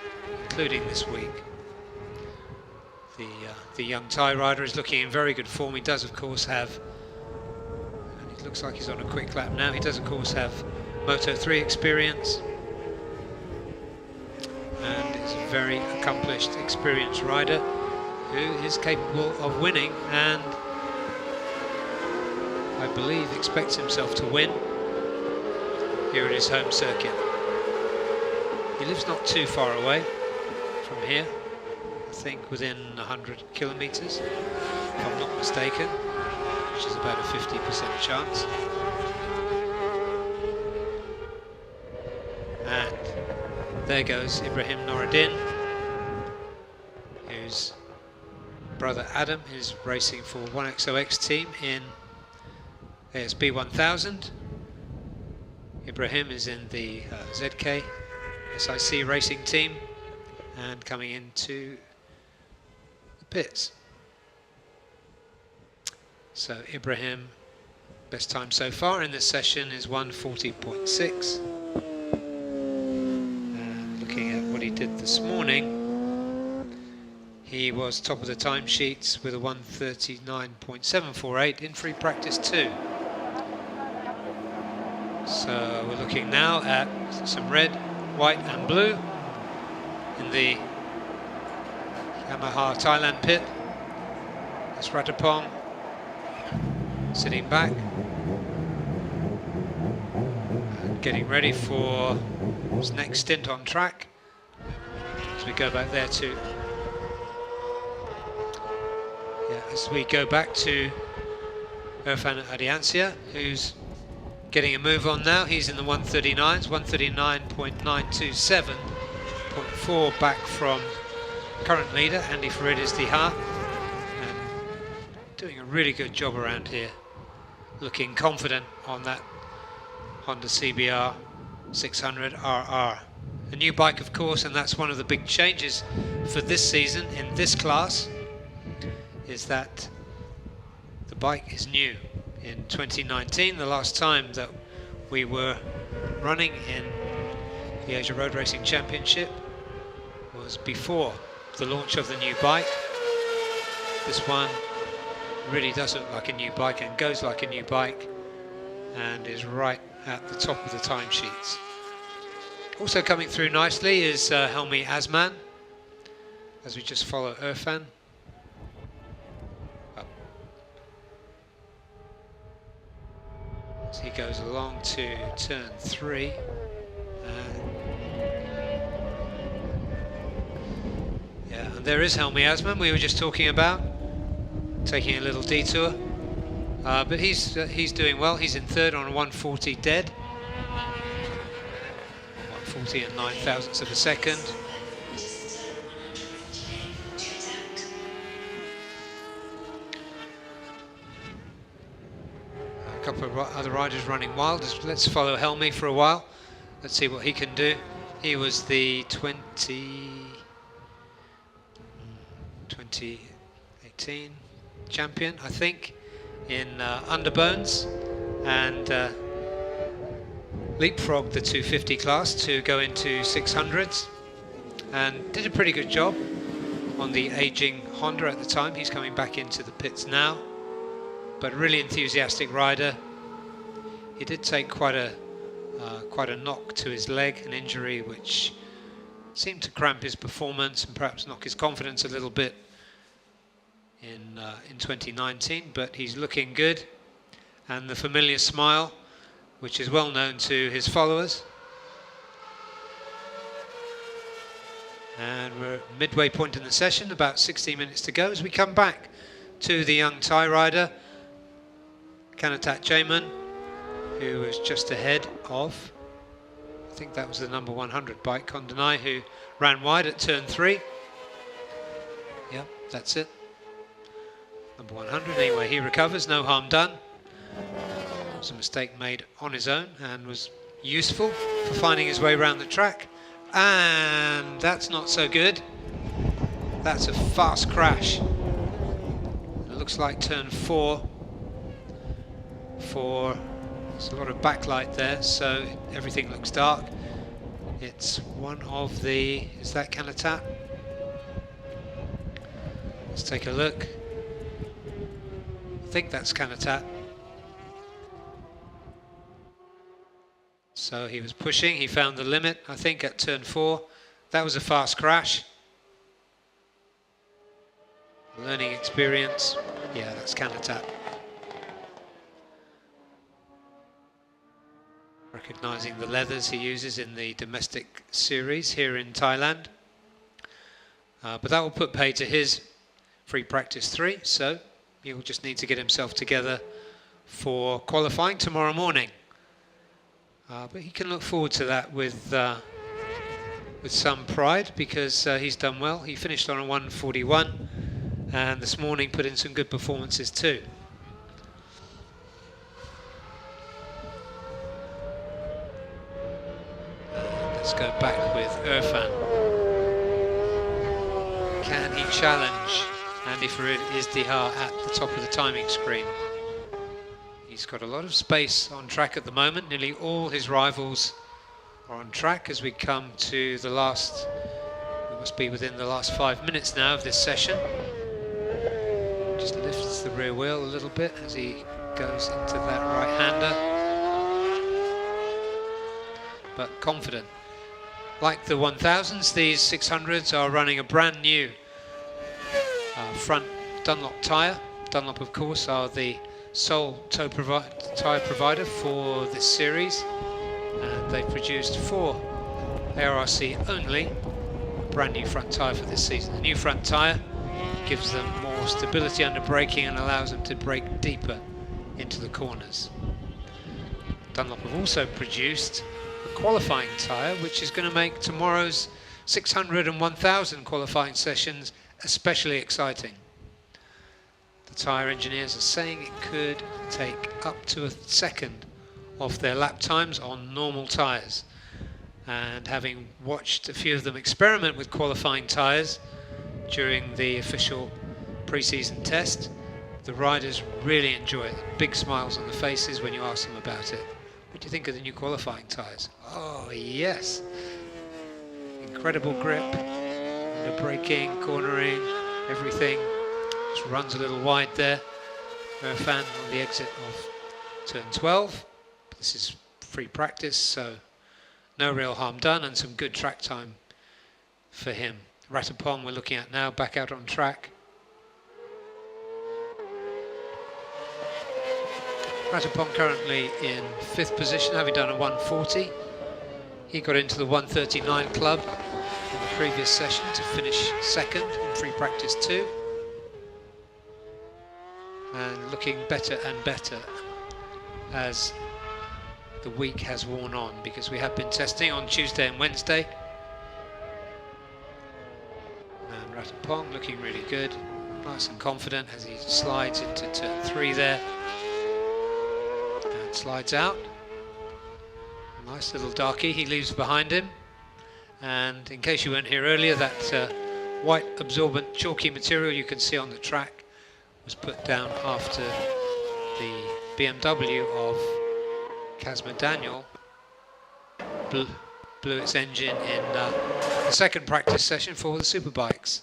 including this week. The young Thai rider is looking in very good form. He does of course have, and it looks like he's on a quick lap now, he does of course have Moto3 experience, and is a very accomplished, experienced rider who is capable of winning, and I believe expects himself to win here at his home circuit. He lives not too far away from here, I think within 100 kilometers, if I'm not mistaken, which is about a 50% chance. And there goes Ibrahim Noridin, brother Adam is racing for 1XOX team in ASB1000. Ibrahim is in the ZK SIC racing team and coming into the pits. So Ibrahim, best time so far in this session is 1:40.6. And looking at what he did this morning, he was top of the timesheets with a 1:39.748 in free practice 2. So we're looking now at some red, white and blue in the Yamaha Thailand pit. That's Ratapong sitting back and getting ready for his next stint on track. As we go back there to Irfan Adiancia, who's getting a move on now. He's in the 139s, 139.927, 0.4 back from current leader Andy Faridis Diha, and doing a really good job around here, looking confident on that Honda CBR 600 RR. A new bike, of course, and that's one of the big changes for this season in this class, is that the bike is new. In 2019, the last time that we were running in the Asia Road Racing Championship was before the launch of the new bike. This one really does look like a new bike and goes like a new bike and is right at the top of the timesheets. Also coming through nicely is Helmi Asman, as we just follow Irfan. As he goes along to turn 3. And there is Helmi Asman, we were just talking about, taking a little detour. But he's doing well. He's in third on a 140 dead. 140 and 9 thousandths of a second. A couple of other riders running wild. Let's follow Helmi for a while. Let's see what he can do. He was the 2018 champion, I think, in underbones, and leapfrogged the 250 class to go into 600s, and did a pretty good job on the aging Honda at the time. He's coming back into the pits now, but really enthusiastic rider. He did take quite a knock to his leg, an injury which seemed to cramp his performance and perhaps knock his confidence a little bit in 2019, but he's looking good, and the familiar smile, which is well known to his followers. And we're at midway point in the session, about 16 minutes to go, as we come back to the young Thai rider Kanatat Jamin, who was just ahead of, I think that was the number 100 bike, Kondanai, who ran wide at turn 3. Yep, that's it. Number 100. Anyway, he recovers, no harm done. It was a mistake made on his own and was useful for finding his way around the track. And that's not so good. That's a fast crash. It looks like turn 4 for, there's a lot of backlight there, so everything looks dark. It's one of the, is that Kanatat? Let's take a look. I think that's Kanatat. So he was pushing, he found the limit, I think, at turn 4. That was a fast crash. Learning experience. Yeah, that's Kanatat. Recognizing the leathers he uses in the domestic series here in Thailand. But that will put pay to his free practice 3, so he will just need to get himself together for qualifying tomorrow morning. But he can look forward to that with some pride, because he's done well. He finished on a 141 and this morning put in some good performances too. Let's go back with Irfan. Can he challenge Andy Farid Izdihar at the top of the timing screen? He's got a lot of space on track at the moment. Nearly all his rivals are on track as we come to the last, we must be within the last 5 minutes now of this session. Just lifts the rear wheel a little bit as he goes into that right-hander. But confident. Like the 1000s, these 600s are running a brand new front Dunlop tyre. Dunlop, of course, are the sole tyre provider for this series, and they've produced 4 ARRC only brand new front tyre for this season. The new front tyre gives them more stability under braking and allows them to brake deeper into the corners. Dunlop have also produced a qualifying tyre which is going to make tomorrow's 600 and 1000 qualifying sessions especially exciting. The tyre engineers are saying it could take up to a second off their lap times on normal tyres, and having watched a few of them experiment with qualifying tyres during the official pre-season test, the riders really enjoy it. Big smiles on the faces when you ask them about it. What do you think of the new qualifying tyres? Oh yes, incredible grip, under braking, cornering, everything. Just runs a little wide there. Irfan on the exit of turn 12. This is free practice, so no real harm done, and some good track time for him. Ratapong we're looking at now, back out on track. Ratapong currently in 5th position, having done a 140. He got into the 139 club in the previous session to finish 2nd in free practice 2. And looking better and better as the week has worn on, because we have been testing on Tuesday and Wednesday. And Ratapong looking really good, nice and confident as he slides into turn 3 there. And slides out. Nice little darkie he leaves behind him. And in case you weren't here earlier, that white absorbent chalky material you can see on the track was put down after the BMW of Kazma Daniel blew its engine in the 2nd practice session for the superbikes.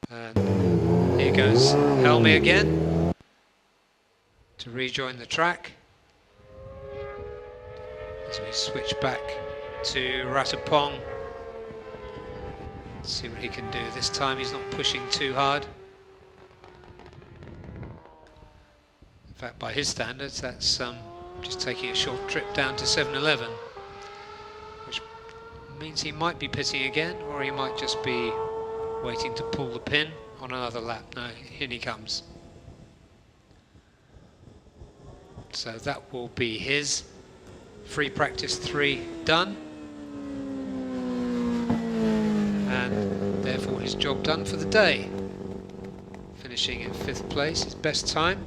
And here goes Helmi again to rejoin the track as we switch back to Ratapong. See what he can do. This time he's not pushing too hard. In fact, by his standards, that's just taking a short trip down to 7-Eleven, which means he might be pitting again, or he might just be waiting to pull the pin on another lap. No, in he comes. So that will be his free practice 3 done. And therefore his job done for the day. Finishing in 5th place, his best time.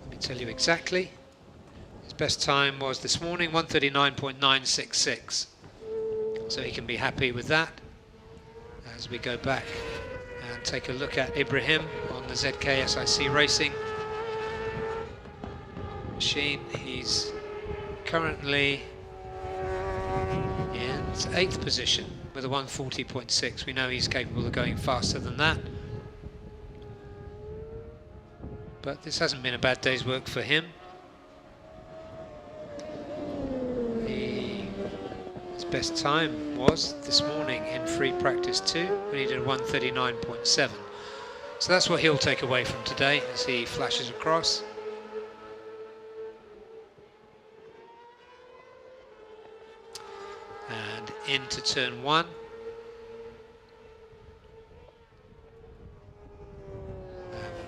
Let me tell you exactly. His best time was this morning 1:39.966. So he can be happy with that. As we go back and take a look at Ibrahim on the ZK SIC Racing machine. He's currently in 8th position with a 140.6. We know he's capable of going faster than that. But this hasn't been a bad day's work for him. His best time was this morning in free practice 2 when he did 1:39.7. So that's what he'll take away from today as he flashes across. And into turn 1.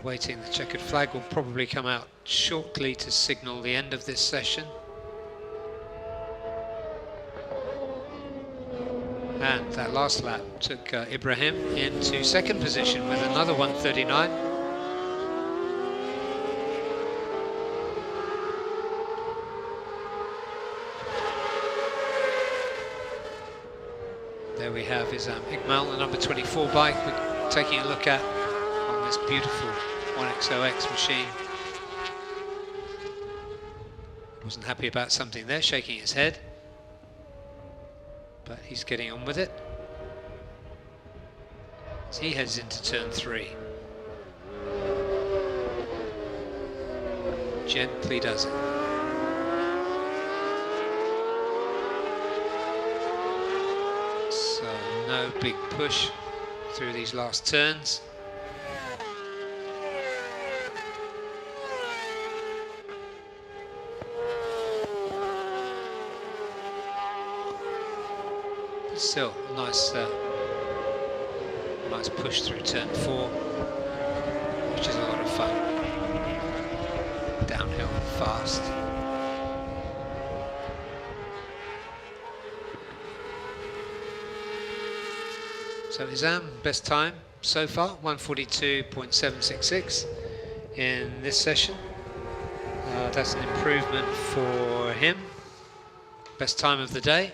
Waiting, the checkered flag will probably come out shortly to signal the end of this session. And that last lap took Ibrahim into second position with another 139. There we have Ikmal, the number 24 bike, we're taking a look at on this beautiful 1XOX machine. Wasn't happy about something there, shaking his head, but he's getting on with it as he heads into turn 3. Gently does it. So no big push through these last turns. Still a nice push through turn 4, which is a lot of fun. Downhill, fast. So Izam, best time so far, 142.766 in this session. That's an improvement for him. Best time of the day.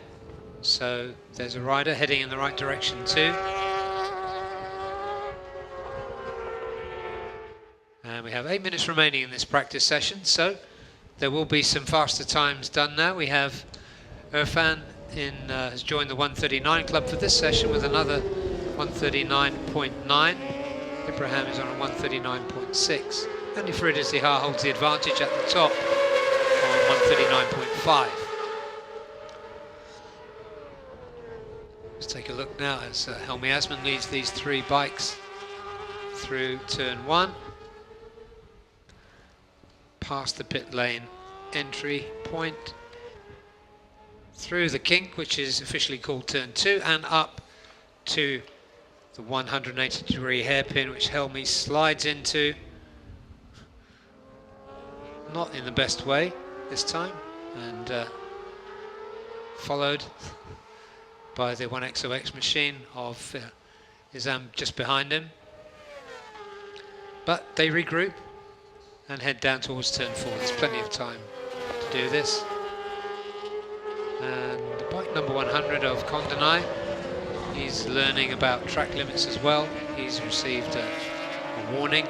So there's a rider heading in the right direction too. And we have 8 minutes remaining in this practice session, so there will be some faster times done now. We have Irfan has joined the 139 club for this session with another 139.9. Ibrahim is on a 139.6. Andy Faridaz-Dihar holds the advantage at the top on 139.5. Let's take a look now as Helmi Asman leads these 3 bikes through turn 1, past the pit lane entry point, through the kink, which is officially called turn 2, and up to the 180-degree hairpin, which Helmi slides into, not in the best way this time, and followed by the 1XOX machine of Izam just behind him. But they regroup and head down towards turn 4. There's plenty of time to do this. And bike number 100 of Kondanai, he's learning about track limits as well. He's received a warning,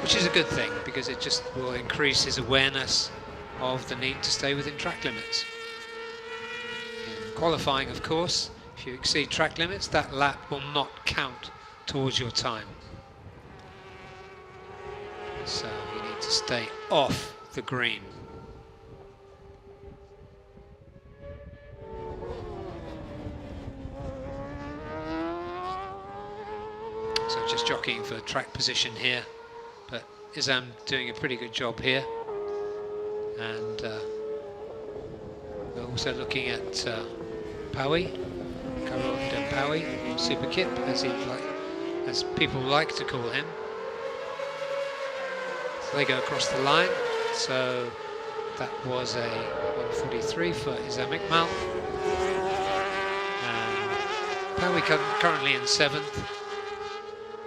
which is a good thing because it just will increase his awareness of the need to stay within track limits. Qualifying, of course, if you exceed track limits, that lap will not count towards your time. So you need to stay off the green. So just jockeying for track position here, but Izam doing a pretty good job here. And we're also looking at Paui, Karodan Paui, Super Kip, as people like to call him. So they go across the line. So that was a 143 for Izam Ikmal. And Paui currently in 7th.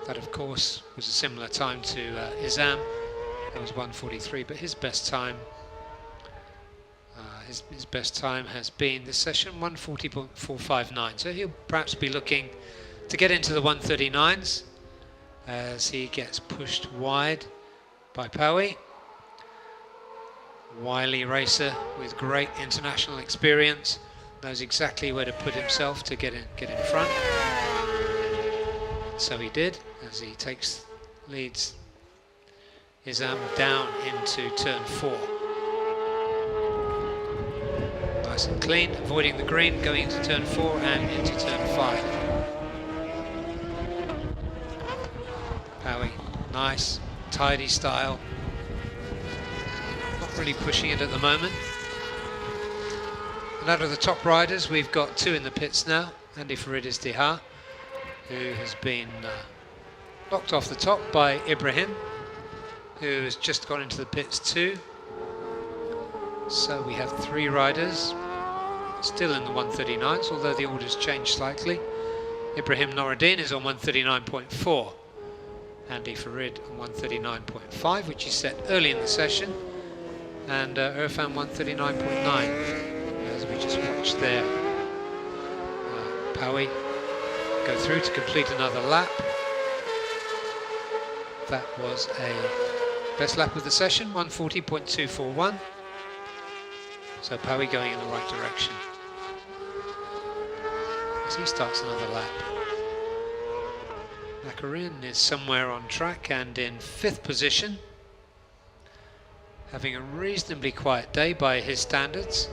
That, of course, was a similar time to Izam. That was 143, but his best time. His best time has been this session 140.459, so he'll perhaps be looking to get into the 139s as he gets pushed wide by Paui. Wily racer with great international experience, knows exactly where to put himself to get in front. So he did, as he leads Izam down into turn 4. Nice and clean, avoiding the green, going into turn 4 and into turn 5. Paui, nice, tidy style. Not really pushing it at the moment. And out of the top riders, we've got 2 in the pits now. Andy Faridaz-Dihar, who has been knocked off the top by Ibrahim, who has just gone into the pits too. So we have 3 riders still in the 139s, although the order's changed slightly. Ibrahim Noridin is on 139.4. Andy Farid on 139.5, which he set early in the session. And Irfan 139.9, as we just watched there. Paui go through to complete another lap. That was a best lap of the session, 140.241. So Paui going in the right direction as he starts another lap. Nakurin is somewhere on track and in 5th position, having a reasonably quiet day by his standards,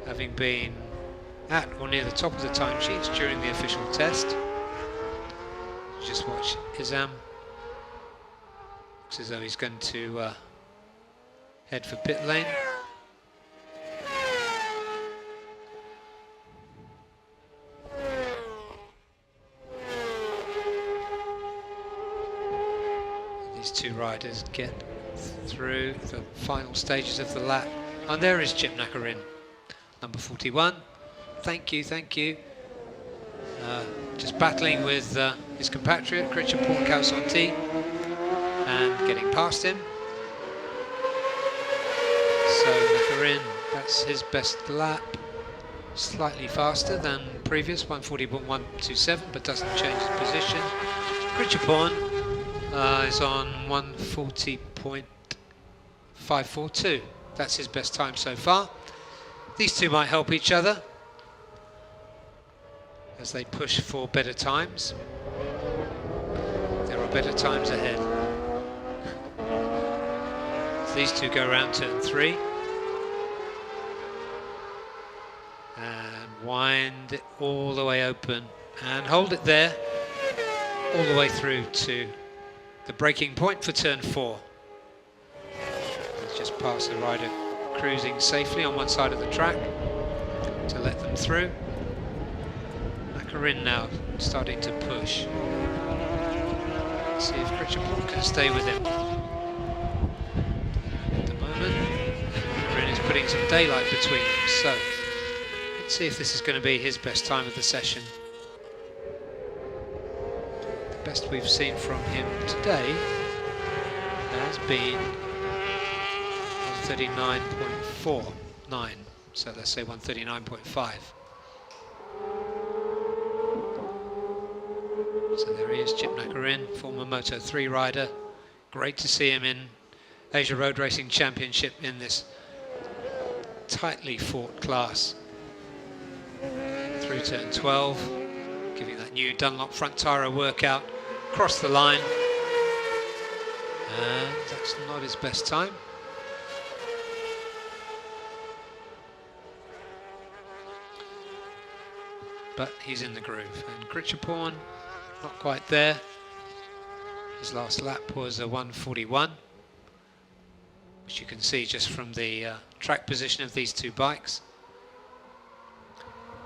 having been at or near the top of the timesheets during the official test. Just watch Izam. Looks as though he's going to head for pit lane. These two riders get through the final stages of the lap. And there is Chip Nakurin, number 41. Thank you, thank you. Just battling with his compatriot, Krichapur Kausanti, and getting past him. So Nakurin, that's his best lap. Slightly faster than previous, 140.127, but doesn't change his position. Krichapur is on 140.542. That's his best time so far. These two might help each other as they push for better times. There are better times ahead. So these two go around turn 3 and wind it all the way open and hold it there all the way through to the braking point for turn 4. Let's just pass the rider cruising safely on one side of the track to let them through. Nakurin now starting to push. Let's see if Krichapur can stay with him. At the moment, Nakurin is putting some daylight between them, so let's see if this is going to be his best time of the session. The best we've seen from him today has been 139.49, so let's say 139.5. So there he is, Chip Nakurin, former Moto3 rider. Great to see him in Asia Road Racing Championship in this tightly fought class. Through turn 12, giving that new Dunlop front tyre a workout, across the line. And that's not his best time. But he's in the groove. And Krichapur, not quite there. His last lap was a 141, which you can see just from the track position of these two bikes.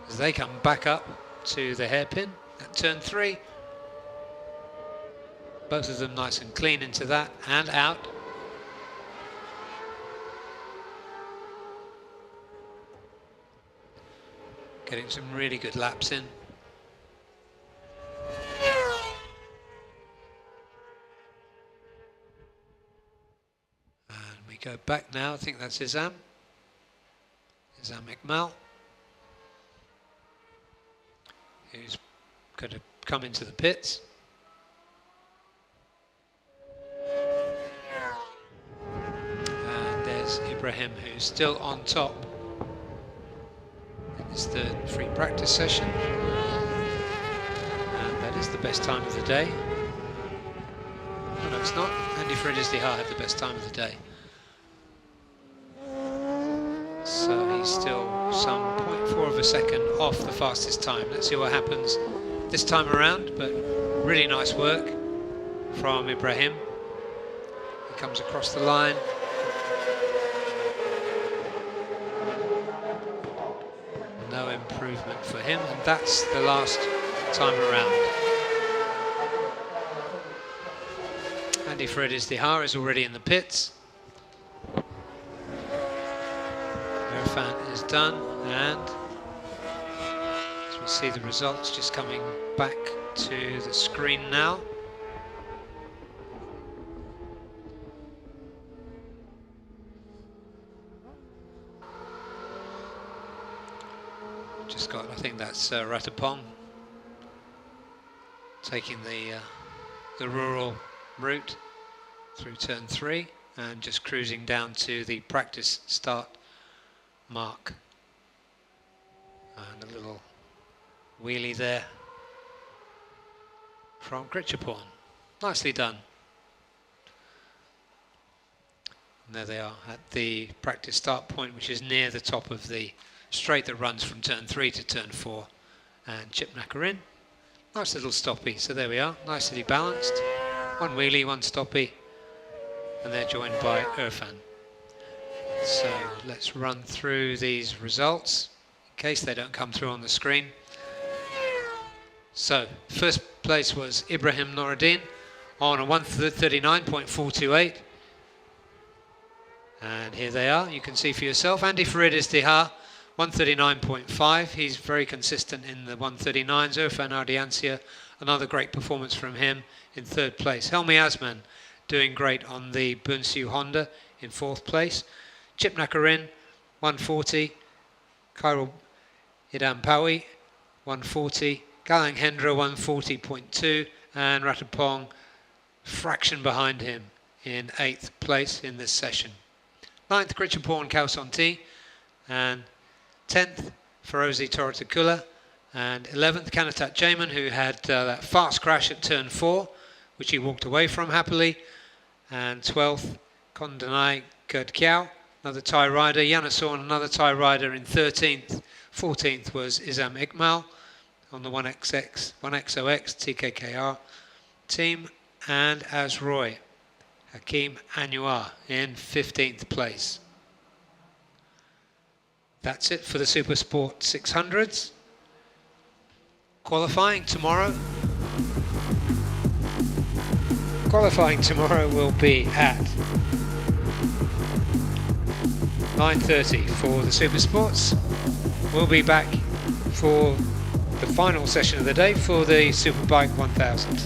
As they come back up to the hairpin at turn 3. Both of them nice and clean into that and out. Getting some really good laps in. And we go back now, I think that's Izam Iqmal, who's going to come into the pits. And there's Ibrahim, who's still on top in his third free practice session. And that is the best time of the day. Oh, no, it's not. Andy Fredis-Dihar had the best time of the day. So he's still some 0.4 of a second off the fastest time. Let's see what happens this time around, but really nice work from Ibrahim. He comes across the line. No improvement for him, and that's the last time around. Andy Fredis-Dihar is already in the pits. Irfan is done, and See the results just coming back to the screen now. Just got, I think that's Ratapong taking the rural route through turn 3 and just cruising down to the practice start mark. And a little wheelie there from Gritchaporn. Nicely done. And there they are at the practice start point, which is near the top of the straight that runs from turn 3 to turn 4. And Chipnaka in. Nice little stoppie. So there we are, nicely balanced. One wheelie, one stoppie. And they're joined by Irfan. So let's run through these results in case they don't come through on the screen. So first place was Ibrahim Noridin on a 139.428. And here they are, you can see for yourself. Andy Faridis Diha, 139.5. He's very consistent in the 139s. Irfan Ardiancia, another great performance from him in third place. Helmi Asman doing great on the Bunsu Honda in fourth place. Chip Nakarin, 140. Khairul Idam Pawi, 140. Galang Hendra, 140.2. And Ratapong, fraction behind him in 8th place in this session. 9th, Gritchaporn Kausonti. And 10th, Ferozi Toratakula. And 11th, Kanatat Jamin, who had that fast crash at turn 4, which he walked away from happily. And 12th, Kondanai Gerd Kiao, another Thai rider. Yanasorn, another Thai rider in 13th. 14th was Izam Ikmal on the 1XX, 1XOX TKKR team. And as Roy, Hakim Anwar in 15th place. That's it for the Super Sport 600s. Qualifying tomorrow. Qualifying tomorrow will be at 9:30 for the Super Sports. We'll be back for the final session of the day for the Superbike 1000.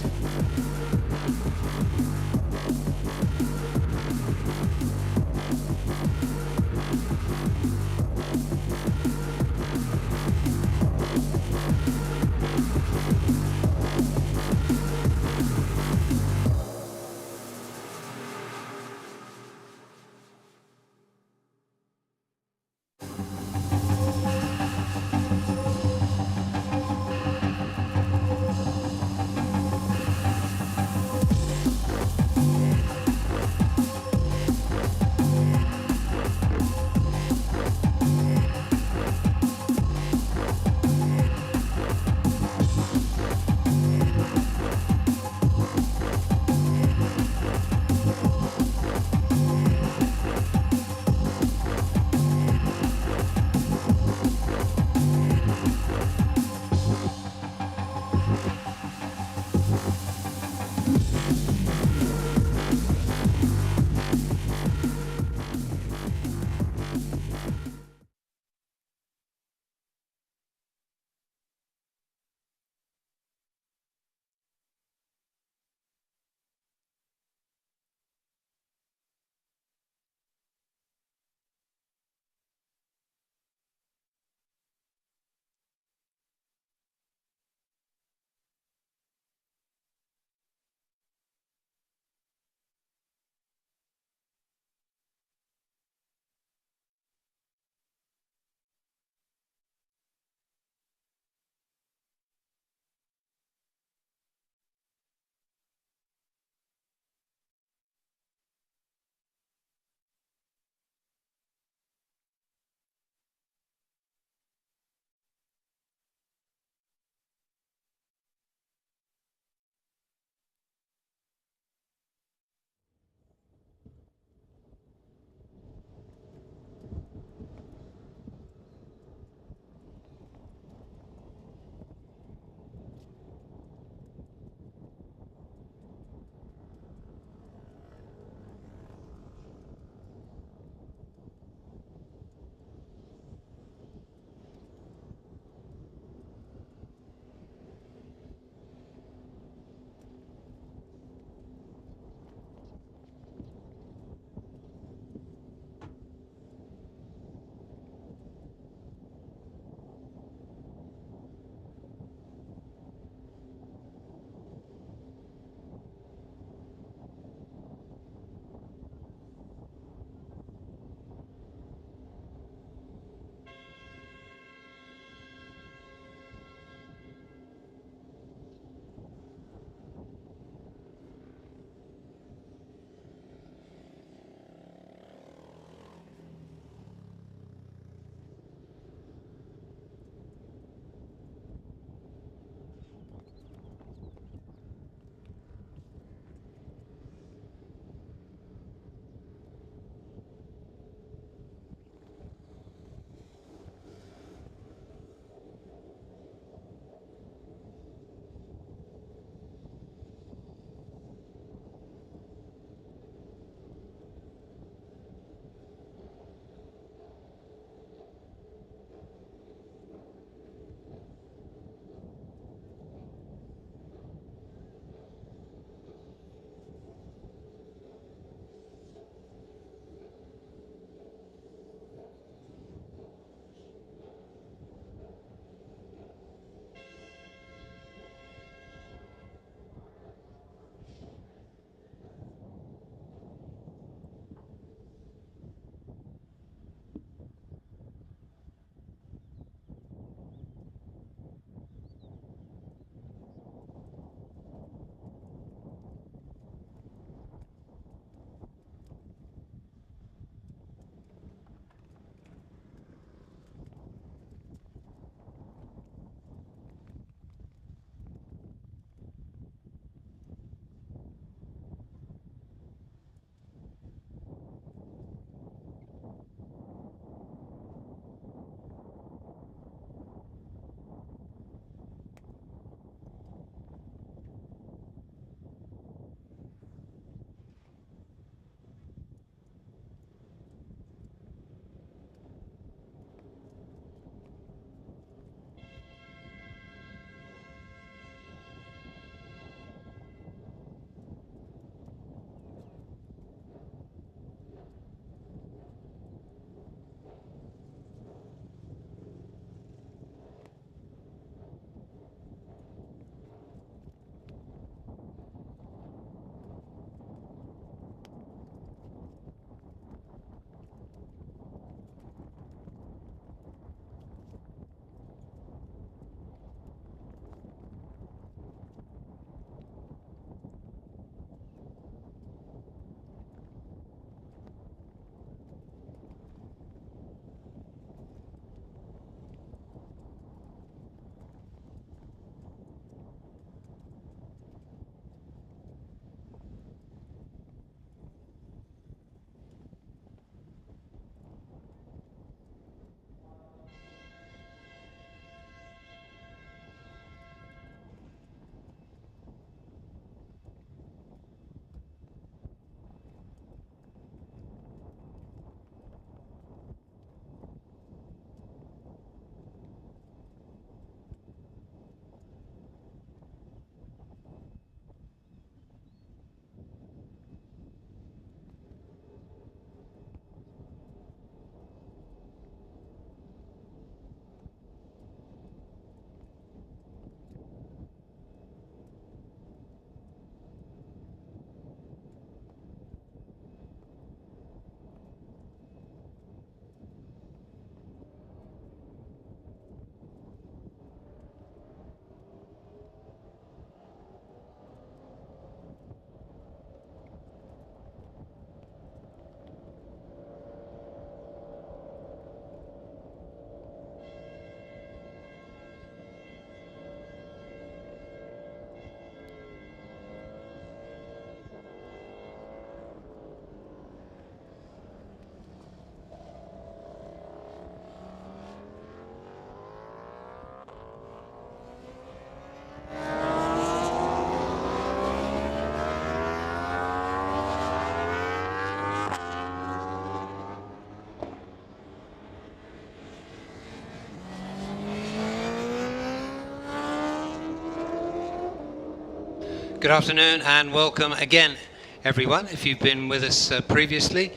Good afternoon and welcome again, everyone. If you've been with us previously,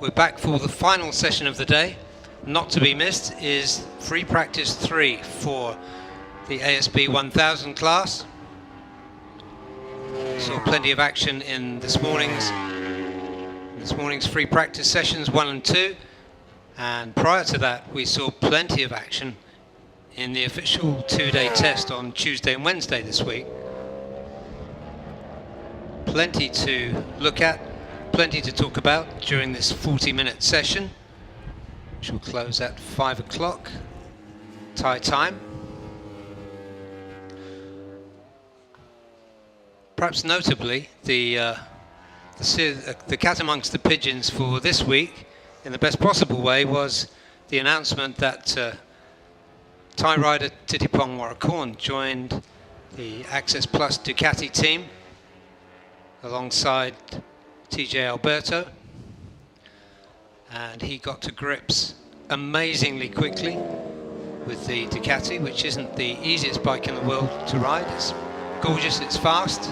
we're back for the final session of the day. Not to be missed is free practice 3 for the ASB1000 class. Saw plenty of action in this morning's free practice sessions 1 and 2, and prior to that we saw plenty of action in the official 2-day test on Tuesday and Wednesday this week. Plenty to look at, plenty to talk about during this 40-minute session, which will close at 5 o'clock Thai time. Perhaps notably, the cat amongst the pigeons for this week, in the best possible way, was the announcement that Thai rider Thitiphong Warakorn joined the Access Plus Ducati team alongside TJ Alberto, and he got to grips amazingly quickly with the Ducati, which isn't the easiest bike in the world to ride. It's gorgeous, it's fast,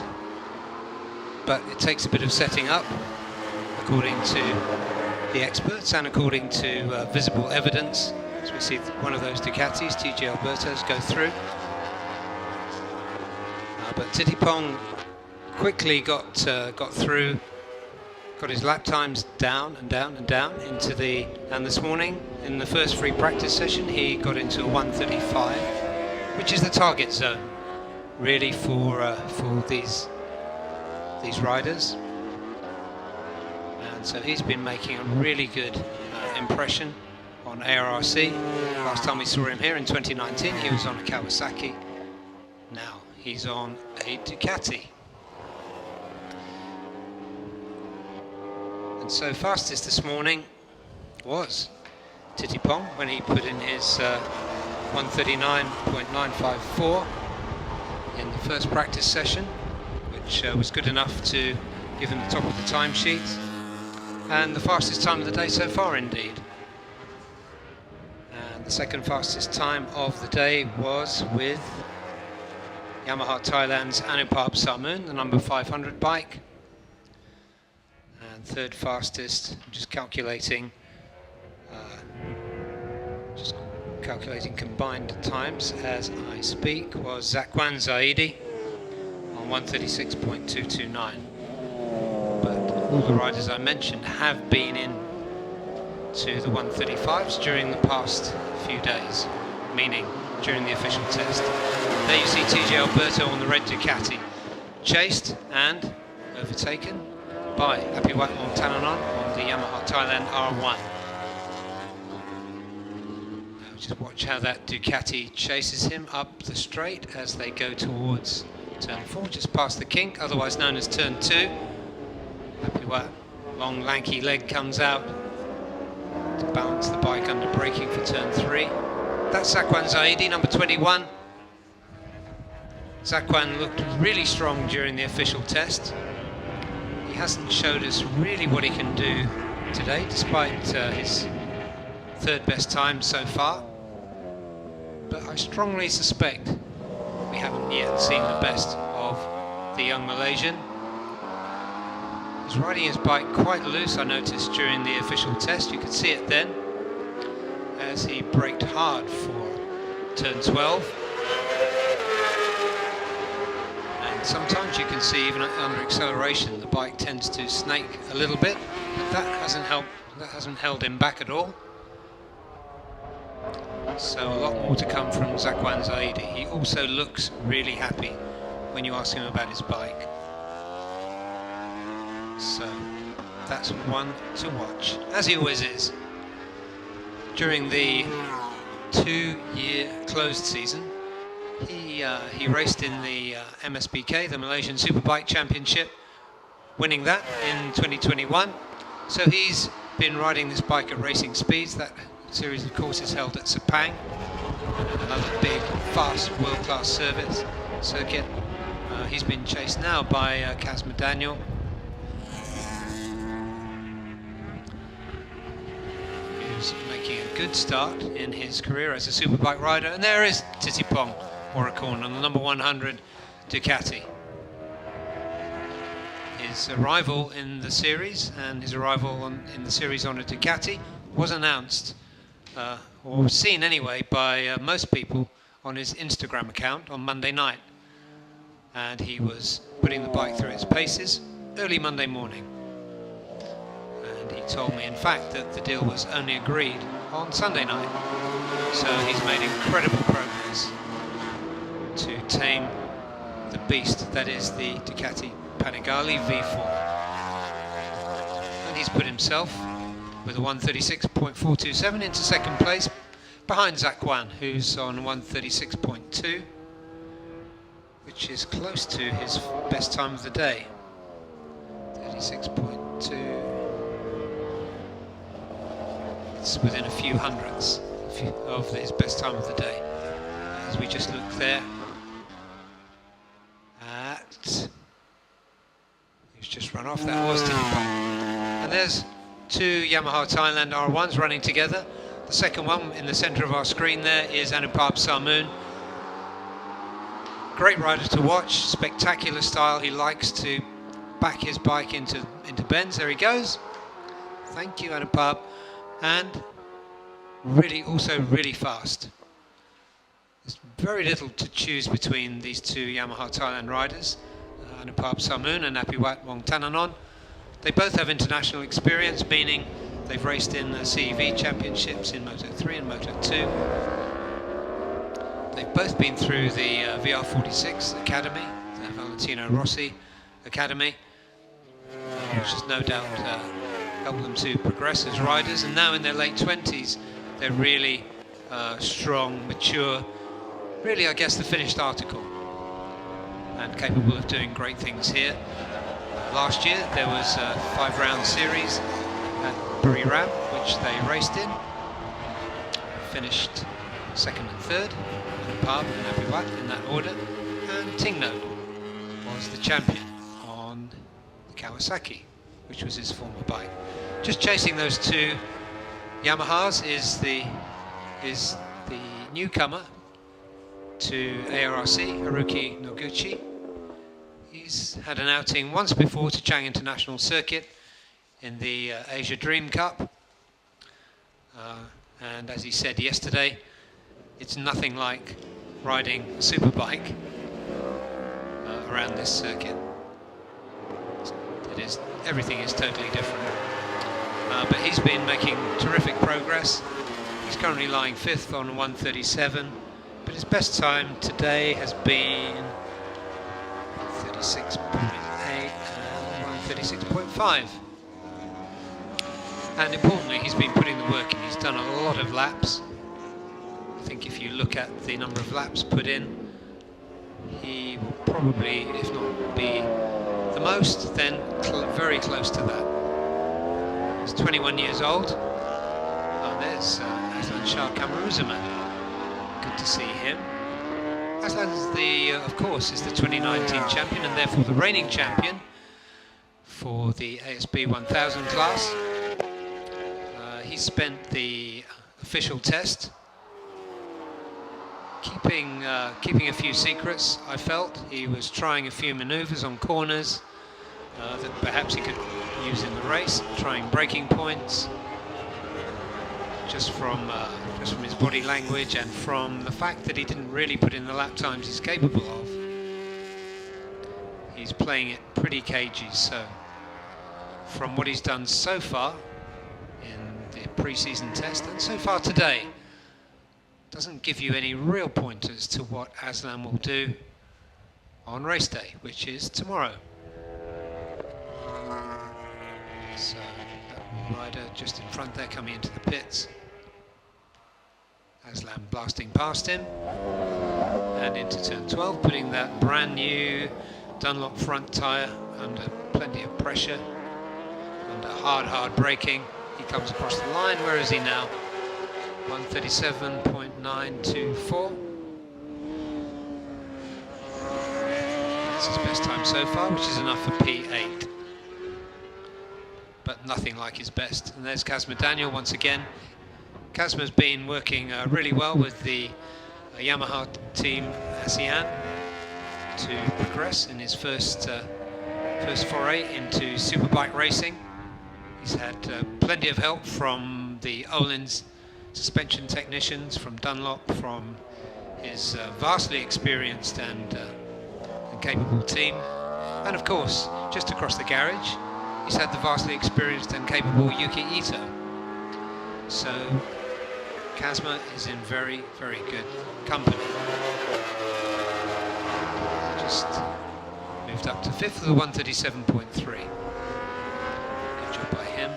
but it takes a bit of setting up, according to the experts and according to visible evidence. As we see one of those Ducatis, TJ Alberto's, go through. But Thitiphong quickly got through, got his lap times down and down and down into the, and this morning in the first free practice session he got into a 135, which is the target zone really for these riders, and so he's been making a really good impression on ARRC. Last time we saw him here in 2019 he was on a Kawasaki, now he's on a Ducati. And so fastest this morning was Thitiphong when he put in his 139.954 in the first practice session, which was good enough to give him the top of the timesheet, and the fastest time of the day so far indeed. And the second fastest time of the day was with Yamaha Thailand's Anupab Samoon, the number 500 bike. And third fastest, just calculating combined times as I speak, was Zakwan Zaidi on 136.229. But all the riders I mentioned have been in to the 135s during the past few days, meaning during the official test. There you see TJ Alberto on the red Ducati, chased and overtaken by Apiwat Montananon on the Yamaha Thailand R1. Now just watch how that Ducati chases him up the straight as they go towards turn 4, just past the kink, otherwise known as turn 2. Apiwat, long lanky leg comes out to balance the bike under braking for turn 3. That's Zakwan Zaidi, number 21. Zakwan looked really strong during the official test. He hasn't showed us really what he can do today, despite his third best time so far. But I strongly suspect we haven't yet seen the best of the young Malaysian. He's riding his bike quite loose, I noticed during the official test. You could see it then as he braked hard for turn 12. Sometimes you can see even under acceleration the bike tends to snake a little bit, but that hasn't held him back at all. So a lot more to come from Zakwan Zaidi. He also looks really happy when you ask him about his bike. So that's one to watch, as he always is. During the 2-year closed season, he raced in the MSBK, the Malaysian Superbike Championship, winning that in 2021. So he's been riding this bike at racing speeds. That series of courses held at Sepang, another big, fast, world-class service circuit. He's been chased now by Kazma Daniel. Who's making a good start in his career as a superbike rider. And there is Thitiphong Warakorn on the number 100 Ducati. his arrival in the series, and his arrival in the series on a Ducati was announced, or seen anyway, by most people on his Instagram account on Monday night. And he was putting the bike through its paces early Monday morning. And he told me, in fact, that the deal was only agreed on Sunday night. So he's made incredible progress to tame the beast that is the Ducati Panigale V4. And he's put himself with a 136.427 into second place behind Zakwan, who's on 136.2, which is close to his best time of the day. 36.2. It's within a few hundredths of his best time of the day. As we just look there at... He's just run off, that was Tinupa. And there's two Yamaha Thailand R1s running together. The second one in the centre of our screen there is Anupab Sarmoon. Great rider to watch, spectacular style. He likes to back his bike into bends. There he goes. Thank you, Anupab. And also really fast. There's very little to choose between these two Yamaha Thailand riders, Anupab Sarmoon and Apiwat Wongtananon. They both have international experience, meaning they've raced in the CEV championships in Moto 3 and Moto 2. They've both been through the VR46 Academy, the Valentino Rossi Academy, which has no doubt helped them to progress as riders. And now in their late 20s, they're really strong, mature, really, I guess, the finished article, and capable of doing great things here. Last year there was a 5-round series at Buriram, which they raced in, finished second and third, Anupab and Apiwat in that order, and Tingno was the champion on the Kawasaki, which was his former bike. Just chasing those two Yamahas is the newcomer to ARRC, Haruki Naguchi. He's had an outing once before to Chang International Circuit in the Asia Dream Cup. And as he said yesterday, it's nothing like riding a superbike around this circuit. Everything is totally different. But he's been making terrific progress. He's currently lying 5th on 137, but his best time today has been 36.8 and 136.5. And importantly, he's been putting the work in. He's done a lot of laps. I think if you look at the number of laps put in, he will probably, if not be the most, then very close to that. He's 21 years old. Oh, there's Aslan Shah Camarosa man. Good to see him. Aslan, of course, is the 2019 champion and therefore the reigning champion for the ASB1000 class. He spent the official test keeping a few secrets. I felt he was trying a few manoeuvres on corners that perhaps he could use in the race, trying braking points, just from his body language and from the fact that he didn't really put in the lap times he's capable of. He's playing it pretty cagey. So from what he's done so far in the pre-season test and so far today, doesn't give you any real pointers to what Aslan will do on race day, which is tomorrow. So that rider just in front there coming into the pits. Aslan blasting past him and into turn 12, putting that brand new Dunlop front tyre under plenty of pressure, under hard braking. He comes across the line. Where is he now? 137.924. That's his best time so far, which is enough for P8. But nothing like his best. And there's Kazma Daniel once again. Kazma's been working really well with the Yamaha team ASEAN to progress in his first first foray into superbike racing. He's had plenty of help from the Öhlins suspension technicians, from Dunlop, from his vastly experienced and capable team, and of course, just across the garage, he's had the vastly experienced and capable Yuki Ito. So Kazma is in very, very good company. Just moved up to 5th of the 137.3. Good job by him.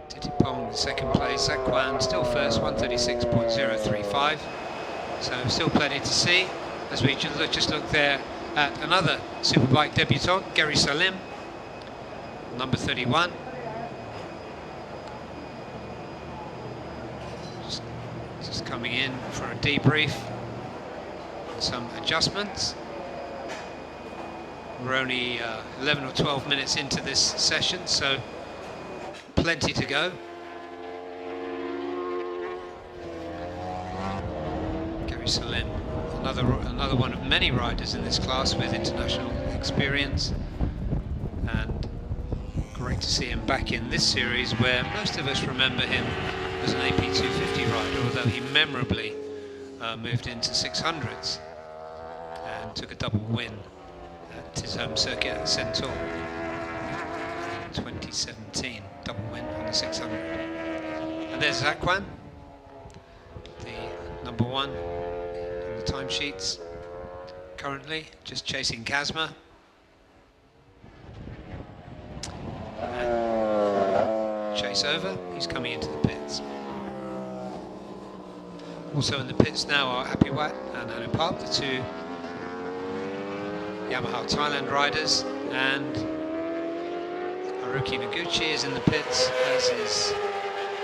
Titipong in second place, Sakwan still first, 136.035. So still plenty to see as we just look there at another superbike debutant, Gary Salim, number 31. Just coming in for a debrief, some adjustments. We're only 11 or 12 minutes into this session, so plenty to go. Gary Salim, another one of many riders in this class with international experience, and great to see him back in this series where most of us remember him as an AP250 rider, although he memorably moved into 600s and took a double win at his home circuit at Centaur 2017, double win on the 600. And there's Zakwan, the number one in the timesheets, currently just chasing Kazma. And chase over, he's coming into the pits. Also in the pits now are Apiwat and Anupap, the two Yamaha Thailand riders, and Haruki Naguchi is in the pits, as is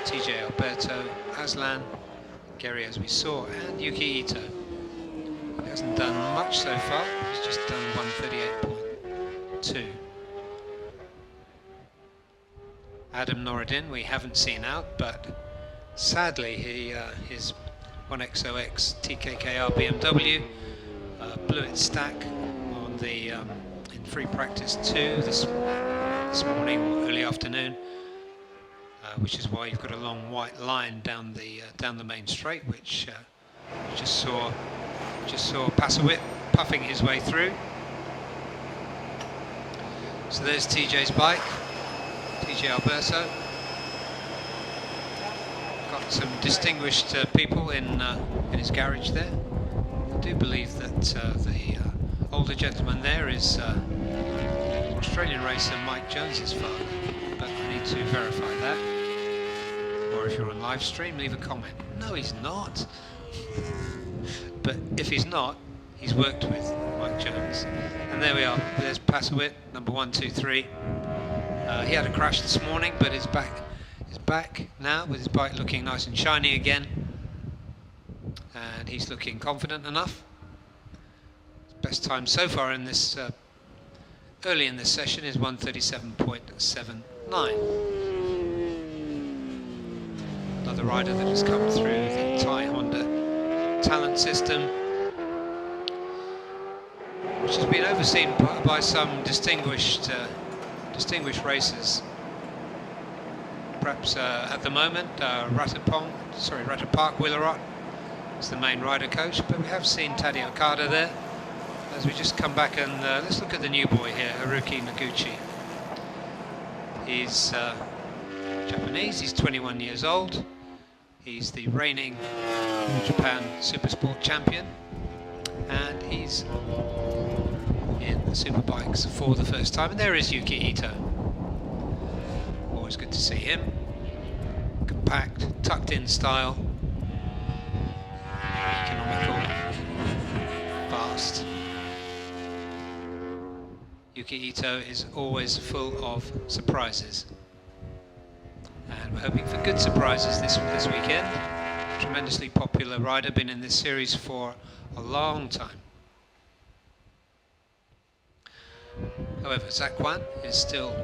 TJ Alberto, Aslan, Gary as we saw, and Yuki Ito. He hasn't done much so far, he's just done 138.2. Adam Noridin we haven't seen out, but sadly his 1XOX TKKR BMW blew its stack on the in free practice 2 this morning or early afternoon, which is why you've got a long white line down the main straight, which you just saw Passawit puffing his way through. So there's TJ's bike, TJ Alberto. Got some distinguished people in his garage there. I do believe that the older gentleman there is Australian racer Mike Jones's father, but I need to verify that. Or if you're on live stream, leave a comment. No, he's not. But if he's not, he's worked with Mike Jones. And there we are. There's Passawit, number 123. He had a crash this morning, but is back now with his bike looking nice and shiny again, and he's looking confident enough. His best time so far in this early in this session is 137.79. Another rider that has come through the Thai Honda talent system, which has been overseen by some distinguished racers. Perhaps at the moment, Ratapark Willarot is the main rider coach, but we have seen Taddy Okada there. As we just come back and let's look at the new boy here, Haruki Naguchi. He's Japanese, he's 21 years old. He's the reigning All Japan Supersport champion, and he's in the Superbikes for the first time. And there is Yuki Ito. Always good to see him. Compact, tucked in style, economical, fast. Yuki Ito is always full of surprises, and we're hoping for good surprises this weekend. Tremendously popular rider, been in this series for a long time. However, Zakwan is still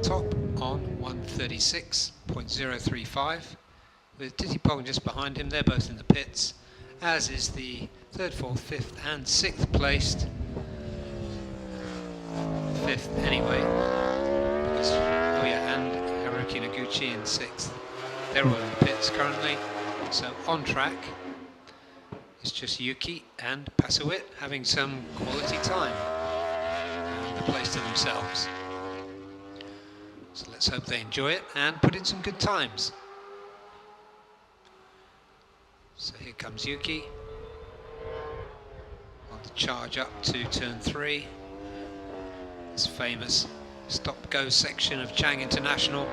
top on 136.035, with Titipong just behind him. They're both in the pits, as is the 3rd, 4th, 5th and 6th placed. 5th anyway, because, oh yeah, and Haruki Naguchi in 6th. They're all in the pits currently, so on track it's just Yuki and Pasawit having some quality time and the place to themselves. So let's hope they enjoy it and put in some good times. So here comes Yuki on the charge up to turn 3. This famous stop-go section of Chang International.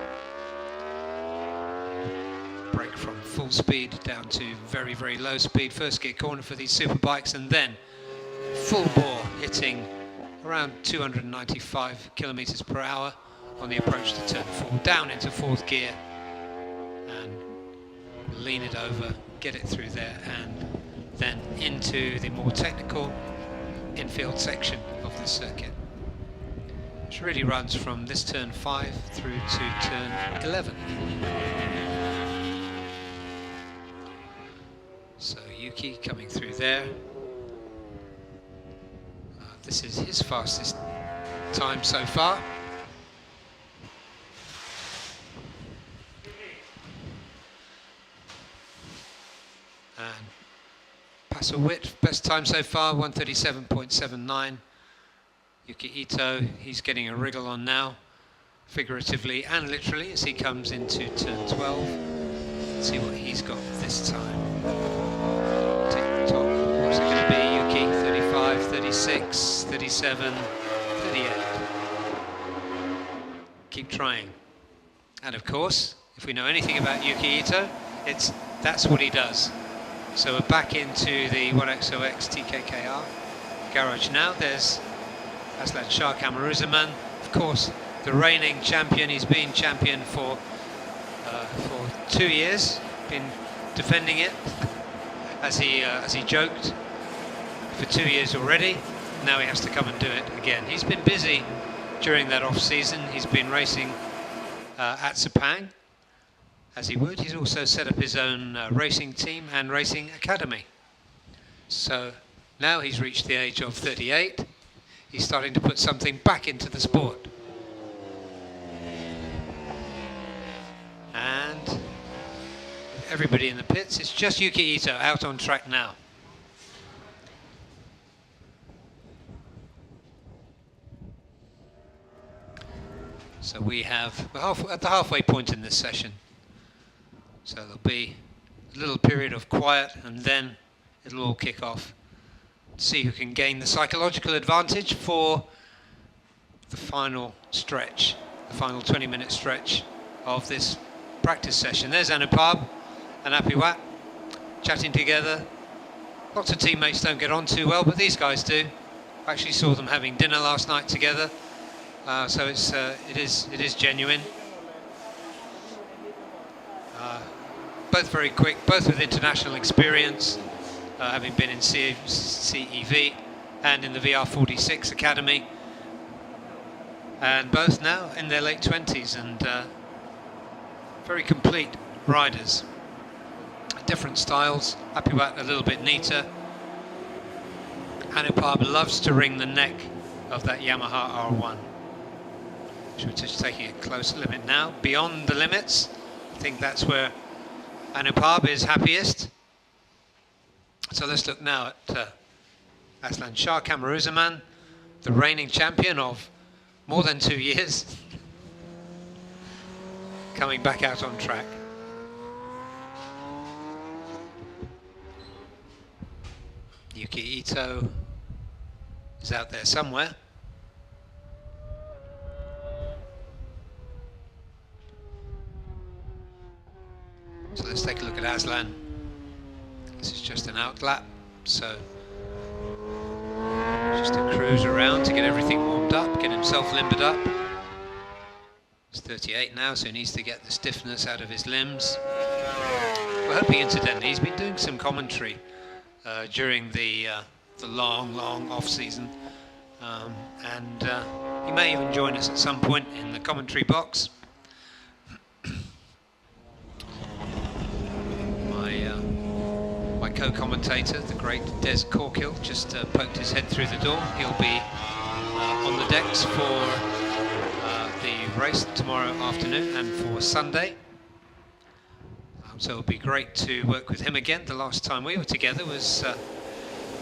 Brake from full speed down to very, very low speed. First gear corner for these super bikes, and then full bore hitting around 295 kilometers per hour on the approach to turn 4, down into 4th gear and lean it over, get it through there, and then into the more technical infield section of the circuit, which really runs from this turn 5 through to turn 11. So Yuki coming through there. This is his fastest time so far. And Pasawit, best time so far, 1:37.79. Yuki Ito, he's getting a wriggle on now, figuratively and literally, as he comes into turn 12. Let's see what he's got this time. Tick tock, what's it going to be? Yuki, 35, 36, 37, 38. Keep trying. And of course, if we know anything about Yuki Ito, that's what he does. So we're back into the 1XOX TKKR garage now. There's Aslan Shah, Camarosa man. Of course, the reigning champion. He's been champion for 2 years. Been defending it, as he joked, for 2 years already. Now he has to come and do it again. He's been busy during that off season. He's been racing at Sepang, as he would. He's also set up his own racing team and racing academy. So now he's reached the age of 38. He's starting to put something back into the sport. And everybody in the pits, it's just Yuki Ito out on track now. So we have, we're at the halfway point in this session. So there'll be a little period of quiet and then it'll all kick off. See who can gain the psychological advantage for the final stretch, the final 20-minute stretch of this practice session. There's Anupab and Apiwat chatting together. Lots of teammates don't get on too well, but these guys do. I actually saw them having dinner last night together, so it is genuine. Both very quick, both with international experience, having been in CEV and in the VR46 Academy, and both now in their late 20s and very complete riders. Different styles, Apiwat a little bit neater. Anupab loves to wring the neck of that Yamaha R1. So we're just taking a close limit now, beyond the limits. I think that's where Anupab is happiest. So let's look now at Aslan Shah, Camarosa man, the reigning champion of more than 2 years, coming back out on track. Yuki Ito is out there somewhere. So let's take a look at Aslan. This is just an outlap, so just a cruise around to get everything warmed up, get himself limbered up. He's 38 now, so he needs to get the stiffness out of his limbs. We're hoping, incidentally, he's been doing some commentary during the long off season, and he may even join us at some point in the commentary box. My co-commentator, the great Des Corkill, just poked his head through the door. He'll be on the decks for the race tomorrow afternoon and for Sunday. So it'll be great to work with him again. The last time we were together was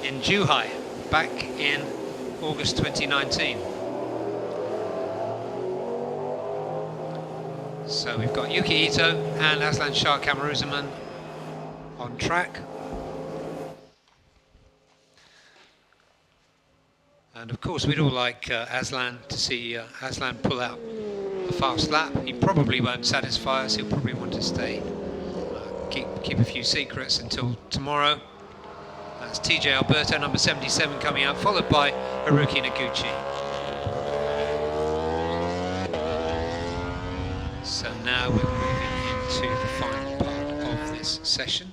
in Zhuhai, back in August 2019. So we've got Yuki Ito and Aslan Shah Camarosa on track. And of course we'd all like Aslan to see Aslan pull out a fast lap. He probably won't satisfy us, he'll probably want to stay, keep a few secrets until tomorrow. That's TJ Alberto, number 77, coming out, followed by Haruki Naguchi. So now we're moving into the final part of this session.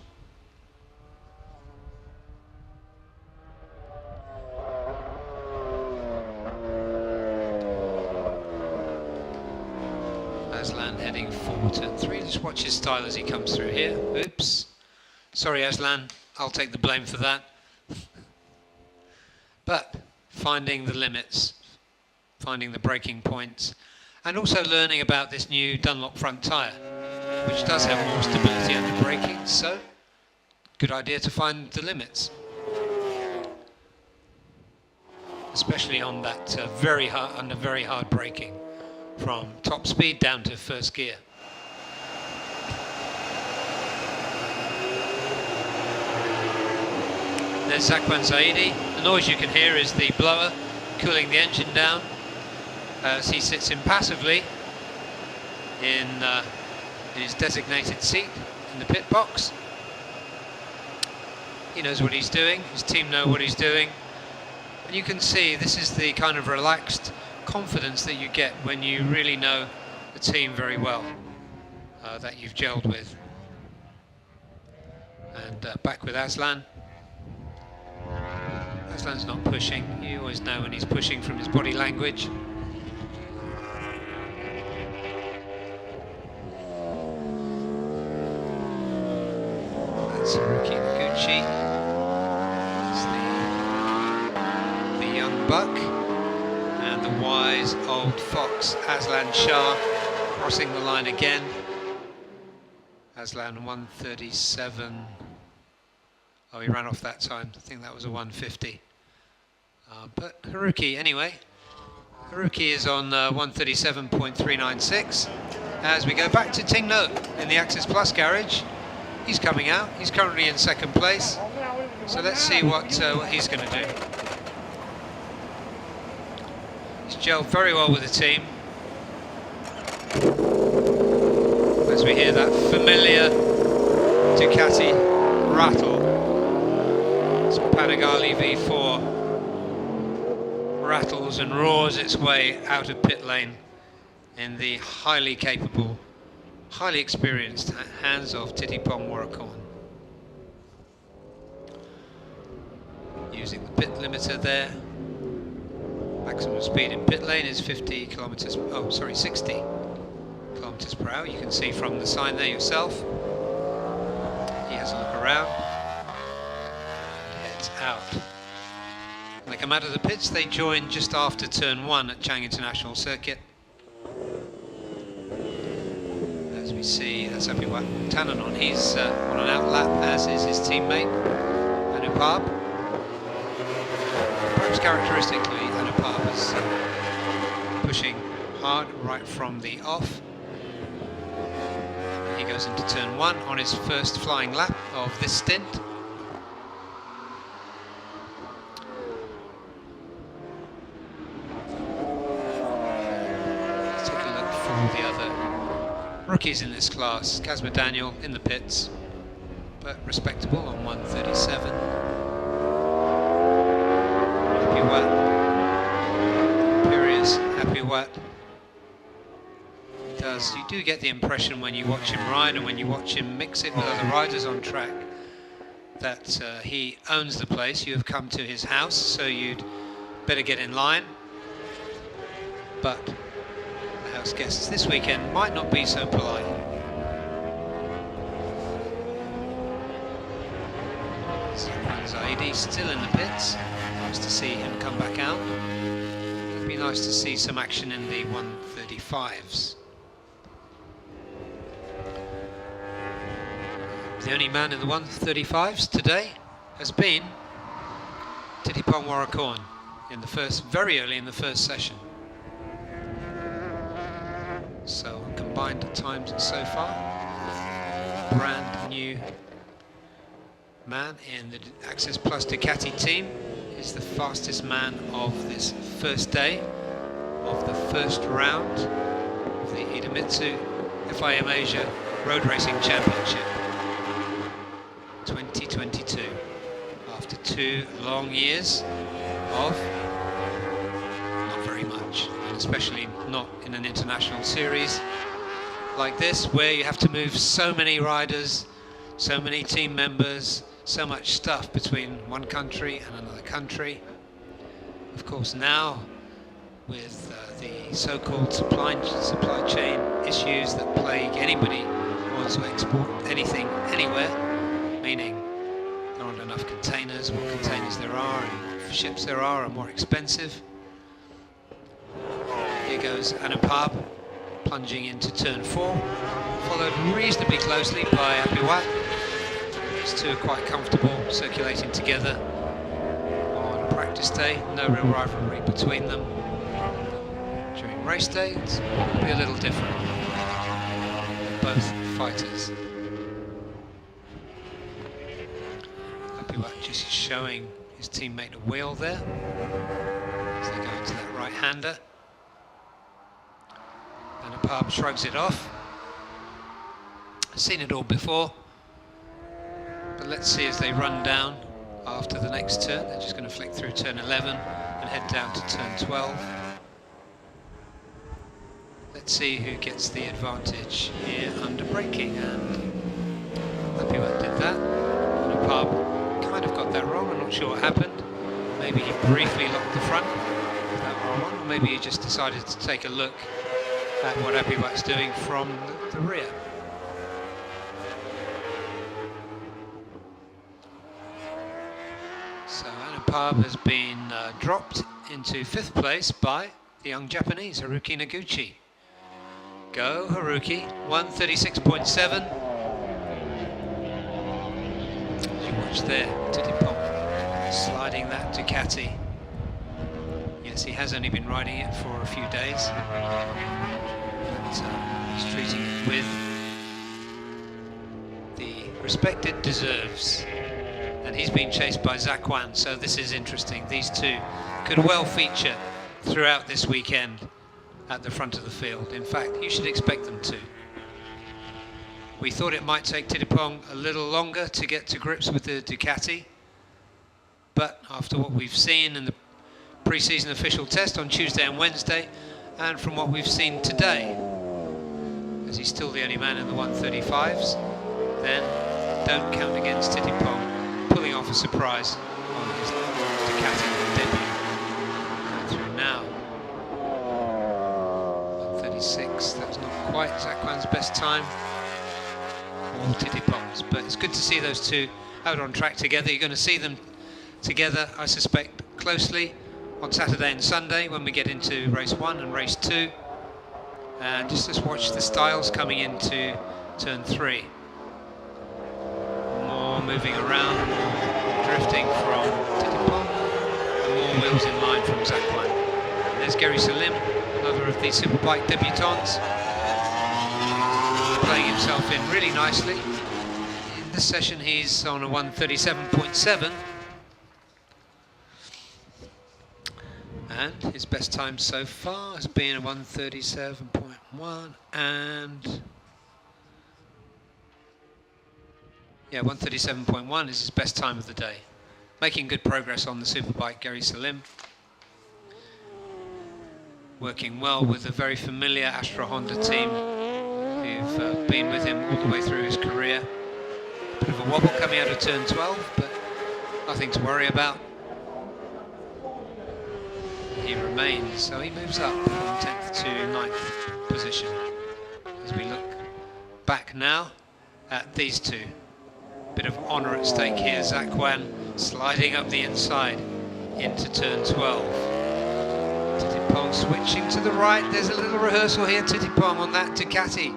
Aslan heading forward turn 3. Just watch his style as he comes through here. Oops. Sorry Aslan, I'll take the blame for that. But finding the limits, finding the braking points, and also learning about this new Dunlop front tyre, which does have more stability under braking, so good idea to find the limits. Especially on that under very hard braking, from top speed down to first gear. There's Zakwan Zaidi. The noise you can hear is the blower cooling the engine down as he sits impassively in his designated seat in the pit box. He knows what he's doing, his team know what he's doing, and you can see this is the kind of relaxed confidence that you get when you really know the team very well, that you've gelled with. And back with Aslan. Aslan's not pushing, you always know when he's pushing from his body language. That's Haruki Naguchi. That's the young buck. And the wise old fox, Aslan Shah, crossing the line again. Aslan 137. Oh, he ran off that time. I think that was a 150. But Haruki, anyway. Haruki is on 137.396. As we go back to Ting No in the Access Plus garage. He's coming out. He's currently in second place. So let's see what he's going to do. He's gelled very well with the team. As we hear that familiar Ducati rattle. It's Panigale V4 rattles and roars its way out of pit lane in the highly capable, highly experienced hands of Titipong Warrakorn. Using the pit limiter there. Maximum speed in pit lane is 60 kilometers per hour. You can see from the sign there yourself. He has a look around. Heads out. When they come out of the pits, they join just after turn 1 at Chang International Circuit. As we see, that's Apiwat Tananon. He's on an out lap, as is his teammate, Anupab. Perhaps characteristically, Anupab is pushing hard right from the off. He goes into turn 1 on his first flying lap of this stint. Let's take a look for the other rookies in this class. Kazma Daniel in the pits, but respectable on 137. Happy Watt, Imperious, Happy Watt. You do get the impression when you watch him ride and when you watch him mix it with other riders on track that he owns the place. You have come to his house, so you'd better get in line. But the house guests this weekend might not be so polite. lady still in the pits. Nice to see him come back out. It'd be nice to see some action in the 135s. The only man in the 135s today has been Thitiphong Warracorn in the very early in the first session. So combined times so far, brand new man in the Access Plus Ducati team is the fastest man of this first day of the first round of the IDEMITSU FIM Asia Road Racing Championship 2022. After 2 long years of not very much, and especially not in an international series like this, where you have to move so many riders, so many team members, so much stuff between one country and another country. Of course, now with the so-called supply chain issues that plague anybody who wants to export anything anywhere, meaning there aren't enough containers, what containers there are and what ships there are more expensive. Here goes Anupab plunging into turn 4, followed reasonably closely by Apiwat. These two are quite comfortable circulating together on practice day, no real rivalry between them. During race day, it's be a little different. Both fighters. Apiwat just showing his teammate a wheel there as they go into that right-hander. Anupab shrugs it off. Seen it all before. But let's see as they run down after the next turn. They're just going to flick through turn 11 and head down to turn 12. Let's see who gets the advantage here under braking, and Apiwat did that. Anupab kind of got that wrong. I'm not sure what happened. Maybe he briefly locked the front with that one, or maybe he just decided to take a look at what Apiwat's doing from the rear. So Anupab has been dropped into 5th place by the young Japanese, Haruki Naguchi. Go Haruki, 136.7. As you watch there, Thitiphong sliding that Ducati. Yes, he has only been riding it for a few days, but he's treating it with the respect it deserves. And he's being chased by Zakwan, so this is interesting. These two could well feature throughout this weekend at the front of the field. In fact, you should expect them to. We thought it might take Thitiphong a little longer to get to grips with the Ducati, but after what we've seen in the pre-season official test on Tuesday and Wednesday, and from what we've seen today, as he's still the only man in the 135s, then don't count against Thitiphong pulling off a surprise on his Ducati debut. Going through now, 136, that's not quite Zakwan's best time, or Thitiphong's, but it's good to see those two out on track together. You're going to see them together, I suspect, closely on Saturday and Sunday when we get into race 1 and race 2, and just watch the styles coming into turn 3. More moving around, more drifting from Thitiphong, and more wheels in line from Zakwan. And there's Gary Salim, another of the Superbike debutants, playing himself in really nicely. In this session he's on a 137.7. And his best time so far has been a 137.1, and yeah, 137.1 is his best time of the day. Making good progress on the Superbike, Gary Salim. Working well with a very familiar Astra Honda team who've been with him all the way through his career. Bit of a wobble coming out of turn 12, but nothing to worry about. He remains, so he moves up from 10th to 9th position. As we look back now at these two, bit of honour at stake here. Zakwan sliding up the inside into turn 12. Thitipong switching to the right. There's a little rehearsal here. Thitipong on that Ducati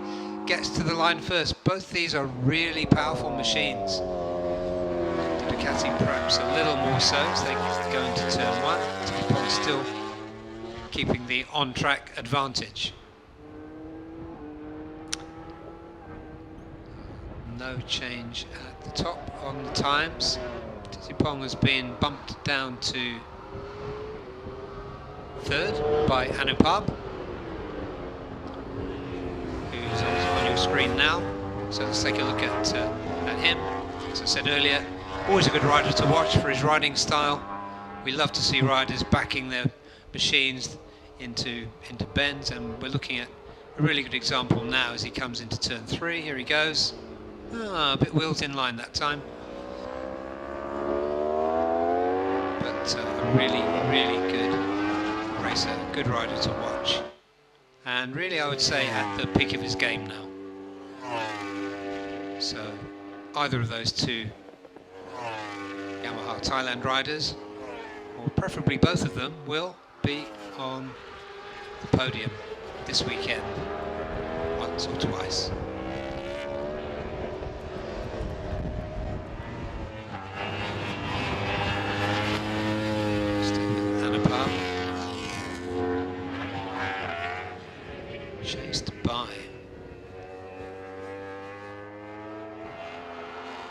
gets to the line first. Both these are really powerful machines. The Ducati perhaps a little more so as they go into turn 1. Thitipong still keeping the on-track advantage. No change at the top on the times. Thitipong has been bumped down to third by Anupab, who's on your screen now. So let's take a look at him. As I said earlier, always a good rider to watch for his riding style. We love to see riders backing their machines into bends, and we're looking at a really good example now as he comes into turn 3. Here he goes. A bit wheels in line that time. But a really, really good racer, good rider to watch. And really, I would say at the peak of his game now. So either of those two Yamaha Thailand riders, or preferably both of them, will be on the podium this weekend, once or twice. Chased by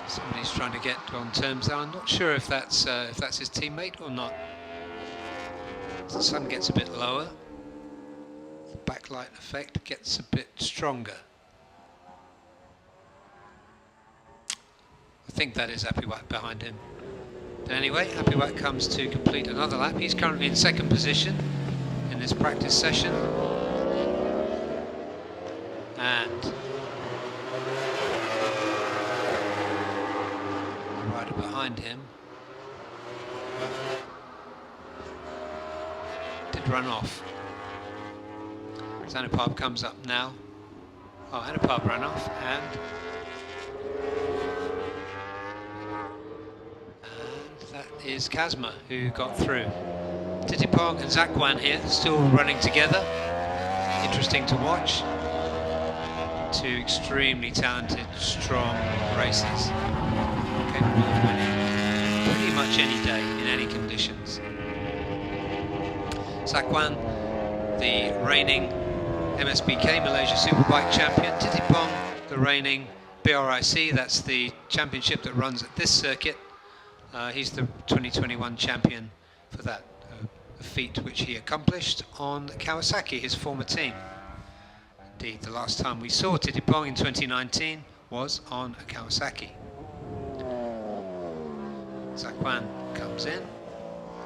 somebody's trying to get on terms there. I'm not sure if that's his teammate or not. The sun gets a bit lower, the backlight effect gets a bit stronger. I think that is Apiwat behind him. But anyway, Apiwat comes to complete another lap. He's currently in second position in this practice session. And the rider behind him did run off. Anupab comes up now. Oh, Anupab ran off, and that is Kazma who got through. Thitipong and Zakwan here still running together. Interesting to watch. Two extremely talented, strong racers, capable of winning pretty much any day in any conditions. Zakwan, the reigning MSBK Malaysia Superbike champion. Thitipong, the reigning BRIC, that's the championship that runs at this circuit. He's the 2021 champion for that, a feat which he accomplished on Kawasaki, his former team. Indeed, the last time we saw Thitipong in 2019 was on a Kawasaki. Zakwan comes in,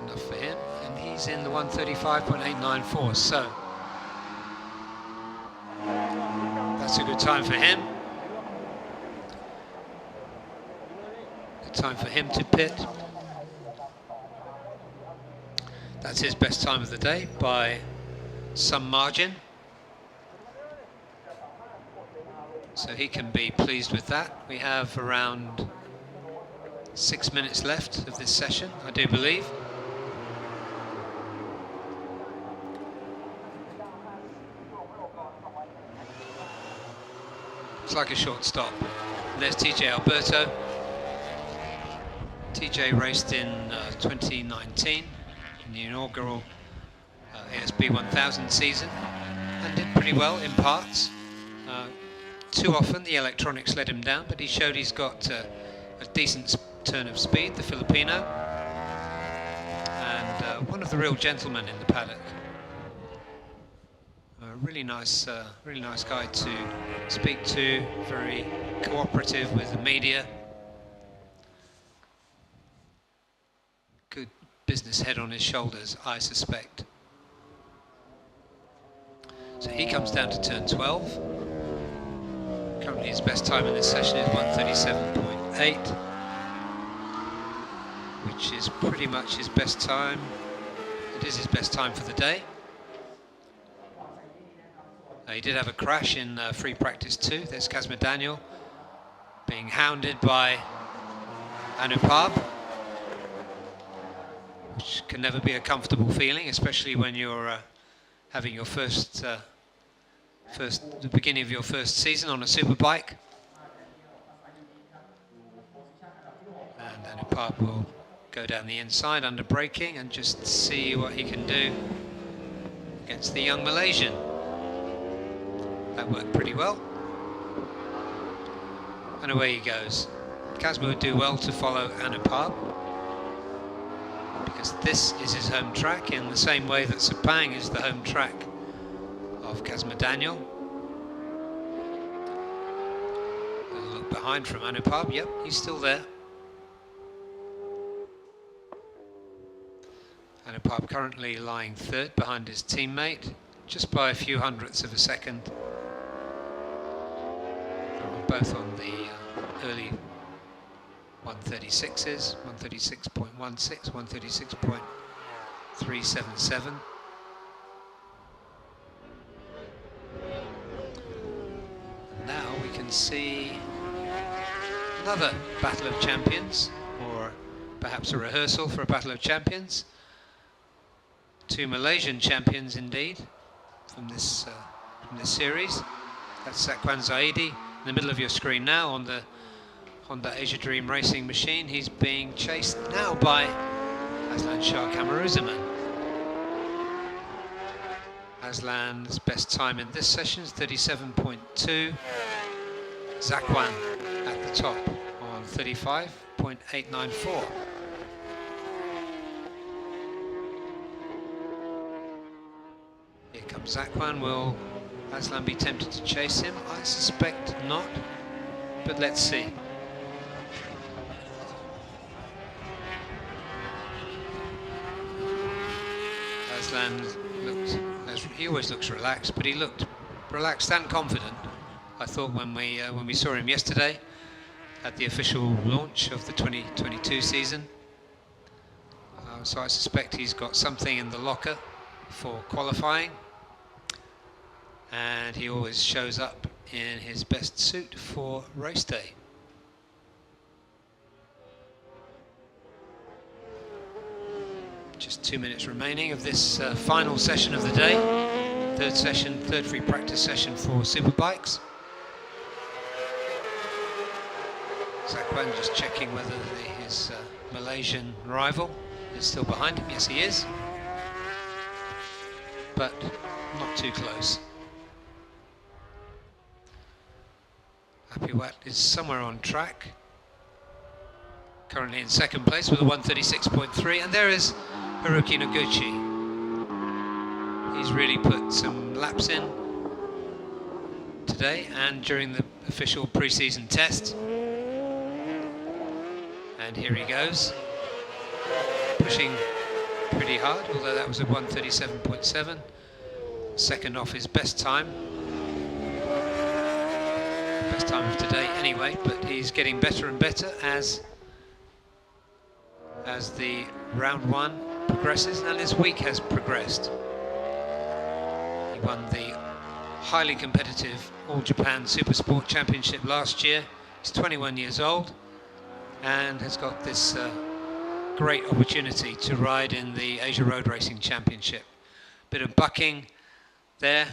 enough for him, and he's in the 135.894, so that's a good time for him. Good time for him to pit. That's his best time of the day by some margin. So he can be pleased with that. We have around 6 minutes left of this session, I do believe. It's like a short stop. And there's TJ Alberto. TJ raced in 2019 in the inaugural ASB1000 season and did pretty well in parts. Too often the electronics let him down, but he showed he's got a decent turn of speed, the Filipino, and one of the real gentlemen in the paddock. A really nice guy to speak to, very cooperative with the media. Good business head on his shoulders, I suspect. So he comes down to turn 12. Currently his best time in this session is 137.8, which is pretty much his best time. It is his best time for the day. He did have a crash in free practice 2. There's Kazma Daniel being hounded by Anupab. which can never be a comfortable feeling, especially when you're having your the beginning of your first season on a superbike. And Anupab will go down the inside under braking and just see what he can do against the young Malaysian. That worked pretty well. And away he goes. Kazma would do well to follow Anupab, because this is his home track in the same way that Sepang is the home track of Kazma Daniel. A look behind from Anupab. Yep, he's still there. Anupab currently lying third behind his teammate, just by a few hundredths of a second. They're both on the early 136s, 136.16, 136.377. And now we can see another Battle of Champions, or perhaps a rehearsal for a Battle of Champions. Two Malaysian champions indeed from this series. That's Zakwan Zaidi in the middle of your screen now on the Honda Asia Dream racing machine. He's being chased now by Aslan Shah Camarosa. Aslan's best time in this session is 37.2. Zakwan at the top on 35.894. Here comes Zakwan. Will Aslan be tempted to chase him? I suspect not, but let's see. Aslan looked, he always looks relaxed, but he looked relaxed and confident, I thought, when we saw him yesterday at the official launch of the 2022 season. So I suspect he's got something in the locker for qualifying, and he always shows up in his best suit for race day. Just 2 minutes remaining of this final session of the day. Third free practice session for superbikes. Zakwan just checking whether his Malaysian rival is still behind him. Yes, he is, but not too close. Apiwat is somewhere on track, currently in second place with a 136.3, and there is Haruki Naguchi. He's really put some laps in today and during the official pre-season test. And here he goes, pushing pretty hard, although that was a 137.7, second off his best time. Best time of today anyway, but he's getting better and better as the round one progresses and his week has progressed. He won the highly competitive All Japan Super Sport Championship last year. He's 21 years old and has got this great opportunity to ride in the Asia Road Racing Championship. Bit of bucking there,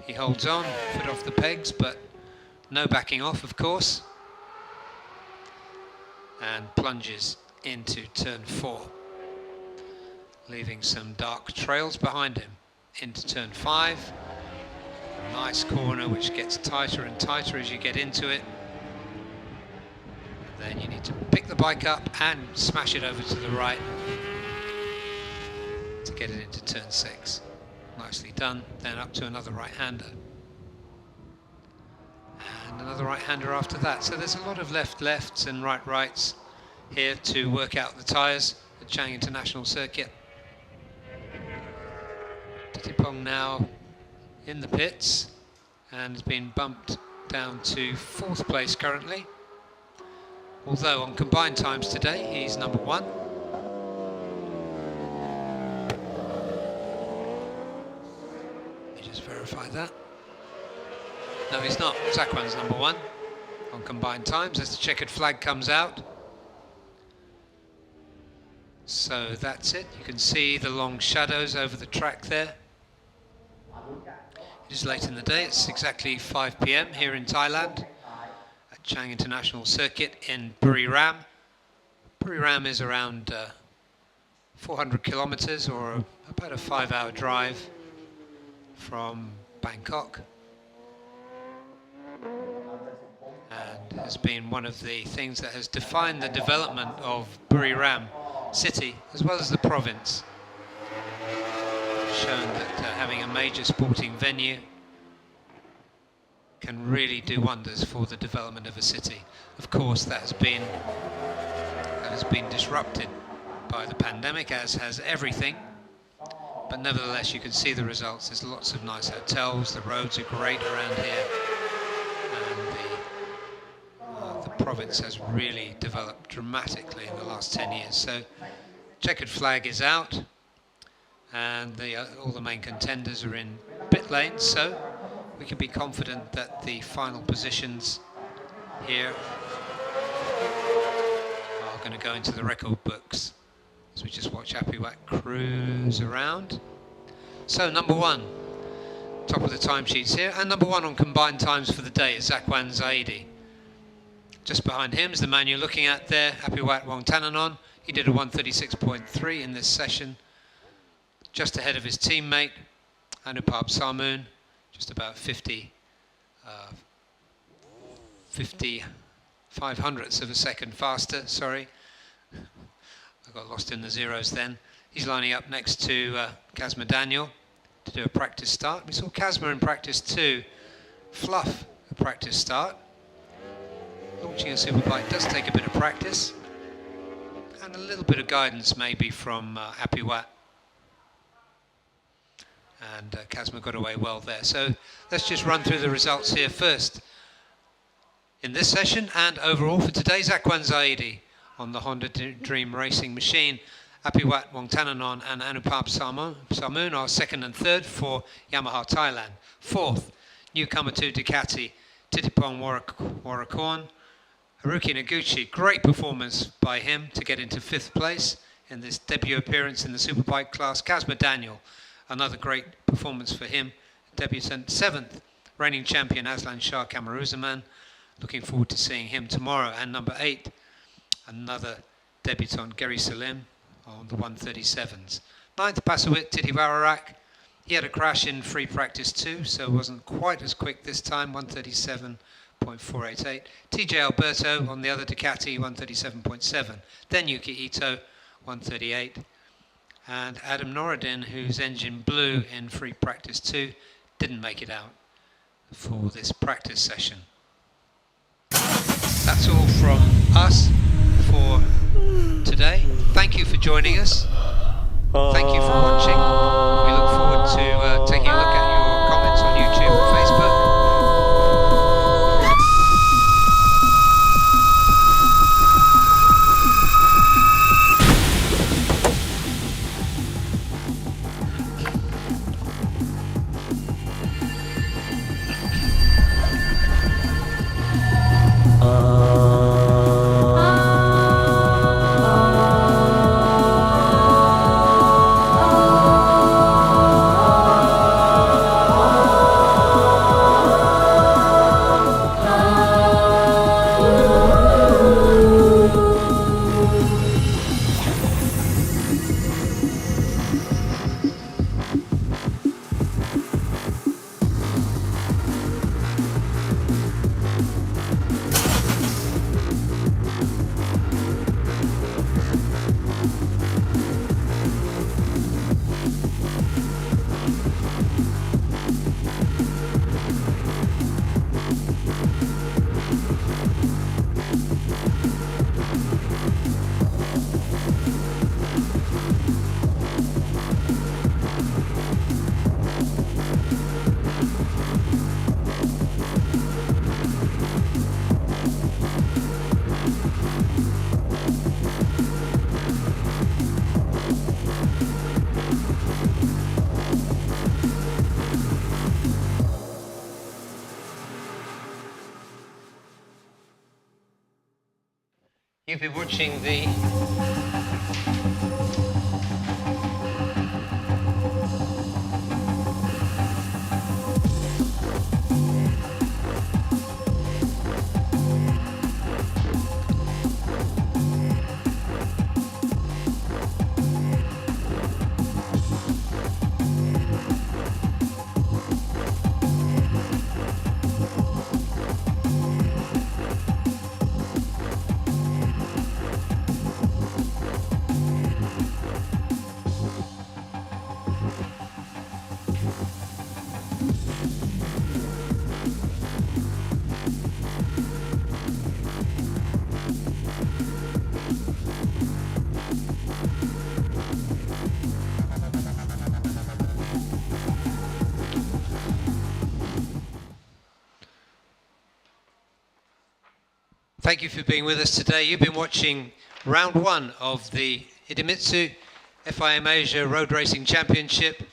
he holds on, foot off the pegs, but no backing off, of course, and plunges into turn 4, leaving some dark trails behind him. Into turn 5, a nice corner which gets tighter and tighter as you get into it. And then you need to pick the bike up and smash it over to the right to get it into turn 6. Nicely done. Then up to another right-hander. And another right-hander after that. So there's a lot of lefts and rights here to work out the tyres at Chang International Circuit. Titipong now in the pits and has been bumped down to 4th place currently. Although on combined times today he's number 1. Let me just verify that. No, he's not. Zakwan's number 1 on combined times as the checkered flag comes out. So that's it. You can see the long shadows over the track there. It is late in the day. It's exactly 5 p.m. here in Thailand at Chang International Circuit in Buriram. Buriram is around 400 kilometers, or about a 5-hour drive from Bangkok, and has been one of the things that has defined the development of Buriram city as well as the province. Shown that having a major sporting venue can really do wonders for the development of a city. Of course, that has been disrupted by the pandemic, as has everything, but nevertheless you can see the results. There's lots of nice hotels, the roads are great around here, and the province has really developed dramatically in the last 10 years. So checkered flag is out, and all the main contenders are in pit lanes, so we can be confident that the final positions here are going to go into the record books as we just watch Apiwat cruise around. So number one, top of the timesheets here, and number one on combined times for the day is Zakwan Zaidi. Just behind him is the man you're looking at there, Apiwat Wongtananon. He did a 136.3 in this session, just ahead of his teammate Anupab Sarmoon, just about 55 hundredths of a second faster, sorry. I got lost in the zeros then. He's lining up next to Kazma Daniel to do a practice start. We saw Kazma in practice 2 fluff a practice start. Launching a superbike does take a bit of practice and a little bit of guidance maybe from Apiwat. And Kazma got away well there. So let's just run through the results here first. In this session and overall for today, Zakwan Zaidi on the Honda Dream Racing machine. Apiwat Wongtananon and Anupab Sarmoon are second and third for Yamaha Thailand. Fourth, newcomer to Ducati, Titipong Warakorn. Haruki Naguchi, great performance by him to get into 5th place in this debut appearance in the Superbike class. Kazma Daniel, another great performance for him, debutant. 7th, reigning champion Aslan Shah Camarosa man. Looking forward to seeing him tomorrow. And number 8, another debutant, Gary Salim, on the 137s. 9th, Pasawit Titiwararak. He had a crash in free practice 2, so wasn't quite as quick this time, 137.488. TJ Alberto on the other Ducati, 137.7. Then Yuki Ito, 138. And Adam Noridin, whose engine blew in free practice 2, didn't make it out for this practice session. That's all from us for today. Thank you for joining us. Thank you for watching. We look forward to taking a look at your comments on YouTube and Facebook. You've been watching the Thank you for being with us today. You've been watching round 1 of the IDEMITSU FIM Asia Road Racing Championship.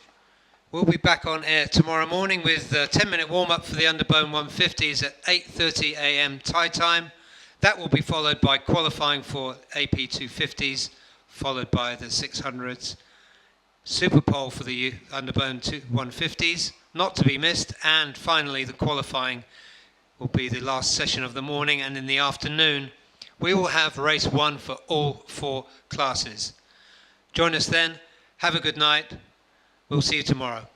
We'll be back on air tomorrow morning with a 10-minute warm-up for the Underbone 150s at 8:30 a.m. Thai time. That will be followed by qualifying for AP250s, followed by the 600s. Super pole for the Underbone 150s, not to be missed. And finally, the qualifying will be the last session of the morning, and in the afternoon we will have race 1 for all 4 classes. Join us then. Have a good night. We'll see you tomorrow.